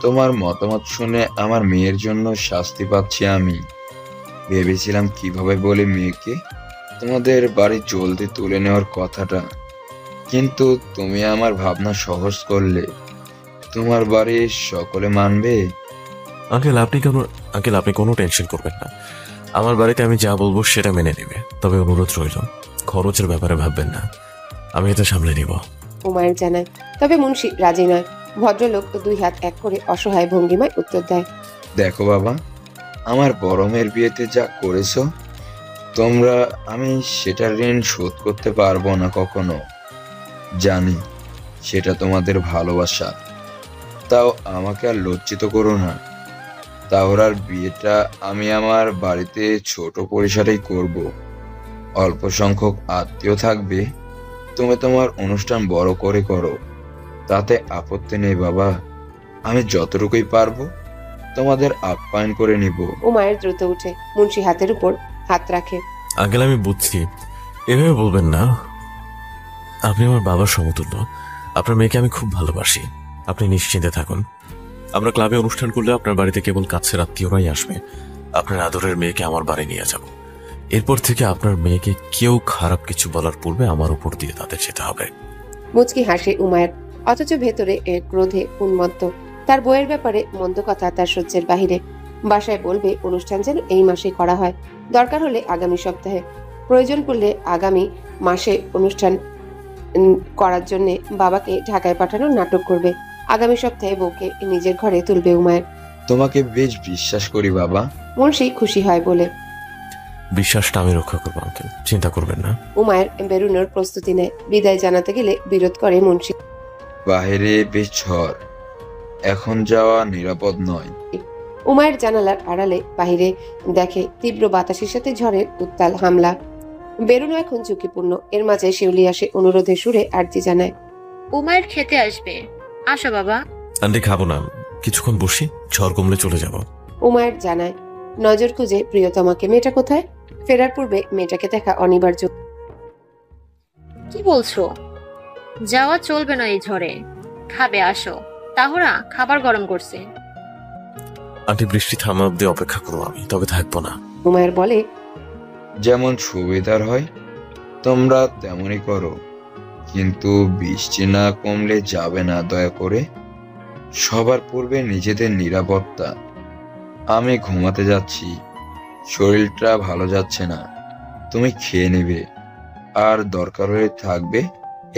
তোমার মতামত শুনে আমার মেয়ের জন্য শাস্তি পাচ্ছি আমি। ভেবেছিলাম কিভাবে বলি মেয়েকে তোমাদের বাড়ি জলদি তুলে নেওয়ার কথাটা, কিন্তু তুমি আমার ভাবনা সহজ করলে। তোমার বাড়ির সকলে মানবে? আঙ্কেল আপনি কোনো টেনশন করবেন না। আমার বাড়িতে আমি যা বলবো সেটা মেনে নেবে, তবে অনুরোধ রইল খরচের ব্যাপারে ভাববেন না, আমি এটা সামলে নিব। উমায়ের জানায়। তবে মুন্সি রাজি নয়। ভদ্রলোক 2 হাত এক করে অসহায় ভঙ্গিমায় উত্তর দেয়, দেখো বাবা, আমার বড় মেয়ের বিয়েতে যা করেছো তোমরা, আমি সেটার ঋণ শোধ করতে পারবো না কখনো। জানি সেটা তোমাদের ভালোবাসা, তাও আমাকে আর লজ্জিত করো না। তাওরার বিয়েটা আমি আমার বাড়িতে ছোট পরিসরেই করব। অল্প সংখ্যক আত্মীয় থাকবে, তুমি তোমার অনুষ্ঠান বড় করে করো, তাতে আপত্তি নেই বাবা। আমি যতটুকুই পারবো তোমাদের আপ্যায়ন করে নিব। উমায়ের দ্রুত উঠে মুন্সি হাতের উপর হাত রাখে। আঙ্কেল আমি বুঝছি, এভাবে বলবেন না। আপনি আমার বাবার সমতুল্য, আপনার মেয়েকে আমি খুব ভালোবাসি, আপনি নিশ্চিন্তে থাকুন। আমরা ক্লাবে অনুষ্ঠান করলে আপনার বাড়িতে কেবল কাছের আত্মীয়রাই আসবে। আপনার আদরের মেয়েকে আমার বাড়ি নিয়ে যাব। এরপর থেকে আপনার মেয়েকে কেউ খারাপ কিছু বলার পূর্বে আমার উপর দিয়ে তাদের যেতে হবে। মুচকি হাসে উমায়ের, অথচ ভেতরে ক্রোধে উন্মত্ত। তার বইয়ের ব্যাপারে মন্দ কথা তার সহ্যের বাহিরে। বাসায় বলবে অনুষ্ঠান যেন এই মাসে করা হয়, দরকার হলে আগামী সপ্তাহে, প্রয়োজন পড়লে আগামী মাসে অনুষ্ঠান করার জন্য বাবাকে ঢাকায় পাঠানোর নাটক করবে। আগামী সপ্তাহে বউকে নিজের ঘরে তুলবে উমায়ের। তোমাকে বেশ বিশ্বাস করি বাবা। মুন্সি খুশি হয় বলে। বিশ্বাসটা আমি রক্ষা করবো আঙ্কেল, চিন্তা করবেন না। উমায়ের বেরুনোর প্রস্তুতি নেয়। বিদায় জানাতে গেলে বিরোধ করে মুন্সি। বাহিরে বেশ ঝড়, এখন যাওয়া নিরাপদ নয়। উমায়ের জানালার আড়ালে বাহিরে দেখে তীব্র বাতাসের সাথে ঝড়ের উত্তাল হামলা। বেরুনো এখন ঝুঁকিপূর্ণ। এর মাঝে শিউলি আসে অনুরোধের সুরে আরজি জানায়, উমায়ের খেতে আসবে, আসো বাবা। আন্টি খাবো না, কিছুক্ষণ বসি, ঝড় কমলে চলে যাব। উমায়ের জানায়, নজর খুঁজে প্রিয়তমাকে। মেয়েটা কোথায়? ফেরার পূর্বে মেয়েটাকে দেখা অনিবার্য। কি বলছো? যাওয়া চলবে না এই ঝড়ে, খাবে আসো। তাহরা খাবার গরম করছে। আন্টি বৃষ্টি থামা অব্দি অপেক্ষা করবো আমি, তবে থাকবো না। উমায়ের বলে, যেমন সুবিধার হয় তোমরা তেমনই করো, কিন্তু বৃষ্টি না কমলে যাবে না দয়া করে। সবার পূর্বে নিজেদের নিরাপত্তা। আমি ঘুমাতে যাচ্ছি, শরীরটা ভালো যাচ্ছে না, তুমি খেয়ে নেবে, আর দরকার হলে থাকবে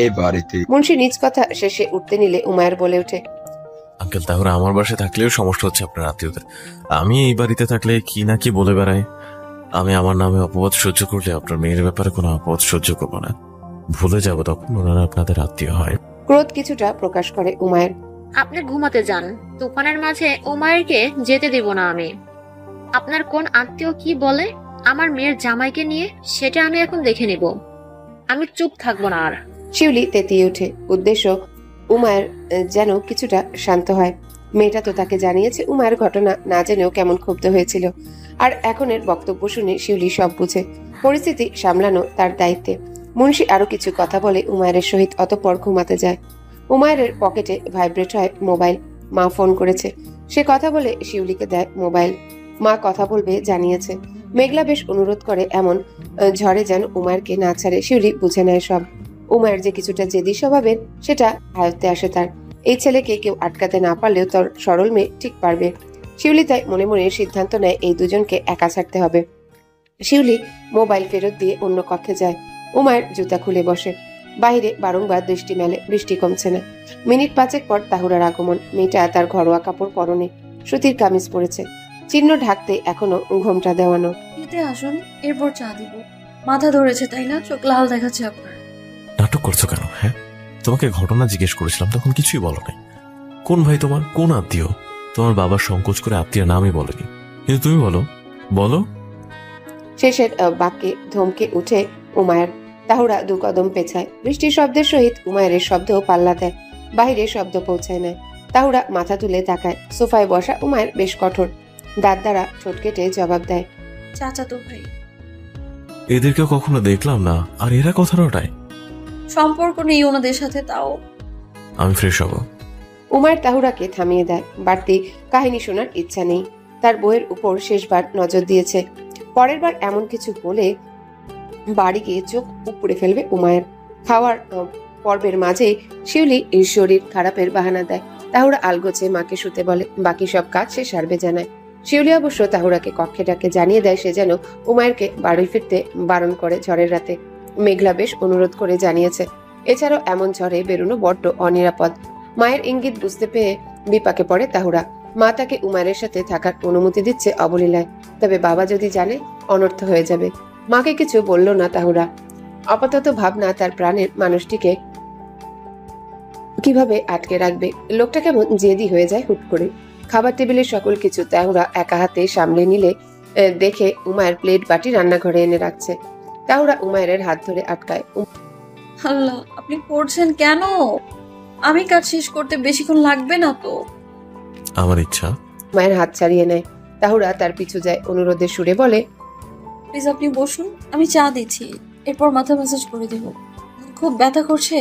এই বাড়িতে। মুন্সি নিজ কথা শেষে উঠতে নিলে উমায়ের বলে ওঠে, আঙ্কেল তাহলে আমার বাসায় থাকলেও সমস্যা হচ্ছে আপনার আত্মীয়দের, আমি এই বাড়িতে থাকলে কি না কি বলে বেড়াই। আমি আমার নামে অপবাদ সহ্য করলে আপনার মেয়ের ব্যাপারে কোনো অপবাদ সহ্য করবো না। ভুলে যাব তখন ওনারা আপনাদের আত্মীয় হয়। ক্রোধ কিছুটা প্রকাশ করে উমায়ের। আপনি ঘুমাতে যান, তুফানের মাঝে উমায়েরকে যেতে দিব না আমি। আপনার কোন আত্মীয় কি বলে আমার মেয়ের জামাইকে নিয়ে, সেটা আমি এখন দেখে নিব। আমি চুপ থাকবো না আর। শিউলি তেতিয়ে ওঠে। উদ্দেশ্য উমায়ের যেন কিছুটা শান্ত হয়। মেয়েটা তো তাকে জানিয়েছে উমায়ের ঘটনা না জেনেও কেমন ক্ষুব্ধ হয়েছিল, আর এখনের বক্তব্য শুনে শিউলি সব বুঝে। পরিস্থিতি সামলানো তার দায়িত্বে। মুন্সি আরো কিছু কথা বলে উমায়ের সহিত অতঃপর ঘুমাতে যায়। উমায়ের পকেটে ভাইব্রেট হয় মোবাইল। মা ফোন করেছে। সে কথা বলে শিউলিকে দেয় মোবাইল। মা কথা বলবে জানিয়েছে। মেঘলা বেশ অনুরোধ করে, এমন ঝড়ে যেন উমায়েরকে না ছাড়ে। শিউলি বুঝে নেয় সব। উমায়ের যে কিছুটা জেদি স্বভাবের, সেটা আয়ত্তে আসে তার। এই ছেলেকে কেউ আটকাতে না পারলেও তার সরল মেয়ে ঠিক পারবে। শিউলি তাই মনে মনে সিদ্ধান্ত নেয় এই দুজনকে একা ছাড়তে হবে। শিউলি মোবাইল ফেরত দিয়ে অন্য কক্ষে যায়। উমায়ের জুতা খুলে বসে। বাইরে বারংবার দৃষ্টি মেলে, বৃষ্টি কমছে না। মিনিট 5 পর তাহুরার আগমন। মেয়েটা তার ঘরোয়া কাপড় পরনে, সুতির কামিজ পরেছে, চিহ্ন ঢাকতে এখনো ঘোমটা দেওয়ানো। খেতে আসুন, এরপর চা দিব। মাথা ধরেছে তাই না? চোখ লাল দেখাচ্ছে আপনার। নাটক করছো কেন? হ্যাঁ, তোমাকে ঘটনা জিজ্ঞেস করেছিলাম, তখন কিছুই বলো নাই। কোন ভাই তোমার, কোন আত্মীয়? তোমার বাবা সংকোচ করে আত্মীয় নামই বলেনি, কিন্তু তুমি বলো বলো। শেষের বাক্যে ধমকে উঠে উমায়ের। তাহুরা 2 কদম পেছায়। বৃষ্টির শব্দের সহিত উমায়ের শব্দও পাল্লা দেয়। বাইরে শব্দ পৌঁছায় না। তাহুরা মাথা তুলে তাকায়। সোফায় বসা উমায়ের বেশ কঠোর। দাঁত দ্বারা ঠোঁট কেটে জবাব দেয়, চাচা তো ভাই। এদেরকে কখনো দেখলাম না, আর এরা কথা রটায়। সম্পর্ক নেই ওনাদের সাথে, তাও। আমি ফ্রেশ হব। উমায়ের তাহুরাকে থামিয়ে দেয়। বাড়তি কাহিনী শোনার ইচ্ছা নেই। তার বইয়ের উপর শেষবার নজর দিয়েছে। পরের বার এমন কিছু বলে বাড়ি গিয়ে চোখ উপড়ে ফেলবে উমায়ের। খাওয়ার পর্বের মাঝে শিউলি শরীর খারাপের বাহানা দেয়। তাহুরা আলগোছে মাকে শুতে বলে। বাকি সব কাজ সে সারবে জানায়। শিউলি অবশ্য তাহুরাকে কক্ষে ডাকে জানিয়ে দেয় সে যেন উমায়েরকে বাড়ি ফিরতে বারণ করে ঝড়ের রাতে। মেঘলা বেশ অনুরোধ করে জানিয়েছে এছাড়াও এমন ঝড়ে বেরোনো বড্ড অনিরাপদ। মায়ের ইঙ্গিত বুঝতে পেয়ে বিপাকে পড়ে তাহুরা। মা তাকে উমায়ের সাথে থাকার অনুমতি দিচ্ছে অবলীলায়, তবে বাবা যদি জানে অনর্থ হয়ে যাবে। মাকে কিছু বলল না তাহুরা। আপাতত ভাবনা তার প্রাণের মানুষটিকে কিভাবে আটকে রাখবে। লোকটা কেমন জেদি হয়ে যায় হুট করে। খাবার টেবিলের সকল কিছু তাহুরা একা হাতে সামলে নিলে দেখে উমায়ের প্লেট বাটি রান্নাঘরে এনে রাখছে। তাহুরা উমায়ের হাত ধরে আটকায়। আল্লাহ, আপনি করছেন কেন? আমি কাজ শেষ করতে বেশিক্ষণ লাগবে না তো। আমার ইচ্ছা। মায়ের হাত ছাড়িয়ে নেয়। তাহুরা তার পিছু যায়, অনুরোধের সুরে বলে, প্লিজ আপনি বসুন, আমি চা দিচ্ছি, এরপর মাথা ম্যাসাজ করে দেব। খুব ব্যথা করছে।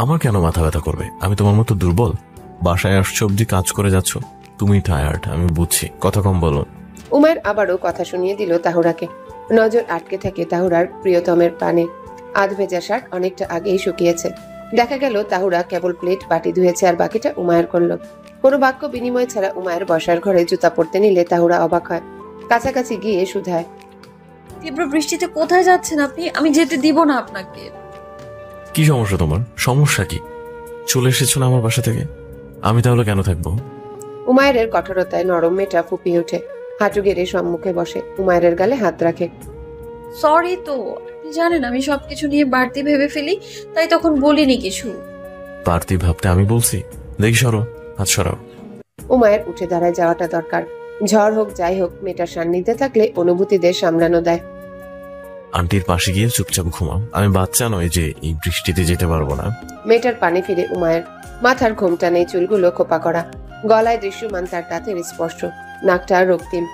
আমার কেন মাথা ব্যথা করবে? আমি তোমার মতো দুর্বল? বাসায় আসছো অব্দি কাজ করে যাচ্ছ, তুমি টায়ার্ড, আমি বুঝছি, কথা কম বলো। উমায়ের আবারও কথা শুনিয়ে দিল তাহুরাকে। নজর আটকে থাকে তাহুরার প্রিয়তমের পানে। আধ ভেজা শার্ট অনেকটা আগেই শুকিয়েছে। দেখা গেল তাহুরা কেবল প্লেট বাটি ধুয়েছে আর বাকিটা উমায়ের করলো। কোনো বাক্য বিনিময় ছাড়া উমায়ের বসার ঘরে জুতা পরতে নিলে তাহুরা অবাক হয়। কাছাকাছি গিয়ে শুধায়, তীব্র বৃষ্টিতে কোথায় যাচ্ছেন আপনি? আমি যেতে দিব না আপনাকে। কি সমস্যা তোমার? সমস্যা কি? চলে এসেছো না আমার বাসা থেকে, আমি তাহলে কেন থাকবো? উমায়ের কঠোরতায় নরম মেয়েটা ফুপিয়ে ওঠে। হাঁটু গেড়ে সম্মুখে বসে, উমায়ের গালে হাত রাখে। সরি তো, আপনি জানেন আমি সবকিছু নিয়ে বাড়তি ভেবে ফেলি, তাই তখন বলিনি কিছু। বাড়তি ভাবতে আমি বলছি? দেখি সরো, হাত সরাও। উমায়ের উঠে দাঁড়ায়, যাওয়াটা দরকার। ঝড় হোক যাই হোক, মেয়েটার সান্নিধ্যে থাকলে অনুভূতিদের সামলানো দেয়। আন্টির পাশে গিয়ে চুপচাপ ঘুমাও, আমি বাচ্চা নয় যে এই বৃষ্টিতে যেতে পারবো না। মেয়েটার পানে ফিরে উমায়ের। মাথার ঘোমটা নেই, চুলগুলো খোপা করা, গলায় দৃশ্যমান তার দাঁতের স্পর্শ, নাকটা রক্তিম।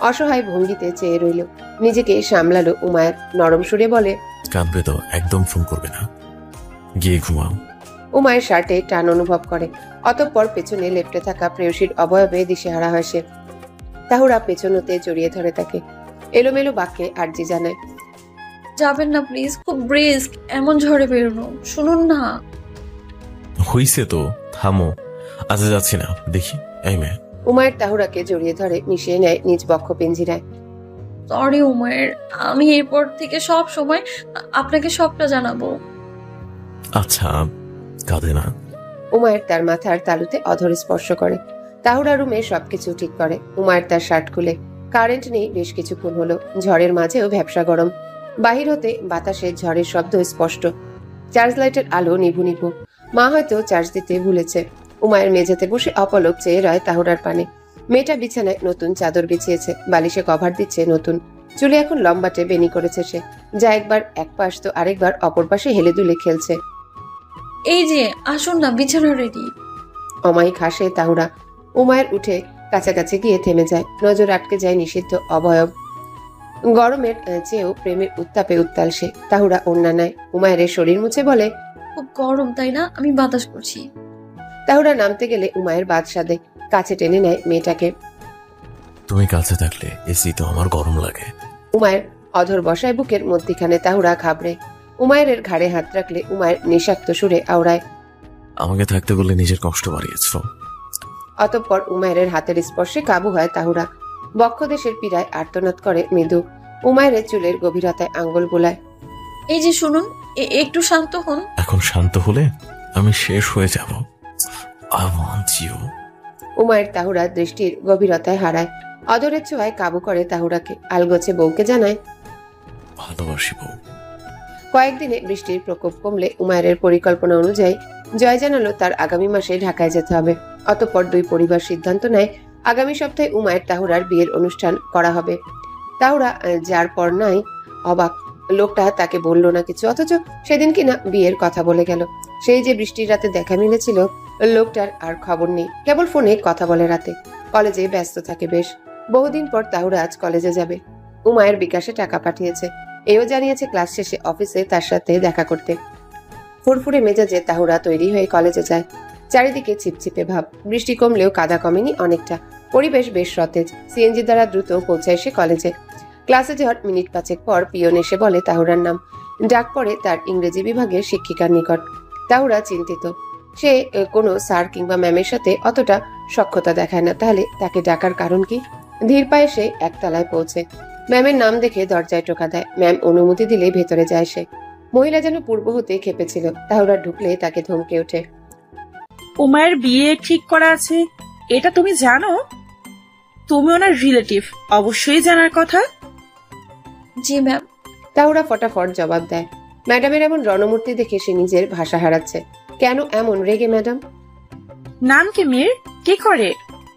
অসহায় ভঙ্গিতে চেয়ে রইল। নিজেকে সামলালো উমায়ের, নরম সুরে বলে, কাঁদবে তো একদম ফোন করবে না, গিয়ে ঘুমাও। উমায়ের শার্টে টান অনুভব করে। অতঃপর পেছনে লেপ্টে থাকা প্রেয়সীর অবয়বে দিশেহারা হয় সে। তাহুরা পেছনতে জড়িয়ে ধরে তাকে, এলোমেলো বাক্যে আর্জি জানায়, যাবেন না প্লিজ, খুব ব্রিস্ক, এমন ঝড়ে বেরোনো, শুনুন না। হইছে তো, থামো। আচ্ছা যাচ্ছি না, দেখি। এই মেয়ে। উমায়ের তাহুরাকে জড়িয়ে ধরে মিশিয়ে নেয় নিজ বক্ষ পেঞ্জিরায়। সরি উমায়ের, আমি এরপর থেকে সব সময় আপনাকে সবটা জানাবো। আচ্ছা, কাঁদে না। উমায়ের তার মাথার তালুতে অধর স্পর্শ করে। তাহুরা রুমে সবকিছু ঠিক করে। উমায়ের তার শার্ট খুলে। কারেন্ট নেই বেশ কিছুক্ষণ হলো। ঝড়ের মাঝেও ভ্যাপসা গরম। বাহির হতে বাতাসে ঝড়ের শব্দ স্পষ্ট। চার্জ লাইটের আলো নিভু নিভু। মা হয়তো চার্জ দিতে ভুলেছে। উমায়ের মেঝেতে বসে অপলক চেয়ে রয় তাহুরার পানে। মেয়েটা বিছানায় নতুন চাদর বিছিয়েছে, বালিশে কভার দিচ্ছে নতুন। চুলে এখন লম্বাটে বেনি করেছে সে, যা একবার এক পাশ তো আরেকবার অপর পাশে হেলে দুলে খেলছে। এই যে আসুন না, বিছানা রেডি। অমায়িক হাসে তাহুরা। উমায়ের উঠে কাছাকাছি গিয়ে থেমে যায়। নজর আটকে যায় নিষিদ্ধ অবয়ব। গরমের চেয়েও প্রেমের উত্তাপে উত্তাল সে। তাহুরা ওড়না নেয়, উমায়ের শরীর মুছে বলে, খুব গরম তাই না? আমি বাতাস করছি। তাহুরা নামতে গেলে উমায়ের বাদ সাধে, কাছে টেনে নেয় মেয়েটাকে। তুমি কাছে থাকলে এসি তো আমার গরম লাগে। উমায়ের অধর বসায় বুকের মধ্যিখানে। তাহুরা ঘাবড়ে। উমায়ের ঘাড়ে হাত রাখলে উমায়ের নিঃস্বার্থ সুরে আওড়ায়, আমাকে থাকতে বলে নিজের কষ্ট বাড়িয়েছ। অতঃপর উমায়ের হাতের স্পর্শে কাবু হয় তাহুরা। বক্ষদেশের পীড়ায় আর্তনাদ করে মৃদু। উমায়ের চুলের গভীরতায় আঙ্গুল বোলায়। এই যে শুনুন, একটু শান্ত হন। এখন শান্ত হলে আমি শেষ হয়ে যাব। I want you. Umair Tahura দৃষ্টির গভীরতায় হারায়। অদরের ছোঁয়ায় কাবু করে তাহুরাকে। আলগোছে বউকে জানায়, ভালোবাসি বউ। কয়েকদিনে বৃষ্টির প্রকোপ কমলে উমায়ের পরিকল্পনা অনুযায়ী জয় জানালো তার আগামী মাসে ঢাকায় যেতে হবে। অতঃপর দুই পরিবার সিদ্ধান্ত নেয় আগামী সপ্তাহে উমায়ের তাহুরার বিয়ের অনুষ্ঠান করা হবে। তাহুরা যার পর নাই অবাক। লোকটা তাকে বলল না কিছু, অথচ সেদিন কিনা বিয়ের কথা বলে গেল। সেই যে বৃষ্টির রাতে দেখা মিলেছিল, লোকটার আর খবর নেই। কেবল ফোনে কথা বলে রাতে। কলেজে ব্যস্ত থাকে বেশ। বহুদিন পর তাহুরা আজ কলেজে যাবে। উমায়ের বিকাশে টাকা পাঠিয়েছে। এও জানিয়েছে ক্লাস শেষে অফিসে তার সাথে দেখা করতে। ফুরফুরে মেজাজে তাহুরা তৈরি হয়ে কলেজে যায়। চারিদিকে ছিপছিপে ভাব। বৃষ্টি কমলেও কাদা কমেনি অনেকটা। পরিবেশ বেশ সতেজ। সিএনজি দ্বারা দ্রুত পৌঁছায় সে কলেজে। ক্লাসে যাওয়ার মিনিট পাঁচেক পর পিয়ন এসে বলে তাহুরার নাম। ডাক পড়ে তার ইংরেজি বিভাগের শিক্ষিকার নিকট। তাহুরা চিন্তিত। সে কোনো স্যার কিংবা ম্যামের সাথে অতটা সখ্যতা দেখায় না। তাহলে তাকে ডাকার কারণ কি? ধীর পায়ে সে একতলায় পৌঁছে ম্যামের নাম দেখে দরজায় টোকা দেয়। ম্যাম অনুমতি দিলে ভেতরে যায় সে। মহিলা যেন পূর্ব হতে খেপেছিল। তাহুরা ঢুকলে তাকে ধমকে ওঠে। উমায়ের বিয়ে ঠিক করা আছে, এটা তুমি জানো? তুমি ওনার রিলেটিভ, অবশ্যই জানার কথা। জি ম্যাম। তাহুরা ফটাফট জবাব দেয়। ম্যাডামের এমন রণমূর্তি দেখে সে নিজের ভাষা হারাচ্ছে। কেন এমন রেগে ম্যাডাম? নাম কি মেয়ের? কে করে?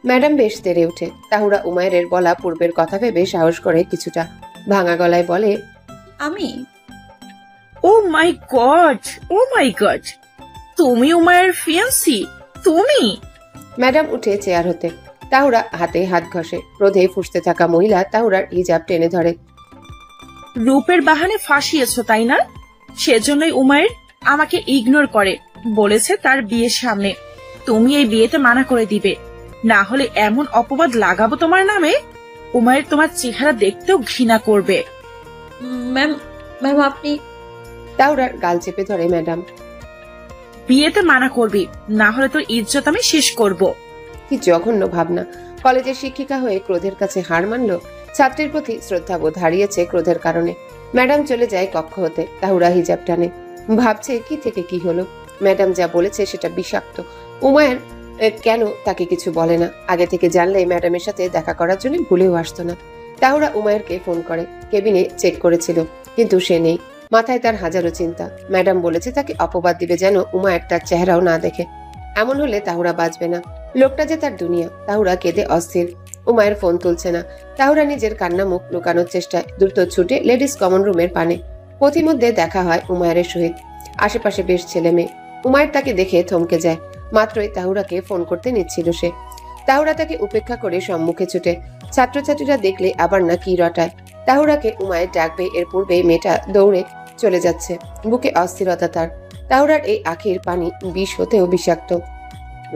ম্যাডাম বেশ তেড়ে উঠে। তাহুরা উমায়ের বলা পূর্বের কথা ভেবে সাহস করে কিছুটা ভাঙা গলায় বলে, আমি। ও মাই গড, ও মাই গড, তুমি উমায়ের ফিয়ান্সি? তুমি? ম্যাডাম উঠে চেয়ার হতে। তাহুরা হাতে হাত ঘষে। ক্রোধে ফুঁসতে থাকা মহিলা তাহুরার হিজাব টেনে ধরে। রূপের বাহানে ফাঁসিয়েছো তাই না? সেজন্যই উমায়ের আমাকে ইগনোর করে, বলেছে তার বিয়ের সামনে তুমি এই বিয়েতে মানা করে দিবে, না হলে এমন অপবাদ লাগাবো তোমার নামে, উমায়ের তোমার চেহারা দেখতেও ঘৃণা করবে। ম্যাম, ম্যাম আপনি। তাহুরার গাল চেপে ধরে ম্যাডাম। বিয়েতে মানা করবি, না হলে তোর ইজ্জত আমি শেষ করব। কি জঘন্য ভাবনা! কলেজের শিক্ষিকা হয়ে ক্রোধের কাছে হার মানল। ছাত্রীর প্রতি শ্রদ্ধাবোধ হারিয়েছে ক্রোধের কারণে। ম্যাডাম চলে যায় কক্ষ হতে। তাহুরা হিজাব টানে। ভাবছে কি থেকে কি হলো। ম্যাডাম যা বলেছে সেটা বিষাক্ত। উমায়ের কেন তাকে কিছু বলে না? আগে থেকে জানলে ম্যাডামের সাথে দেখা করার জন্য ভুলেও আসতো না। তাহুরা উমায়েরকে ফোন করে। কেবিনে চেক করেছিল, কিন্তু সে নেই। মাথায় তার হাজারো চিন্তা। ম্যাডাম বলেছে তাকে অপবাদ দিবে যেন উমায়ের তার চেহারাও না দেখে। এমন হলে তাহুরা বাঁচবে না। লোকটা যে তার দুনিয়া। তাহুরা কেঁদে অস্থির। উমায়ের ফোন তুলছে না। তাহুরা নিজের কান্না মুখ লুকানোর চেষ্টায় দ্রুত ছুটে লেডিস কমন রুমের পানে। পথিমধ্যে দেখা হয় উমায়ের সহিত। আশেপাশে বেশ ছেলে মেয়ে। উমায়ের তাকে দেখে থমকে যায়। মাত্রই তাহুরাকে ফোন করতে নিচ্ছিল সে। তাহুরা তাকে উপেক্ষা করে সম্মুখে ছুটে। ছাত্রছাত্রীরা দেখলে আবার না কি রটায়। তাহুরাকে উমায়ের ডাকবে এর পূর্বে মেয়েটা দৌড়ে চলে যাচ্ছে। বুকে অস্থিরতা তার। তাহুরার এই আখির পানি বিষ হতেও বিষাক্ত।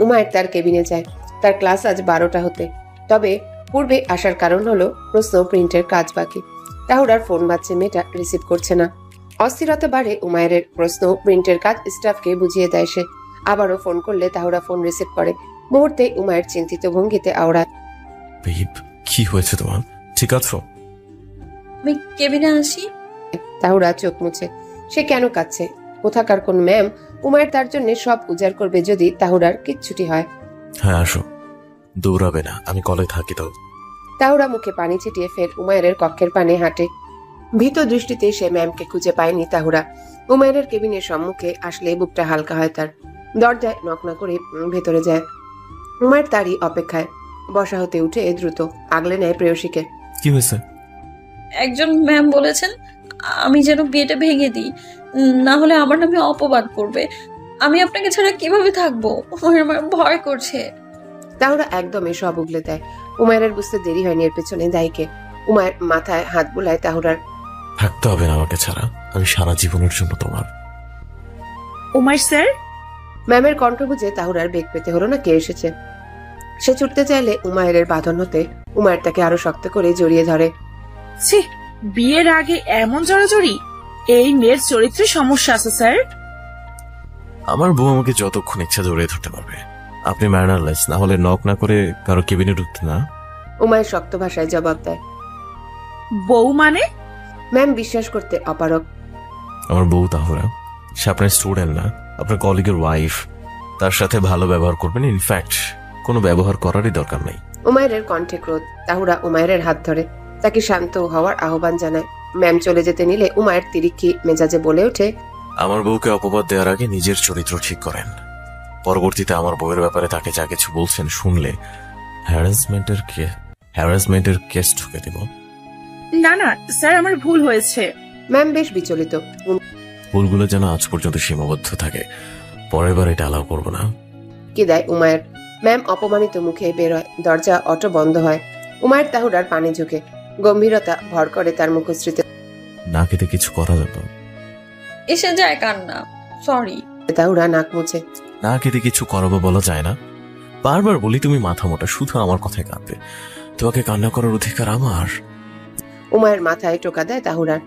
উমায়ের তার কেবিনে যায়। তার ক্লাস আজ 12টা হতে। তবে পূর্বে আসার কারণ হলো প্রশ্ন প্রিন্টের কাজ বাকি। তাহুরার ফোন বাজছে, মেয়েটা রিসিভ করছে না। অস্থিরতা বাড়ে উমায়ের। প্রশ্ন প্রিন্টের কাজ স্টাফকে বুঝিয়ে দেয় সে। আবারও ফোন করলে তাহুরা ফোন রিসিভ করে। মুহূর্তে উমায়ের চিন্তিত ভঙ্গিতে আওড়ায়, কি হয়েছে তোমার? ঠিক আছো? আমি কেবিনে আসি। তাহুরা চোখ মুছে। সে কেন কাঁদছে? কোথাকার কোন ম্যাম উমায়ের তার জন্য সব উজাড় করবে যদি তাহুরার কিচ্ছুটি হয়। হ্যাঁ আসো, দৌড়াবে না, আমি কলে থাকি তো। তাহুরা মুখে পানি ছিটিয়ে ফের উমায়ের কক্ষের পানে হাঁটে। ভীত দৃষ্টিতে সে ম্যামকে খুঁজে পায়নি তাহুরা। উমায়ের কেবিনের সম্মুখে আসলে বুকটা হালকা হয় তার। দরজায় নক না করে ভেতরে যায়। উমায়ের তারই অপেক্ষায়। বসা হতে উঠে দ্রুত আগলে নেয় প্রেয়সীকে। কি হয়েছে? একজন ম্যাম বলেছেন আমি যেন বিয়েটা ভেঙে দিই, না হলে আমার নামে অপবাদ করবে। আমি আপনাকে ছাড়া কিভাবে থাকবো? আমার ভয় করছে। তাহুরা একদমই সব উগলে দেয়। উমায়ের বুঝতে দেরি হয়নি এর পেছনে দায়ীকে। উমায়ের মাথায় হাত বুলায় তাহুরার। থাকতে হবে না আমাকে ছাড়া, আমি সারা জীবনের জন্য তোমার। উমায়ের স্যার। ম্যামের কণ্ঠ বুঝে তাহুরার বেগ পেতে হলো না কে এসেছে। সে ছুটতে চাইলে উমায়ের বাঁধন হতে উমায়ের তাকে আরো শক্ত করে জড়িয়ে ধরে। ছি, বিয়ের আগে এমন জড়াজড়ি? এই মেয়ের চরিত্রে সমস্যা আছে স্যার। আমার বউ আমাকে যতক্ষণ ইচ্ছা জড়িয়ে ধরতে পারবে। আপনি ম্যানারলেস, না হলে নক না করে কারো কেবিনে ঢুকতে না। উমায়ের শক্ত ভাষায় জবাব দেয়। বউ মানে? ম্যাম বিশ্বাস করতে অপারক। আমার বউ তাহুরা, সে আপনার স্টুডেন্ট না, আপনার কলিগের ওয়াইফ। তার সাথে ভালো ব্যবহার করবেন, ইনফ্যাক্ট কোনো ব্যবহার করারই দরকার নেই। উমায়ের কণ্ঠে ক্রোধ। তাহুরা উমায়ের হাত ধরে তাকে শান্ত হওয়ার আহ্বান জানায়। ম্যাম চলে যেতে নিলে উমায়ের তিরিক্ষি মেজাজে বলে ওঠে, আমার বউকে অপবাদ দেওয়ার আগে নিজের চরিত্র ঠিক করেন। পরবর্তীতে আমার বউয়ের ব্যাপারে তাকে যা কিছু বলছেন শুনলে হ্যারাসমেন্টের কেস ঠুকে দেব। না না স্যার, আমার ভুল হয়েছে। ম্যাম বেশ বিচলিত। ভুলগুলো যেন আজ পর্যন্ত সীমাবদ্ধ থাকে, পরের বার এটা অ্যালাউ করবো না। কি দেয় উমায়ের। ম্যাম অপমানিত মুখে বেরোয়। দরজা অটো বন্ধ হয়। উমায়ের তাহুরার পানে ঝুঁকে। গম্ভীরতা ভর করে তার মুখশ্রীতে। না খেতে কিছু করা যেত। এসে যায় কান্না। সরি। তাহুরা নাক মুছে। না খেতে কিছু করাবো বলা যায় না? বারবার বলি তুমি মাথা মোটা, শুধু আমার কথায় কাঁদবে। তোমাকে কান্না করার অধিকার আমার। উমায়ের মাথায় টোকা দেয় তাহুরার।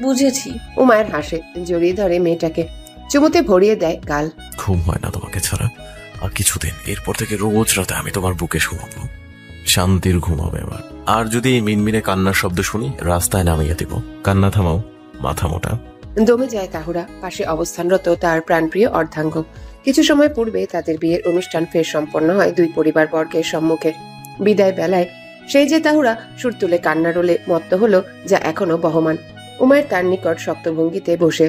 বুঝেছি। উমায়ের হাসে, জড়িয়ে ধরে মেয়েটাকে। চুমুতে ভরিয়ে দেয় গাল। ঘুম হয় না তোমাকে ছাড়া আর কিছুদিন। এরপর থেকে রোজ রাতে আমি তোমার বুকে ঘুমাবো। শান্তির ঘুম হবে এবার। আর যদি এই মিনমিনে কান্নার শব্দ শুনি রাস্তায় নামিয়ে দিব। কান্না থামাও, মাথা মোটা। দমে যায় তাহুরা। পাশে অবস্থানরত তার প্রাণপ্রিয় অর্ধাঙ্গ। কিছু সময় পূর্বে তাদের বিয়ের অনুষ্ঠান ফের সম্পন্ন হয় দুই পরিবার বর্গের সম্মুখে। বিদায় বেলায় সেই যে তাহুরা সুর তুলে কান্না রোলে মত্ত হলো, যা এখনো বহমান। উমায়ের তার নিকট শক্ত ভঙ্গিতে বসে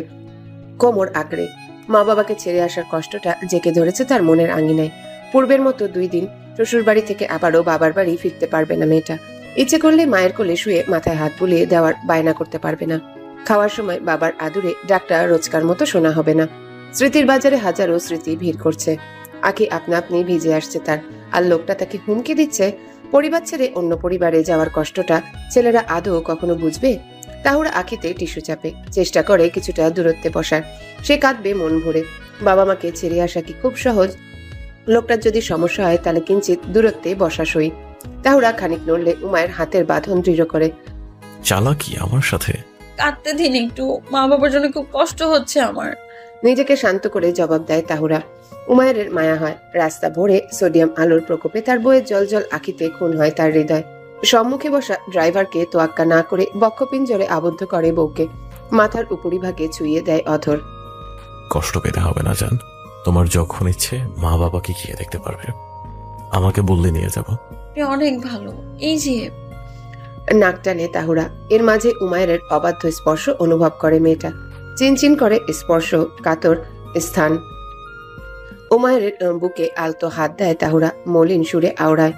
কোমর আঁকড়ে। মা বাবাকে ছেড়ে আসার কষ্টটা জেঁকে ধরেছে তার মনের আঙিনায়। পূর্বের মতো 2 দিন শ্বশুর বাড়ি থেকে আবারও বাবার বাড়ি ফিরতে পারবে না মেয়েটা। ইচ্ছে করলে মায়ের কোলে শুয়ে মাথায় হাত বুলিয়ে দেওয়ার বায়না করতে পারবে না। খাওয়ার সময় বাবার আদুরে ডাকটা রোজকার মতো শোনা হবে না। স্মৃতির বাজারে হাজারো স্মৃতি ভিড় করছে। আঁখি আপনা আপনি ভিজে আসছে তার। আর লোকটা তাকে হুমকি দিচ্ছে পরিবার ছেড়ে অন্য পরিবারে যাওয়ার কষ্টটা ছেলেরা আদৌ কখনো বুঝবে? তাহুরা আঁখিতে টিস্যু চাপে, চেষ্টা করে কিছুটা দূরত্বে বসার। সে কাঁদবে মন ভরে। বাবা মাকে ছেড়ে আসা কি খুব সহজ? লোকটার যদি সমস্যা হয় তাহলে কিঞ্চিত দূরত্বে বসা সই। তাহুরা খানিক নড়লে উমায়ের হাতের বাঁধন দৃঢ় করে। চালাকি আমার সাথে? কাঁদতে দিন একটু, মা বাবার জন্য খুব কষ্ট হচ্ছে আমার। নিজেকে শান্ত করে জবাব দেয় তাহুরা। উমায়ের মায়া হয়। রাস্তা ভরে সোডিয়াম আলোর প্রকোপে তার বইয়ের জল আঁখিতে খুন হয় তার হৃদয়। সম্মুখে বসা ড্রাইভারকে তোয়াক্কা না করে বক্ষপিঞ্জরে আবদ্ধ করে বউকে। মাথার উপরিভাগে ছুঁয়ে দেয় অধর। কষ্ট পেতে হবে না জান, তোমার যখন ইচ্ছে মা বাবাকে গিয়ে দেখতে পারবে। আমাকে বললে নিয়ে যাব। অনেক ভালো। এই যে নাক টানে তাহুরা। এর মাঝে উমায়ের অবাধ্য স্পর্শ অনুভব করে মেয়েটা। চিনচিন করে স্পর্শ, কাতর স্থান। উমায়ের বুকে আলতো হাত দেয় তাহুরা, মলিন সুরে আওড়ায়।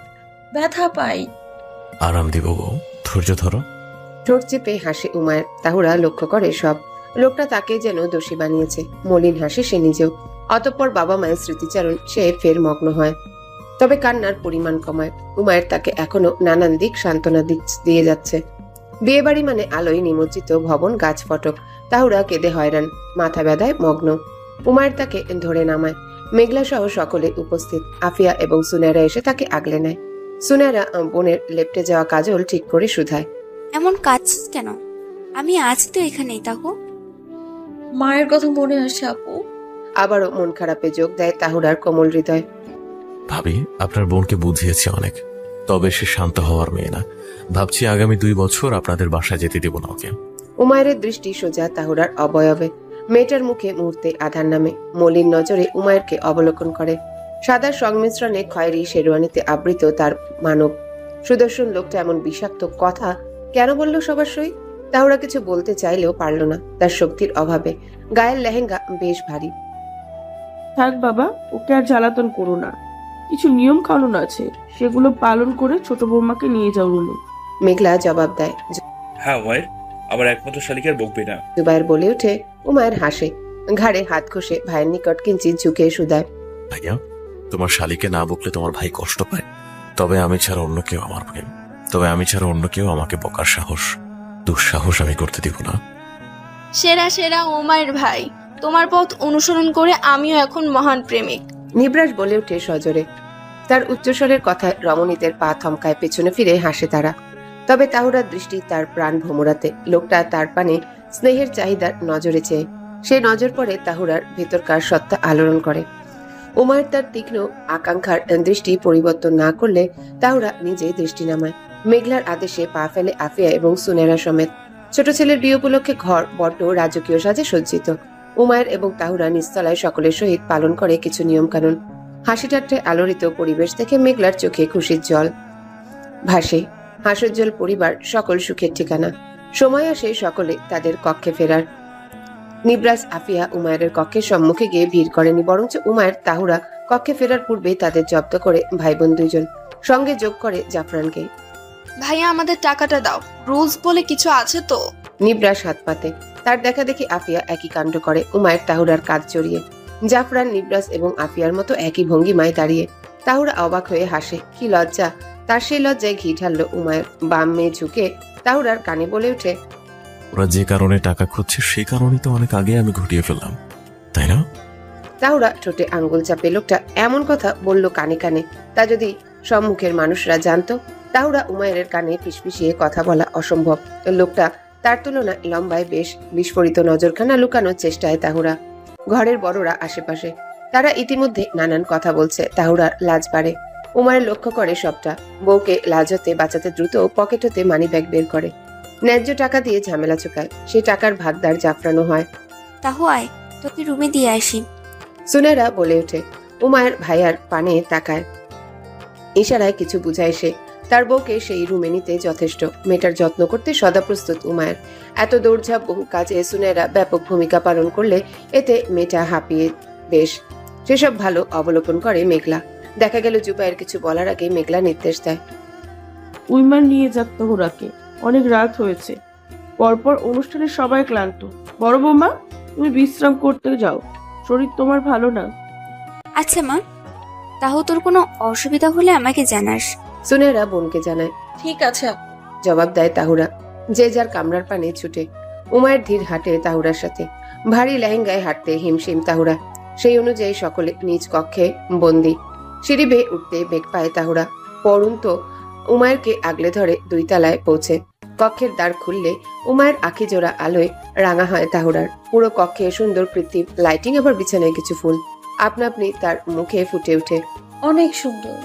ব্যথা পাই। আরাম দিব বউ, ধৈর্য ধরো। ঠোঁট চেপে হাসে উমায়ের। তাহুরা লক্ষ্য করে সব। লোকটা তাকে যেন দোষী বানিয়েছে। মলিন হাসে সে নিজেও। অতঃপর বাবা মায়ের স্মৃতিচারণ সে ফের মগ্ন হয়। তবে কান্নার পরিমাণ কমায়। উমায়ের তাকে এখনো নানান দিক সান্ত্বনা দিয়ে যাচ্ছে। বিয়ে বাড়ি মানে আলোয় নিমজ্জিত ভবন, গাছ ফটক। তাহুরা কেঁদে হয়রান, মাথা ব্যথায় মগ্ন। উমায়ের তাকে ধরে নামায়। মেঘলা সহ সকলে উপস্থিত। আফিয়া এবং সুনেরা এসে তাকে আগলে নেয়। সুনেরা বোনের লেপটে যাওয়া কাজল ঠিক করে শুধায়। এমন কাঁদছিস কেন? আমি আছি তো এখানেই। তাহু, মায়ের কথা মনে আসে আপু। আবারও মন খারাপে যোগ দেয় তাহুরার কোমল হৃদয়। ভাবি, আপনার বোনকে বুঝিয়েছি অনেক, তবে সে শান্ত হওয়ার মেয়ে না। ভাবছি আগামী 2 বছর আপনাদের বাসায় যেতে দেব না ওকে। উমায়ের দৃষ্টি সোজা তাহুরার অবয়বে। মেয়েটার মুখে মুহূর্তে আধার নামে। মলিন নজরে উমায়েরকে অবলোকন করে। সাদা সংমিশ্রণে খয়েরি শেরওয়ানিতে আবৃত তার মানব। সুদর্শন লোকটা এমন বিষাক্ত কথা কেন বলল সবার সই? তাহুরা কিছু বলতে চাইলেও পারল না, তার শক্তির অভাবে। গায়ের লেহেঙ্গা বেশ ভারী। থাক বাবা, ওকে আর জ্বালাতন করো না। কিছু নিয়ম কানুন আছে, সেগুলো পালন করে ছোট বৌমাকে নিয়ে যাও রুমে। মেঘলা জবাব দেয়। হ্যাঁ উমায়ের, আমার একমাত্র শালিকার বকবি না। জুবায়ের বলে ওঠে। উমায়ের হাসে, ঘাড়ে হাত ঘষে ভাইয়ের নিকট কিঞ্চিত ঝুঁকে শুধায়। ভাইয়া, তোমার শালিকে না বকলে তোমার ভাই কষ্ট পায়। তবে আমি ছাড়া অন্য কেউ আমাকে বকার সাহস, দুঃসাহস আমি করতে দিব না। সেরা সেরা উমায়ের ভাই, তোমার পথ অনুসরণ করে আমিও এখন মহান প্রেমিক। নিবরাস বলে ওঠে সজোরে। তার উচ্চস্বরের কথায় রমণীদের পা থমকায়, পেছনে ফিরে হাসে তারা। তবে তাহুরার দৃষ্টি তার প্রাণ ভোমরাতে। লোকটা তার পানে স্নেহের চাহিদার নজরে চেয়ে। সে নজর পড়ে তাহুরার ভেতরকার সত্তা আলোড়ন করে। উমায়ের তার তীক্ষ্ণ আকাঙ্ক্ষার দৃষ্টি পরিবর্তন না করলে তাহুরা নিজেই দৃষ্টি নামায়। মেঘলার আদেশে পা ফেলে আফিয়া এবং সুনেরা সমেত। ছোট ছেলের বিয়ে উপলক্ষে ঘর বড্ড রাজকীয় সাজে সজ্জিত। উমায়ের এবং তাহুরা নিস্তলায় সকলের সহিত পালন করে কিছু নিয়ম কানুন। হাসি ঠাট্টায় আলোড়িত পরিবেশ দেখে মেঘলার চোখে খুশির জল ভাসে। হাস্যোজ্জ্বল পরিবার সকল সুখের ঠিকানা। সময় আসে সকলে তাদের কক্ষে ফেরার। নিবরাস আফিয়া উমায়ের কক্ষের সম্মুখে গিয়ে ভিড় করেনি, বরঞ্চ উমায়ের তাহুরা কক্ষে ফেরার পূর্বে তাদের জব্দ করে ভাই বোন 2 জন। সঙ্গে যোগ করে জাফরানকে। ভাইয়া, আমাদের টাকাটা দাও। রুলস বলে কিছু আছে তো? নিবরাস হাত পাতে। তার দেখা দেখি আফিয়া একই কাণ্ড করে, উমায়ের তাহুরার কাঁধ জড়িয়ে। জাফরান, নিবরাস এবং আফিয়ার মতো একই ভঙ্গিমায় দাঁড়িয়ে। তাহুরা অবাক হয়ে হাসে। কি লজ্জা! তার সেই লজ্জায় ঘি ঢাললো উমায়ের। বাম মেয়ে ঝুঁকে তাহুরার কানে বলে ওঠে। ওরা যে কারণে টাকা খুঁজছে সেই কারণেই তো অনেক আগে আমি ঘটিয়ে ফেললাম, তাই না? তাহুরা ঠোঁটে আঙ্গুল চাপে। লোকটা এমন কথা বলল কানে কানে, তা যদি সম্মুখের মানুষরা জানতো। তাহুরা উমায়ের কানে ফিসফিসিয়ে কথা বলা অসম্ভব। লোকটা তার তুলনায় লম্বায় বেশ। বিস্ফোরিত নজরখানা লুকানোর চেষ্টায় তাহুরা। ঘরের বড়রা আশেপাশে, তারা ইতিমধ্যে নানান কথা বলছে। তাহুরার লাজ বাড়ে। উমায়ের লক্ষ্য করে সবটা। বউকে লাজ হতে বাঁচাতে দ্রুত পকেট হতে মানি ব্যাগ বের করে, ন্যায্য টাকা দিয়ে ঝামেলা চুকায়। সেই টাকার ভাগদার জাফরানো হয়। তাহু আয়, তোকে রুমে দিয়ে আসি। সুনেরা বলে ওঠে। উমায়ের ভাইয়ার পানে তাকায়, ইশারায় কিছু বুঝায় সে। তার বউকে সেই রুমে নিতে যথেষ্ট। মেয়েটার যত্ন করতে সদা প্রস্তুত উমায়ের। এত দৌড়ঝাঁপ বহু কাজে সুনেরা ব্যাপক ভূমিকা পালন করলে এতে মেয়েটা হাঁপিয়ে বেশ। সেসব ভালো অবলোকন করে মেঘলা। দেখা গেল জুবাইয়ের কিছু বলার আগে মেঘলা নির্দেশ দেয়, উইমার নিয়ে যাক তাহুরাকে, অনেক রাত হয়েছে। পরপর অনুষ্ঠানে সবাই ক্লান্ত। বড় বৌমা, তুমি বিশ্রাম করতে যাও, শরীর তোমার ভালো না। আচ্ছা মা, তাহু তোর কোনো অসুবিধা হলে আমাকে জানাস। সুনেরা বোনকে জানায়। ঠিক আছে জবাব দেয় তাহুরা। যে যার কামরার পানে ছুটে। উমায়ের ধীর হাঁটে তাহুরার সাথে। ভারী লেহেঙ্গায় হাঁটতে হিমশিম তাহুরা। সেই অনুযায়ী সকলে নিজ কক্ষে বন্দি। সিঁড়ি বেয়ে উঠতে বেগ পায় তাহুরা। পরন্ত উমায়েরকে আগলে ধরে 2 তলায় পৌঁছে। কক্ষের দ্বার খুললে উমায়ের আখি জোড়া আলোয় রাঙা হয় তাহুরার। পুরো কক্ষে সুন্দর কৃত্রিম লাইটিং, আবার বিছানায় কিছু ফুল। আপনা আপনি তার মুখে ফুটে ওঠে, অনেক সুন্দর।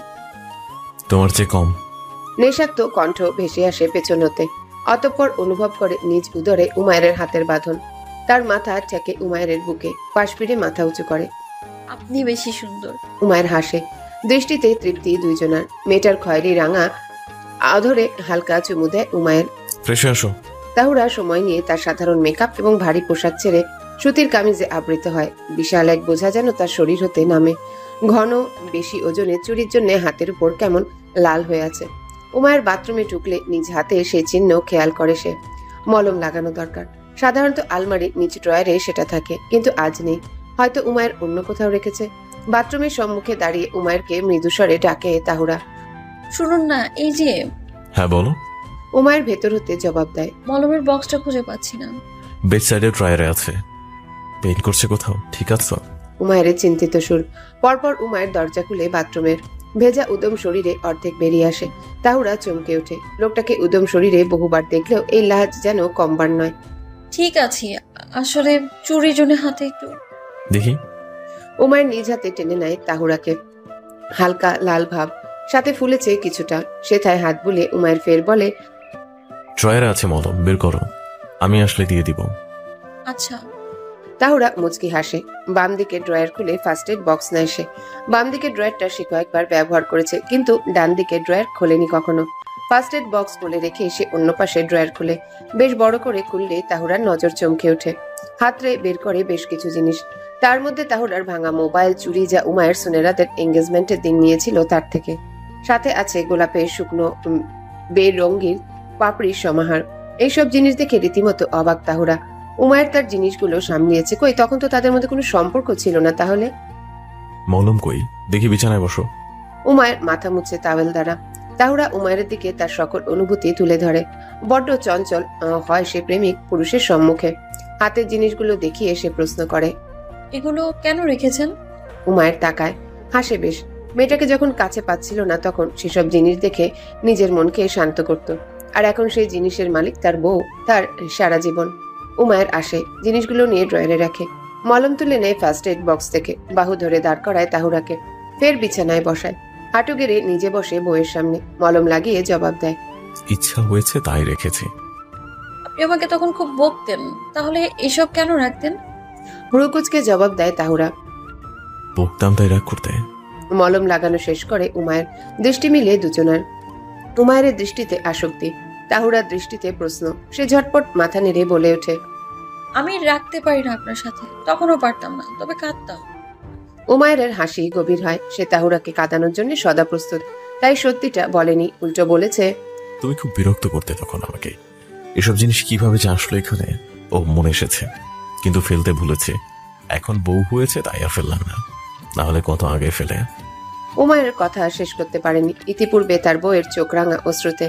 তোমার চেয়ে কম। নেশাক্ত কণ্ঠ ভেসে আসে পেছন হতে। অতঃপর অনুভব করে নিজ উদরে উমায়ের হাতের বাঁধন। তার মাথা ঠেকে উমায়ের বুকে, পাশ ফিরে মাথা উঁচু করে। আপনি বেশি সুন্দর। উমায়ের হাসে, দৃষ্টিতে তৃপ্তি দুইজনার। মেয়েটার খয়েরি রাঙা আধরে হালকা চুমু দেয় উমায়ের। ফ্রেশে আসো। তাহুরা সময় নিয়ে তার সাধারণ মেকআপ এবং ভারী পোশাক ছেড়ে সুতির কামিজে আবৃত হয়। বিশাল এক বোঝা যেন তার শরীর হতে নামে। ঘন বেশি ওজনে চুরির জন্য হাতের উপর কেমন লাল হয়ে আছে। উমায়ের বাথরুমে ঢুকলে নিজ হাতে সেই চিহ্ন খেয়াল করে সে। মলম লাগানো দরকার। সাধারণত আলমারির নিচ ড্রয়ারে সেটা থাকে, কিন্তু আজ নেই। হয়তো উমায়ের অন্য কোথাও রেখেছে। বাথরুমের সম্মুখে দাঁড়িয়ে উমায়েরকে মৃদুস্বরে ডাকে তাহুরা। শুনুন না, এই যে। হ্যাঁ বলো। উমায়ের ভেতর হতে জবাব দেয়, মলমের বক্সটা খুঁজে পাচ্ছি না। বেড সাইডে ড্রয়ারে আছে। পেইন করছে কোথাও, ঠিক আছে? উমায়ের চিন্তিত সুর। পরপর উমায়ের দরজা খুলে বাথরুমের। ভেজা উদম শরীরে অর্ধেক বেরিয়ে আসে। তাহুরা চমকে ওঠে। লোকটাকে উদম শরীরে বহুবার দেখলেও এই লাজ যেন কমবার নয়। ঠিক আছে, আসলে চুরির জন্য হাতে একটু। দেখি। উমায়ের নিজ হাতে টেনে নেয় তাহুরাকে। হালকা লাল ভাব, সাথে ফুলেছে কিছুটা। সেথায় হাত বুলিয়ে উমায়ের ফের বলে, ড্রয়ারে আছে মলম, বের করো, আমি আসলে দিয়ে দিব। আচ্ছা। তাহুরা মুচকি হাসে। বাম দিকে ড্রয়ার খুলে ফার্স্ট এড বক্স নেয় সে। বাম দিকে ড্রয়ারটা সে কয়েকবার ব্যবহার করেছে, কিন্তু ডান দিকে ড্রয়ার খোলেনি কখনো। ফার্স্ট এড বক্স খুলে রেখে সে অন্য পাশে ড্রয়ার খুলে। বেশ বড় করে খুললে তাহুরার নজর চমকে ওঠে। হাতরে বের করে বেশ কিছু জিনিস। তার মধ্যে তাহুরার ভাঙা মোবাইল, চুরি, যা উমায়ের সুনেরাদের এঙ্গেজমেন্টের দিন নিয়েছিল তার থেকে। সাথে আছে গোলাপের শুকনো বেরঙ্গির পাপড়ির সমাহার। এইসব জিনিস দেখে রীতিমতো অবাক তাহুরা। উমায়ের তার জিনিসগুলো সামলিয়েছে। কই, তখন তো তাদের মধ্যে কোনো সম্পর্ক ছিল না। তাহলে মলম কই, দেখি বিছানায় বসো। উমায়ের মাথা মুছে তাওয়েল দ্বারা। তাহুরা উমায়ের দিকে তার সকল অনুভূতি তুলে ধরে। বড্ড চঞ্চল হয় সে প্রেমিক পুরুষের সম্মুখে। হাতের জিনিসগুলো দেখিয়ে সে প্রশ্ন করে, এগুলো কেন রেখেছেন? উমায়ের তাকায়, হাসে বেশ। মেয়েটাকে যখন কাছে পাচ্ছিল না তখন সেসব জিনিস দেখে নিজের মনকে শান্ত করত। আর এখন সেই জিনিসের মালিক তার বউ, তার সারা জীবন। উমায়ের আসে, জিনিসগুলো নিয়ে ড্রয়ারে রাখে। মলম তুলে নেয় ফার্স্ট এড বক্স থেকে। বাহু ধরে দাঁড় করায় তাহুরাকে। ফের বিছানায় বসায়। হাঁটু গেড়ে নিজে বসে বউয়ের সামনে মলম লাগিয়ে জবাব দেয়, ইচ্ছা হয়েছে তাই রেখেছি। আপনি আমাকে তখন খুব বকতেন, তাহলে এসব কেন রাখতেন? ভ্রুকুচকে জবাব দেয় তাহুরা। বকতাম তাই রাগ করতে। মলম লাগানো শেষ করে উমায়ের। দৃষ্টি মিলে দুজনার। উমায়ের দৃষ্টিতে আসক্তি, তাহুরার দৃষ্টিতে প্রশ্ন। সে ঝটপট মাথা নেড়ে বলে ওঠে, আমি রাখতে পারি না আপনার সাথে। তখনও পারতাম না, তবে কাঁদতাম। উমায়ের হাসি গভীর হয়। সে তাহুরাকে কাঁদানোর জন্য সদা প্রস্তুত। তাই সত্যিটা বলেনি, উল্টো বলেছে, তুমি খুব বিরক্ত করতে তখন আমাকে। এসব জিনিস কিভাবে যে আসলো এখানে, ও মনে এসেছে, কিন্তু ফেলতে ভুলেছে। এখন বউ হয়েছে তাই আর ফেললাম না, না হলে কত আগে ফেলে। উমায়ের কথা শেষ করতে পারেনি। ইতিপূর্বে তার বউয়ের চোখ রাঙা অশ্রুতে,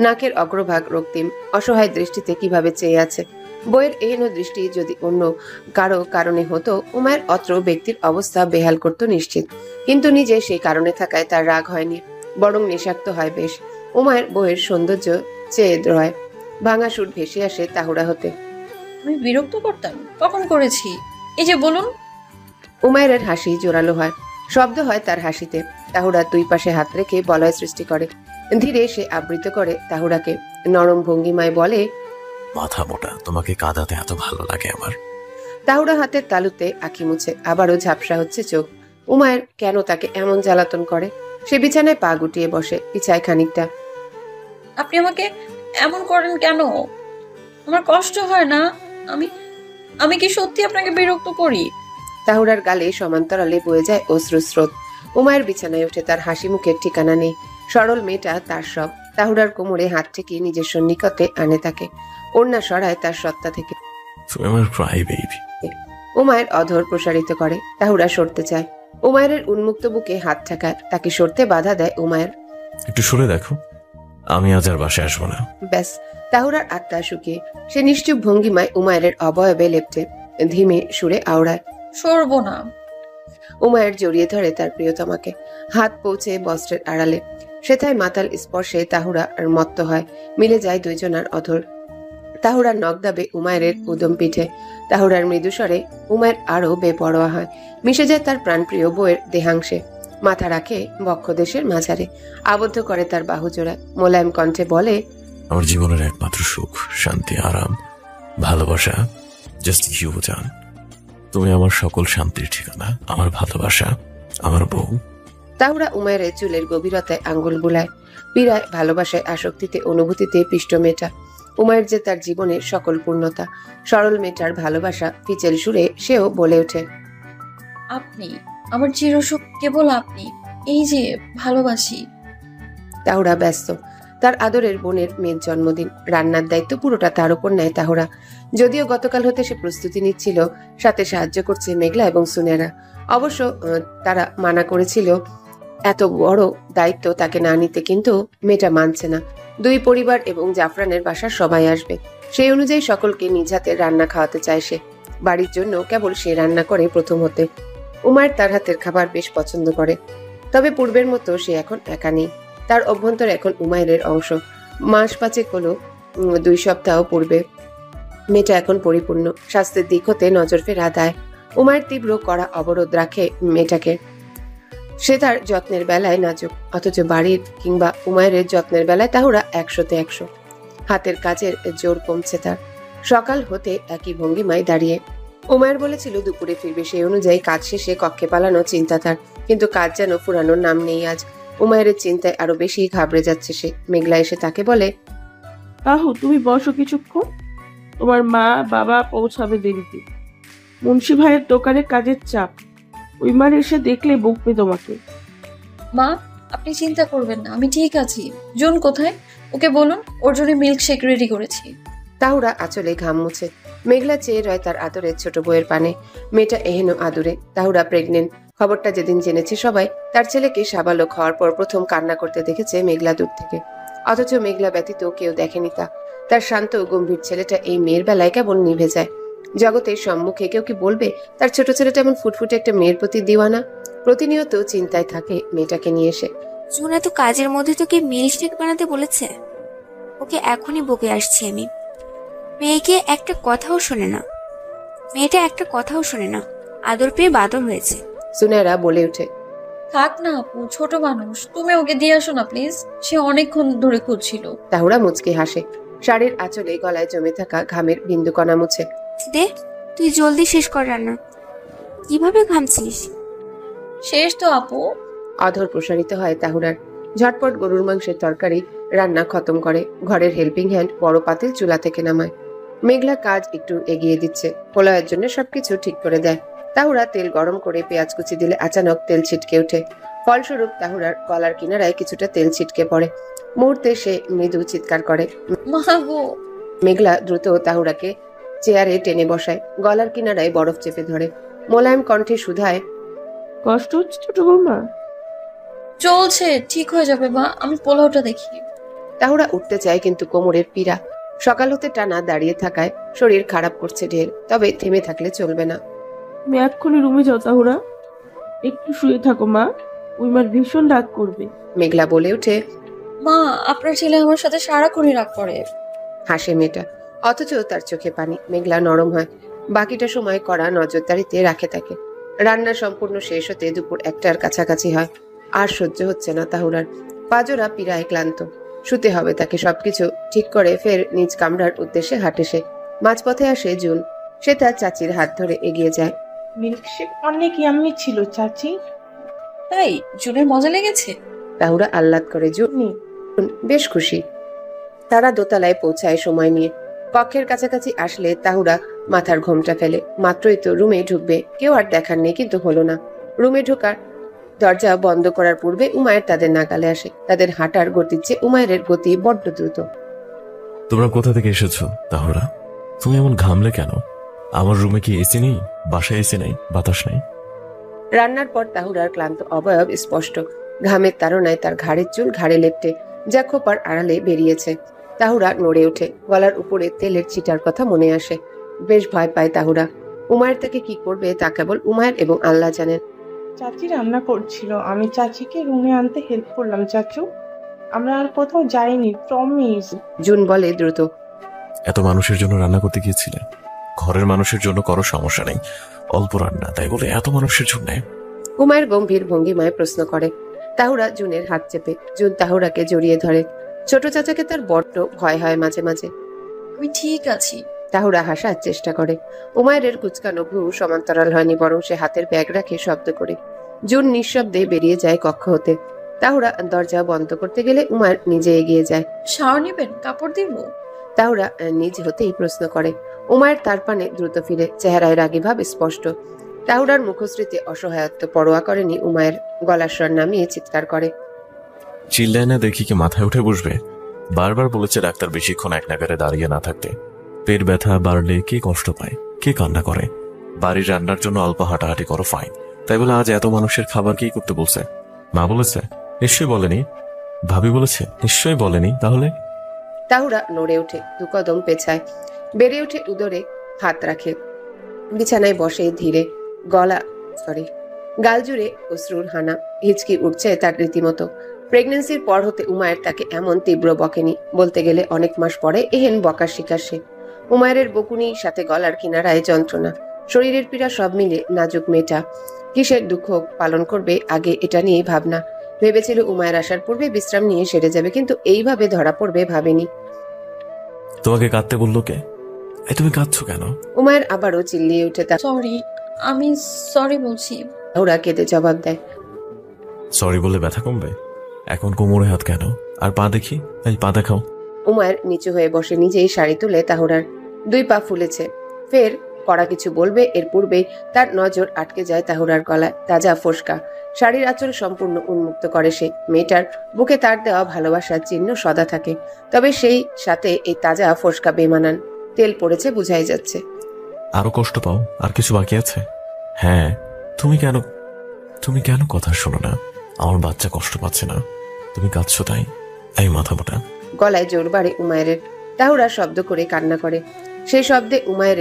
নাকের অগ্রভাগ রক্তিম, অসহায় দৃষ্টিতে কিভাবে চেয়ে আছে। বইয়ের এহেন দৃষ্টি যদি অন্য কারো কারণে হতো, উমায়ের অত্র ব্যক্তির অবস্থা বেহাল করত নিশ্চিত। কিন্তু নিজে সেই কারণে থাকায় তার রাগ হয়নি, বরং নেশাক্ত হয় বেশ। উমায়ের বইয়ের সৌন্দর্য চেয়ে রয়। ভাঙা সুর ভেসে আসে তাহুরা হতে। আমি বিরক্ত করতাম? কখন করেছি? এই যে বলুন। উমায়ের হাসি জোরালো হয়, শব্দ হয় তার হাসিতে। তাহুরা দুই পাশে হাত রেখে বলয় সৃষ্টি করে। ধীরে সে আবৃত করে তাহুরাকে, নরম ভঙ্গিমায় বলে, মাথা মোটা, তোমাকে কাঁদাতে এত ভালো লাগে আমার। তাহুরা হাতের তালুতে আঁখি মুছে, আবারও ঝাপসা হচ্ছে চোখ। উমায়ের কেন তাকে এমন জ্বালাতন করে? সে বিছানায় পা গুটিয়ে বসে, পিছায় খানিকটা। আপনি আমাকে এমন করেন কেন? আমার কষ্ট হয় না? আমি আমি কি সত্যি আপনাকে বিরক্ত করি? তাহুরার গালে সমান্তরালে বয়ে যায় অশ্রুস্রোত। উমায়ের বিছানায় উঠে, তার হাসি মুখের ঠিকানা নেই। সরল মেয়েটা তার সব। তাহুরার কোমরে হাত থেকে নিজের সন্নিকটে আনে তাকে, ওড়না সরায় তার সত্তা থেকে। তুমি আমার ক্রাই বেবি। উমায়ের অধর প্রসারিত করে। তাহুরা সরতে চায়। উমায়ের উন্মুক্ত বুকে হাত ঠেকায়, তাকে সরতে বাধা দেয় উমায়ের। একটু সরে দেখো, আমি আজ আর বাসায় আসবো না। ব্যাস, তাহুরার আত্মা শুকিয়ে সে নিশ্চুপ ভঙ্গিমায় উমায়ের অবয়বে লেপ্টে ধীমে সুরে আওড়ায়, সরবো না। উমায়ের জড়িয়ে ধরে তার প্রিয়তমাকে, হাত পৌঁছে বস্ত্রের আড়ালে। সেথায় মাতাল স্পর্শে তাহুরা আর মত্ত হয়, মিলে যায় দুইজনার অধর। তাহুরার নখ দাবে উমায়ের উদম পিঠে। তাহুরার মৃদুস্বরে উমায়ের আরো বেপরোয়া হয়, মিশে যায় তার প্রাণপ্রিয় বউয়ের দেহাংশে। মাথা রাখে বক্ষদেশের মাঝারে, আবদ্ধ করে তার বাহুজোড়া। মোলায়েম কণ্ঠে বলে, আমার জীবনের একমাত্র সুখ, শান্তি, আরাম, ভালোবাসা জাস্ট ইউ জান। তুমি আমার সকল শান্তির ঠিকানা, আমার ভালোবাসা, আমার বউ। তাহুরা উমায়ের চুলের গভীরতায় আঙ্গুল বুলায়, পীড়ায়, ভালোবাসায়, আসক্তিতে, অনুভূতিতে পিষ্ট মেয়েটা। উমায়ের যে তার জীবনের সকল পূর্ণতা। সরল মেয়েটার ভালোবাসা ফিচেল সুরে সেও বলে ওঠে, আপনি আমার চিরসুখ, কেবল আপনি। এই যে ভালোবাসি। তাহুরা ব্যস্ত। তার আদরের বোনের মেয়ের জন্মদিন, রান্নার দায়িত্ব পুরোটা তার উপর নেয় তাহুরা। যদিও গতকাল হতে সে প্রস্তুতি নিচ্ছিল, সাথে সাহায্য করছে মেঘলা এবং সুনেরা। অবশ্য তারা মানা করেছিল এত বড় দায়িত্ব তাকে না নিতে, কিন্তু মেয়েটা মানছে না। দুই পরিবার এবং জাফরানের বাসার সবাই আসবে, সেই অনুযায়ী সকলকে নিজ হাতে রান্না খাওয়াতে চায় সে। বাড়ির জন্য কেবল সে রান্না করে প্রথম হতে। উমায়ের তার হাতের খাবার বেশ পছন্দ করে, তবে পূর্বের মতো সে এখন একা নেই। তার অভ্যন্তর এখন উমায়ের অংশ। মাস পাঁচেক হলো, 2 সপ্তাহ পূর্বে মেয়েটা এখন পরিপূর্ণ। স্বাস্থ্যের দিক হতে নজর ফেরা দায়। উমায়ের তীব্র কড়া অবরোধ রাখে মেয়েটাকে। সে তার যত্নের বেলায় নাজুক, অথচ বাড়ির কিংবা উমায়ের যত্নের বেলায় তাহুরা 100-তে 100। হাতের কাজের জোর কমছে তার। সকাল হতে একই ভঙ্গিমায় দাঁড়িয়ে। উমায়ের বলেছিল দুপুরে ফিরবে, সেই অনুযায়ী কাজ শেষে কক্ষে পালানো চিন্তা তার, কিন্তু কাজ যেন ফুরানোর নাম নেই আজ। উমায়ের চিন্তায় আরো বেশি ঘাবড়ে যাচ্ছে সে। মেঘলা এসে তাকে বলে, তাহু তুমি বসো কিছুক্ষণ, তোমার মা বাবা পৌঁছাবে দেরিতে। মুন্সি ভাইয়ের দোকানে কাজের চাপ, উইমার এসে দেখলে বকবে তোমাকে। মা, আপনি চিন্তা করবেন না, আমি ঠিক আছি। জুন কোথায়? ওকে বলুন ওর জন্য মিল্কশেক রেডি করেছি। তাহুরা আঁচলে ঘাম মুছে। মেঘলা চেয়ে রয় তার আদরের ছোট বউয়ের পানে। মেয়েটা এহেন আদুরে। তাহুরা প্রেগনেন্ট খবরটা যেদিন জেনেছে সবাই, তার ছেলেকে সাবালক হওয়ার পর প্রথম কান্না করতে দেখেছে মেঘলা দূর থেকে। অথচ মেঘলা ব্যতীত কেউ দেখেনি তা। তার শান্ত গম্ভীর ছেলেটা এই মেয়ের বেলায় কেমন নিভে যায়। জগতের সম্মুখে কেউ কি বলবে তার ছোট ছেলেটা এমন ফুটফুটে একটা মেয়ের প্রতি দিওয়ানা? প্রতিনিয়ত চিন্তায় থাকে মেয়েটাকে নিয়ে এসে। জুনা তো কাজের মধ্যে তোকে মিল্কশেক বানাতে বলেছে, ওকে এখনই বকে আসছি আমি। মেয়েটা একটা কথাও শোনে না, আদর পেয়ে বাদর হয়েছে। সুনেরা বলে ওঠে, থাক না আপু, ছোট মানুষ, তুমি ওকে দিয়ে আসো না প্লিজ, সে অনেকক্ষণ ধরে খুঁজছিল। তাহুরা মুচকি হাসে, শাড়ির আঁচলে গলায় জমে থাকা ঘামের বিন্দুকণা মুছে। দে, তুই জলদি শেষ কর রান্না। কিভাবে ঘামছিস? শেষ তো আপু। অধর প্রসারিত হয় তাহুরার। ঝটপট গরুর মাংসের তরকারি রান্না খতম করে, ঘরের হেল্পিং হ্যান্ড বড় পাতিল চুলা থেকে নামায়। মেঘলা কাজ একটু এগিয়ে দিচ্ছে, পোলাওয়ের জন্য সবকিছু ঠিক করে দেয়। তাহুরা তেল গরম করে পেঁয়াজ কুচি দিলে আচানক তেল ছিটকে ওঠে। ফলস্বরূপ তাহুরার গলার কিনারায় কিছুটা তেল ছিটকে পড়ে। মুহূর্তে সে মৃদু চিৎকার করে। মেঘলা দ্রুত তাহুরাকে চেয়ারে টেনে বসায়, গলার কিনারায় বরফ চেপে ধরে। মোলায়েম কণ্ঠে শুধায়, কষ্ট হচ্ছে ছোট বৌমা? চলছে, ঠিক হয়ে যাবে মা, আমি পোলাওটা দেখি। তাহুরা উঠতে চায়, কিন্তু কোমরের পীড়া। সকাল হতে টানা দাঁড়িয়ে থাকায় শরীর খারাপ করছে ঢের, তবে থেমে থাকলে চলবে না। তুমি এক্ষুনি রুমে যাও তাহুরা, একটু শুয়ে থাকো মা, উইমার ভীষণ রাগ করবে। মেঘলা বলে ওঠে, মা আপনার ছেলে আমার সাথে সারাক্ষণই রাগ করে। হাসে মেয়েটা, অথচ তার চোখে পানি। মেঘলা নরম হয়, বাকিটা সময় কড়া নজরদারিতে রাখে তাকে। রান্না সম্পূর্ণ শেষ হতে দুপুর 1টার কাছাকাছি হয়। আর সহ্য হচ্ছে না তাহুরার। পাজোরা পীড়ায় ক্লান্ত, শুতে হবে তাকে। সবকিছু ঠিক করে ফের নিজ কামরার উদ্দেশ্যে হাঁটে সে। মাঝপথে আসে জুন। সে তার চাচির হাত ধরে এগিয়ে যায়। মিল্কশেক অনেক ইয়াম্মি ছিল চাচি। তাই জুনের মজা লেগেছে? তাহুরা আহ্লাদ করে। জুন বেশ খুশি। তারা দোতলায় পৌঁছায় সময় নিয়ে। কক্ষের কাছাকাছি আসলে তাহুরা মাথার ঘোমটা ফেলে। মাত্রই তো রুমে ঢুকবে, কেউ আর দেখার নেই, কিন্তু হলো না। রুমে ঢোকার দরজা বন্ধ করার পূর্বে উমায়ের তাদের নাগালে আসে। তাদের হাঁটার গতির চেয়ে উমায়ের গতি বড্ড দ্রুত। তোমরা কোথা থেকে এসেছো তাহুরা? তুমি এমন ঘামলে কেন? আমার রুমে কি এসি নেই? বাসায় এসি নেই, বাতাস নেই? রান্নার পর তাহুরার ক্লান্ত অবয়ব স্পষ্ট। ঘামের তাড়নায় তার ঘাড়ের চুল ঘাড়ে লেপটে যা খোপার আড়ালে বেরিয়েছে। তাহুরা নড়ে ওঠে। গলার উপরে তেলের ছিটার কথা মনে আসে। বেশ ভয় পায় তাহুরা। উমায়ের তাকে কি করবে তা কেবল উমায়ের এবং আল্লাহ জানেন। চাচি রান্না করছিল, আমি চাচিকে রুমে আনতে হেল্প করলাম। চাচু, আমরা আর কোথাও যাইনি, প্রমিস। জুন বলে দ্রুত। এত মানুষের জন্য রান্না করতে গিয়েছিলে? ঘরের মানুষের জন্য করো, সমস্যা নেই, অল্প রান্না, তাই বলে এত মানুষের জন্য? উমায়ের গম্ভীর ভঙ্গিমায় প্রশ্ন করে। তাহুরা জুনের হাত চেপে। জুন তাহুরাকে জড়িয়ে ধরে। ছোট চাচাকে তার বড্ড ভয় হয় মাঝে মাঝে। আমি ঠিক আছি। তাহুরা হাসার চেষ্টা করে। উমায়ের কুচকানো ভ্রু সমান্তরাল হয়নি, বরং সে হাতের ব্যাগ রাখে শব্দ করে। জুন নিঃশব্দে বেরিয়ে যায় কক্ষ হতে। তাহুরা দরজা বন্ধ করতে গেলে উমায়ের নিজে এগিয়ে যায়। শাওয়ার নেবেন? কাপড় দিব? তাহুরা নিজ হতেই প্রশ্ন করে। উমায়ের তার পানে দ্রুত ফিরে। চেহারায় রাগী ভাব স্পষ্ট। তাহুরার মুখশ্রীতে অসহায়ত্ব পরোয়া করেনি। উমায়ের গলার স্বর নামিয়ে চিৎকার করে। চিল্লায় না দেখি কি মাথায় উঠে বসবে? বারবার বলেছে ডাক্তার বেশিক্ষণ এক নাগারে দাঁড়িয়ে না থাকতে। পেট ব্যথা বাড়লে কে কষ্ট পায়, কে কান্না করে? বাড়ির রান্নার জন্য অল্প হাঁটাহাঁটি করো, ফাইন। তাই বলে আজ এত মানুষের খাবার কি করতে বলছে? মা বলেছে? নিশ্চয়ই বলেনি। ভাবি বলেছে? নিশ্চয়ই বলেনি। তাহলে? তাহুরা নড়ে ওঠে, দু কদম পেছায়, বেড়ে উঠে উদরে হাত রাখে। বিছানায় বসে ধীরে। গাল জুড়ে অশ্রুর হানা। হিচকি উঠছে তার রীতিমতো। প্রেগন্যান্সির পর হতে উমায়ের তাকে এমন তীব্র বকেনি। বলতে গেলে অনেক মাস পরে এহেন বকার শিকার সে। উমায়ের বকুনি, সাথে গলার কিনারায় যন্ত্রণা, শরীরের পীড়া, সব মিলে নাজুক মেয়েটা কিসের দুঃখ পালন করবে আগে এটা নিয়েই ভাবনা। ভেবেছিল উমায়ের আসার পূর্বে বিশ্রাম নিয়ে সেরে যাবে, কিন্তু এইভাবে ধরা পড়বে ভাবেনি। তোমাকে কাঁদতে বললো কে? তুমি কাঁদছো কেন? উমায়ের আবারও চিল্লিয়ে উঠে। সরি, আমি সরি বলছি। ওরা কেঁদে জবাব দেয়। সরি বলে ব্যথা কমবে? এখন কোমরে হাত কেন? আর পা দেখি, এই পা দেখাও। উমায়ের নিচু হয়ে বসে নিজেই শাড়ি তুলে তাহুরার দুই পা ফুলেছে। ফের কড়া কিছু বলবে এর পূর্বেই তার নজর আটকে যায় তাহুরার গলায়। তাজা ফোসকা শাড়ির আঁচল সম্পূর্ণ উন্মুক্ত করে সে। মেয়েটার বুকে তার দেওয়া ভালোবাসার চিহ্ন সদা থাকে, তবে সেই সাথে এই তাজা ফোসকা বেমানান। তেল পড়েছে বুঝাই যাচ্ছে। আরো কষ্ট পাও? আর কিছু বাকি আছে? হ্যাঁ, তুমি কেন কথা শোনো না? আমার বাচ্চা কষ্ট পাচ্ছে না, তুমি কাঁদছো তাই? এই মাথা মোটা। গলায় জোর বাড়ে উমায়ের। তাহুরা শব্দ করে কান্না করে। সেই শব্দে উমায়ের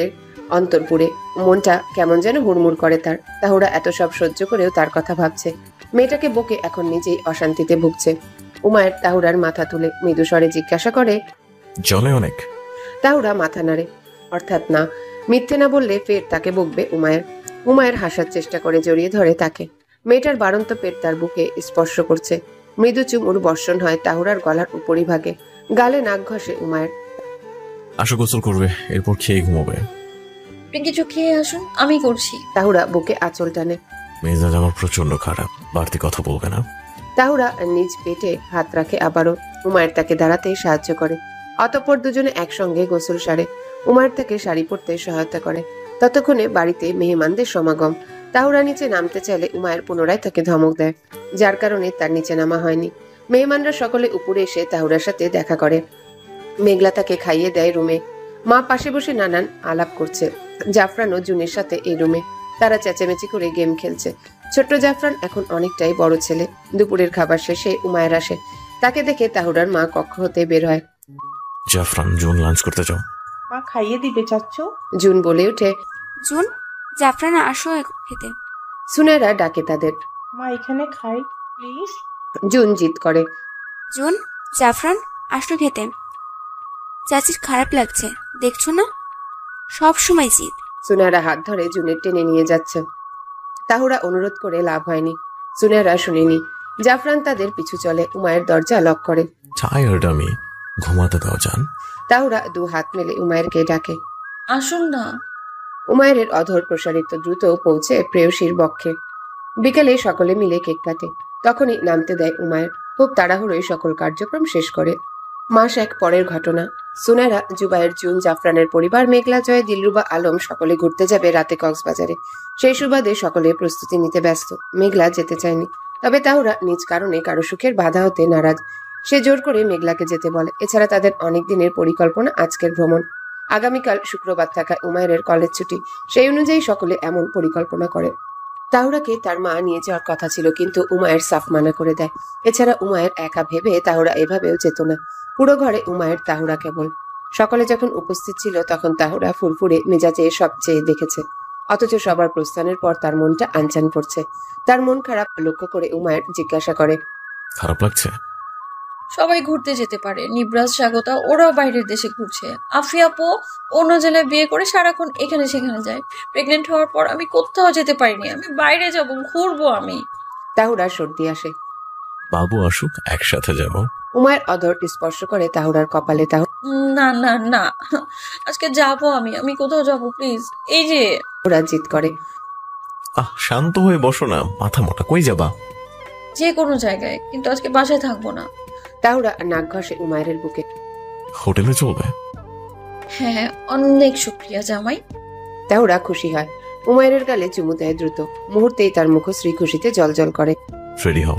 অন্তর পুড়ে, মনটা কেমন যেন হুড়মুড় করে তার। তাহুরা এত সব সহ্য করেও তার কথা ভাবছে। মেয়েটাকে বকে এখন নিজেই অশান্তিতে ভুগছে। উমায়ের তাহুরার মাথা তুলে মৃদু স্বরে জিজ্ঞাসা করে, জলে অনেক? তাহুরা মাথা নাড়ে, অর্থাৎ না। মিথ্যে না বললে ফের তাকে বকবে উমায়ের। উমায়ের হাসার চেষ্টা করে জড়িয়ে ধরে তাকে। মেয়েটার বাড়ন্ত পেট তার বুকে স্পর্শ করছে। মৃদু চুমুর বর্ষণ হয় তাহুরার গলার উপরিভাগে। গালে নাক ঘষে উমায়ের। আসো, গোসল করবে, এরপর খেয়ে ঘুমোবে। কিছু খেয়ে আসুন, আমি করছি। তাহুরা বুকে আঁচল টানে। মেজাজ আমার প্রচন্ড খারাপ, বাড়তি কথা বলবে না। তাহুরা নিজ পেটে হাত রাখে আবারও। উমায়ের তাকে দাঁড়াতে সাহায্য করে। অতঃপর দুজনে একসঙ্গে গোসল সারে। উমায়ের তাকে শাড়ি পরতে সহায়তা করে। ততক্ষণে বাড়িতে মেহমানদের সমাগম। তাহুরা নিচে নামতে চাইলে উমায়ের পুনরায় তাকে ধমক দেয়, যার কারণে তার নিচে নামা হয়নি। মেহমানরা সকলে উপরে এসে তাহুরার সাথে দেখা করে। মেঘলা তাকে খাইয়ে দেয় রুমে। মা পাশে বসে নানান আলাপ করছে। জাফরান ও জুনের সাথে এই রুমে। তারা চেঁচামেচি করে গেম খেলছে। ছোট্ট জাফরান এখন অনেকটাই বড় ছেলে। দুপুরের খাবার শেষে উমায়ের আসে। তাকে দেখে তাহুরার মা কক্ষ হতে বের হয়। জাফরান, জুন লাঞ্চ করতে যাও। মা খাইয়ে দিবে চাচ্চু। জুন বলে ওঠে। জুন, জাফরান আসো খেতে। সুনেরা ডাকে তাদের। মা এখানে খাই প্লিজ। জুন জিদ করে। জুন, জাফরান আসো খেতে। চাচির খারাপ লাগছে, দেখছো না? সব সময় জিদ। সুনেরা হাত ধরে জুনের টেনে নিয়ে যাচ্ছে। তাহুরা অনুরোধ করে লাভ হয়নি। সুনেরা শুনেনি। জাফরান তাদের পিছু চলে। উমায়ের দরজা লক করে। টায়ার্ড আমি, ঘুমাতে দাও জান। তাহুরা দু হাত মেলে উমায়েরকে ডাকে। আসুন না। উমায়ের অধর প্রসারিত দ্রুত পৌঁছে প্রেয়সীর বক্ষে। বিকেলে সকলে মিলে কেক কাটে। তখনই নামতে দেয় উমায়ের। খুব তাড়াহুড়োই সকল কার্যক্রম শেষ করে। মাস এক পরের ঘটনা। সুনেরা, জুবায়ের, জুন, জাফরানের পরিবার, মেঘলা, জয়, দিলরুবা, আলম সকলে ঘুরতে যাবে রাতে কক্সবাজারে। সেই সুবাদে সকলে প্রস্তুতি নিতে ব্যস্ত। মেঘলা যেতে চায়নি, তবে তাহুরা নিজ কারণে কারো সুখের বাধা হতে নারাজ। সে জোর করে মেঘলাকে যেতে বলে। এছাড়া তাদের অনেক দিনের পরিকল্পনা আজকের ভ্রমণ। আগামীকাল শুক্রবার থাকায় উমায়ের কলেজ ছুটি। সেই অনুযায়ী সকলে এমন পরিকল্পনা করে। তাহুরাকে তার মা নিয়ে যাওয়ার কথা ছিল, কিন্তু উমায়ের সাফ মানা করে দেয়। এছাড়া উমায়ের একা ভেবে তাহুরা এভাবেও যেত না। পুরো ঘরে উমায়ের, তাহুরা কেবল। সকলে যখন উপস্থিত ছিল তখন তাহুরা ফুরফুরে মেজাজে সব চেয়ে দেখেছে। অথচ সবার প্রস্থানের পর তার মনটা আনচান করছে। তার মন খারাপ লক্ষ্য করে উমায়ের জিজ্ঞাসা করে, খারাপ লাগছে? সবাই ঘুরতে যেতে পারে, নিবরাজ, স্বাগতা ওরাও বাইরের দেশে ঘুরছে। আফিয়া আপু অন্য জেলায় বিয়ে করে সারাক্ষণ এখানে সেখানে যায়। প্রেগনেন্ট হওয়ার পর আমি কোথাও যেতে পারিনি। আমি বাইরে যাব, ঘুরবো আমি। তাহুরা সর্দি আসে। বাবু আসুক, একসাথে যাব। উমায়ের অধর স্পর্শ করে তাহুরার কপালে। না না না, আজকে যাবো আমি কোথাও যাবো, প্লিজ। এই যে ওরা জিদ করে। শান্ত হয়ে বসো না, মাথা মোটা। কই যাবা? যে কোনো জায়গায়, কিন্তু আজকে বাসায় থাকবো না। তাহুরা নাক ঘষে উমায়ের বুকে। হোটেলে চলবে? হ্যাঁ, অনেক শুক্রিয়া জামাই। তাহুরা খুশি হয়। উমায়ের গালে চুমু দেয় দ্রুত। মুহূর্তেই তার মুখশ্রী খুশিতে জলজল করে। রেডি হও।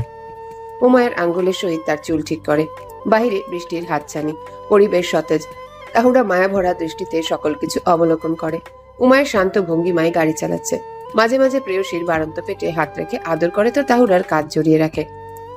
উমায়ের আঙ্গুলের সহিত তার চুল ঠিক করে। বাহিরে বৃষ্টির হাতছানি, পরিবেশ সতেজ। তাহুরা মায়া ভরা দৃষ্টিতে সকল কিছু অবলোকন করে। উমায়ের শান্ত ভঙ্গিমায় গাড়ি চালাচ্ছে। মাঝে মাঝে প্রেয়সীর বাড়ন্ত পেটে হাত রেখে আদর করে তো তাহুরার কাঁধ জড়িয়ে রাখে।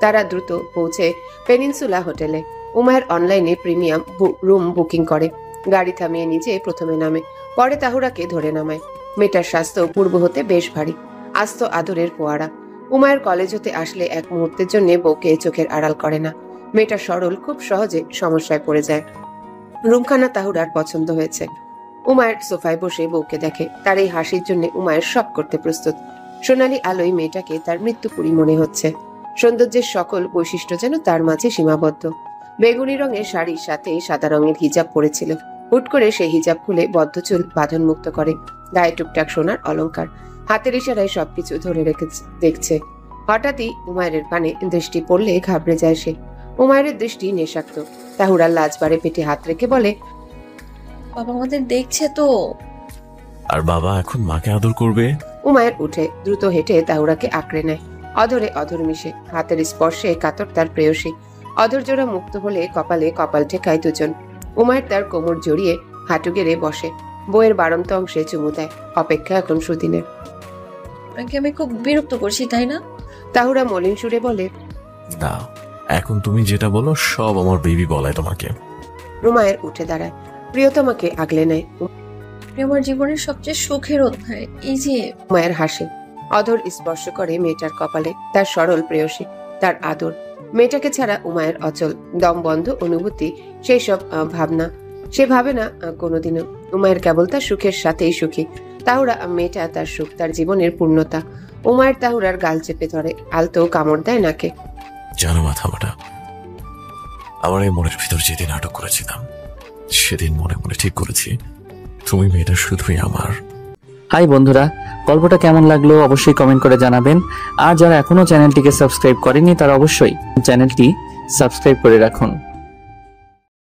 তারা দ্রুত পৌঁছে পেনিনসুলা হোটেলে। উমায়ের অনলাইনে প্রিমিয়াম রুম বুকিং করে। গাড়ি থামিয়ে নিজে প্রথমে নামে, পরে তাহুরাকে ধরে নামায়। মেয়েটার স্বাস্থ্য পূর্ব হতে বেশ ভারী, আস্ত আদরের ফোয়ারা। উমায়ের কলেজ হতে আসলে এক মুহূর্তের জন্য বউকে চোখের আড়াল করে না। মেয়েটা সরল, খুব সহজে সমস্যায় পড়ে যায়। রুমখানা তাহুরার পছন্দ হয়েছে। উমায়ের সোফায় বসে বউকে দেখে। তার এই হাসির জন্য উমায়ের সব করতে প্রস্তুত। সোনালী আলোয় মেয়েটাকে তার মৃত্যুপুরী মনে হচ্ছে। সৌন্দর্যের সকল বৈশিষ্ট্য যেন তার মাঝে সীমাবদ্ধ। বেগুনি রঙের শাড়ির সাথে সাদা রঙের হিজাব পরেছিল। হুট করে সেই হিজাব খুলে বদ্ধ চুল বাঁধন মুক্ত করে। গায়ে টুকটাক সোনার অলংকার, হাতের ইশারায় সবকিছু ধরে রেখে দেখছে। হঠাৎই উমায়ের পানে দৃষ্টি পড়লে ঘাবড়ে যায় সে। উমায়ের দৃষ্টি নেশাক্ত। তাহুরার লাজ বাড়ে পেটে হাত রেখে বলে, বাবা আমাদের দেখছে তো। আর বাবা এখন মাকে আদর করবে। উমায়ের উঠে দ্রুত হেঁটে তাহুরাকে আঁকড়ে নেয়। অধরে অধর মিশে, হাতের স্পর্শে কাতর তার প্রেয়সী। অধর জোড়া মুক্ত হলে কপালে কপাল ঠেকায় দুজন। উমায়ের তার কোমর জড়িয়ে হাঁটু গেড়ে বসে। বইয়ের বাড়ন্ত অংশে চুমু দেয়। অপেক্ষা এখন সুদিনের। আপনাকে আমি খুব বিরক্ত করছি, তাই না? তাহুরা মলিন সুরে বলে, না, এখন তুমি যেটা বলো সব আমার বেবি বলায় তোমাকে। উমায়ের উঠে দাঁড়ায়, প্রিয়তমাকে আগলে নেয়। আমার জীবনের সবচেয়ে সুখের অধ্যায় এই যে। উমায়ের হাসে। অধর স্পর্শ করে মেয়েটার কপালে। তার সরল প্রেয়সী, তার আদর। মেয়েটাকে ছাড়া উমায়ের অচল, দম বন্ধ অনুভূতি, সেই সব ভাবনা সে ভাবে না কোনোদিনও। উমায়ের কেবল তার সুখের সাথেই সুখী। তাহুরা মেয়েটা তার সুখ, তার জীবনের পূর্ণতা। উমায়ের তাহুরার গাল চেপে ধরে, আলতো কামড় দেয় নাকে। জানো মাথা মোটা, আমার এই মনের ভিতর যেদিন নাটক করেছিলাম সেদিন মনে মনে ঠিক করেছি তুমি মেয়েটা শুধুই আমার। হাই বন্ধুরা, গল্পটা কেমন লাগলো অবশ্যই কমেন্ট করে জানাবেন। আর যারা এখনো চ্যানেলটিকে সাবস্ক্রাইব করেনি তারা অবশ্যই চ্যানেলটি সাবস্ক্রাইব করে রাখুন।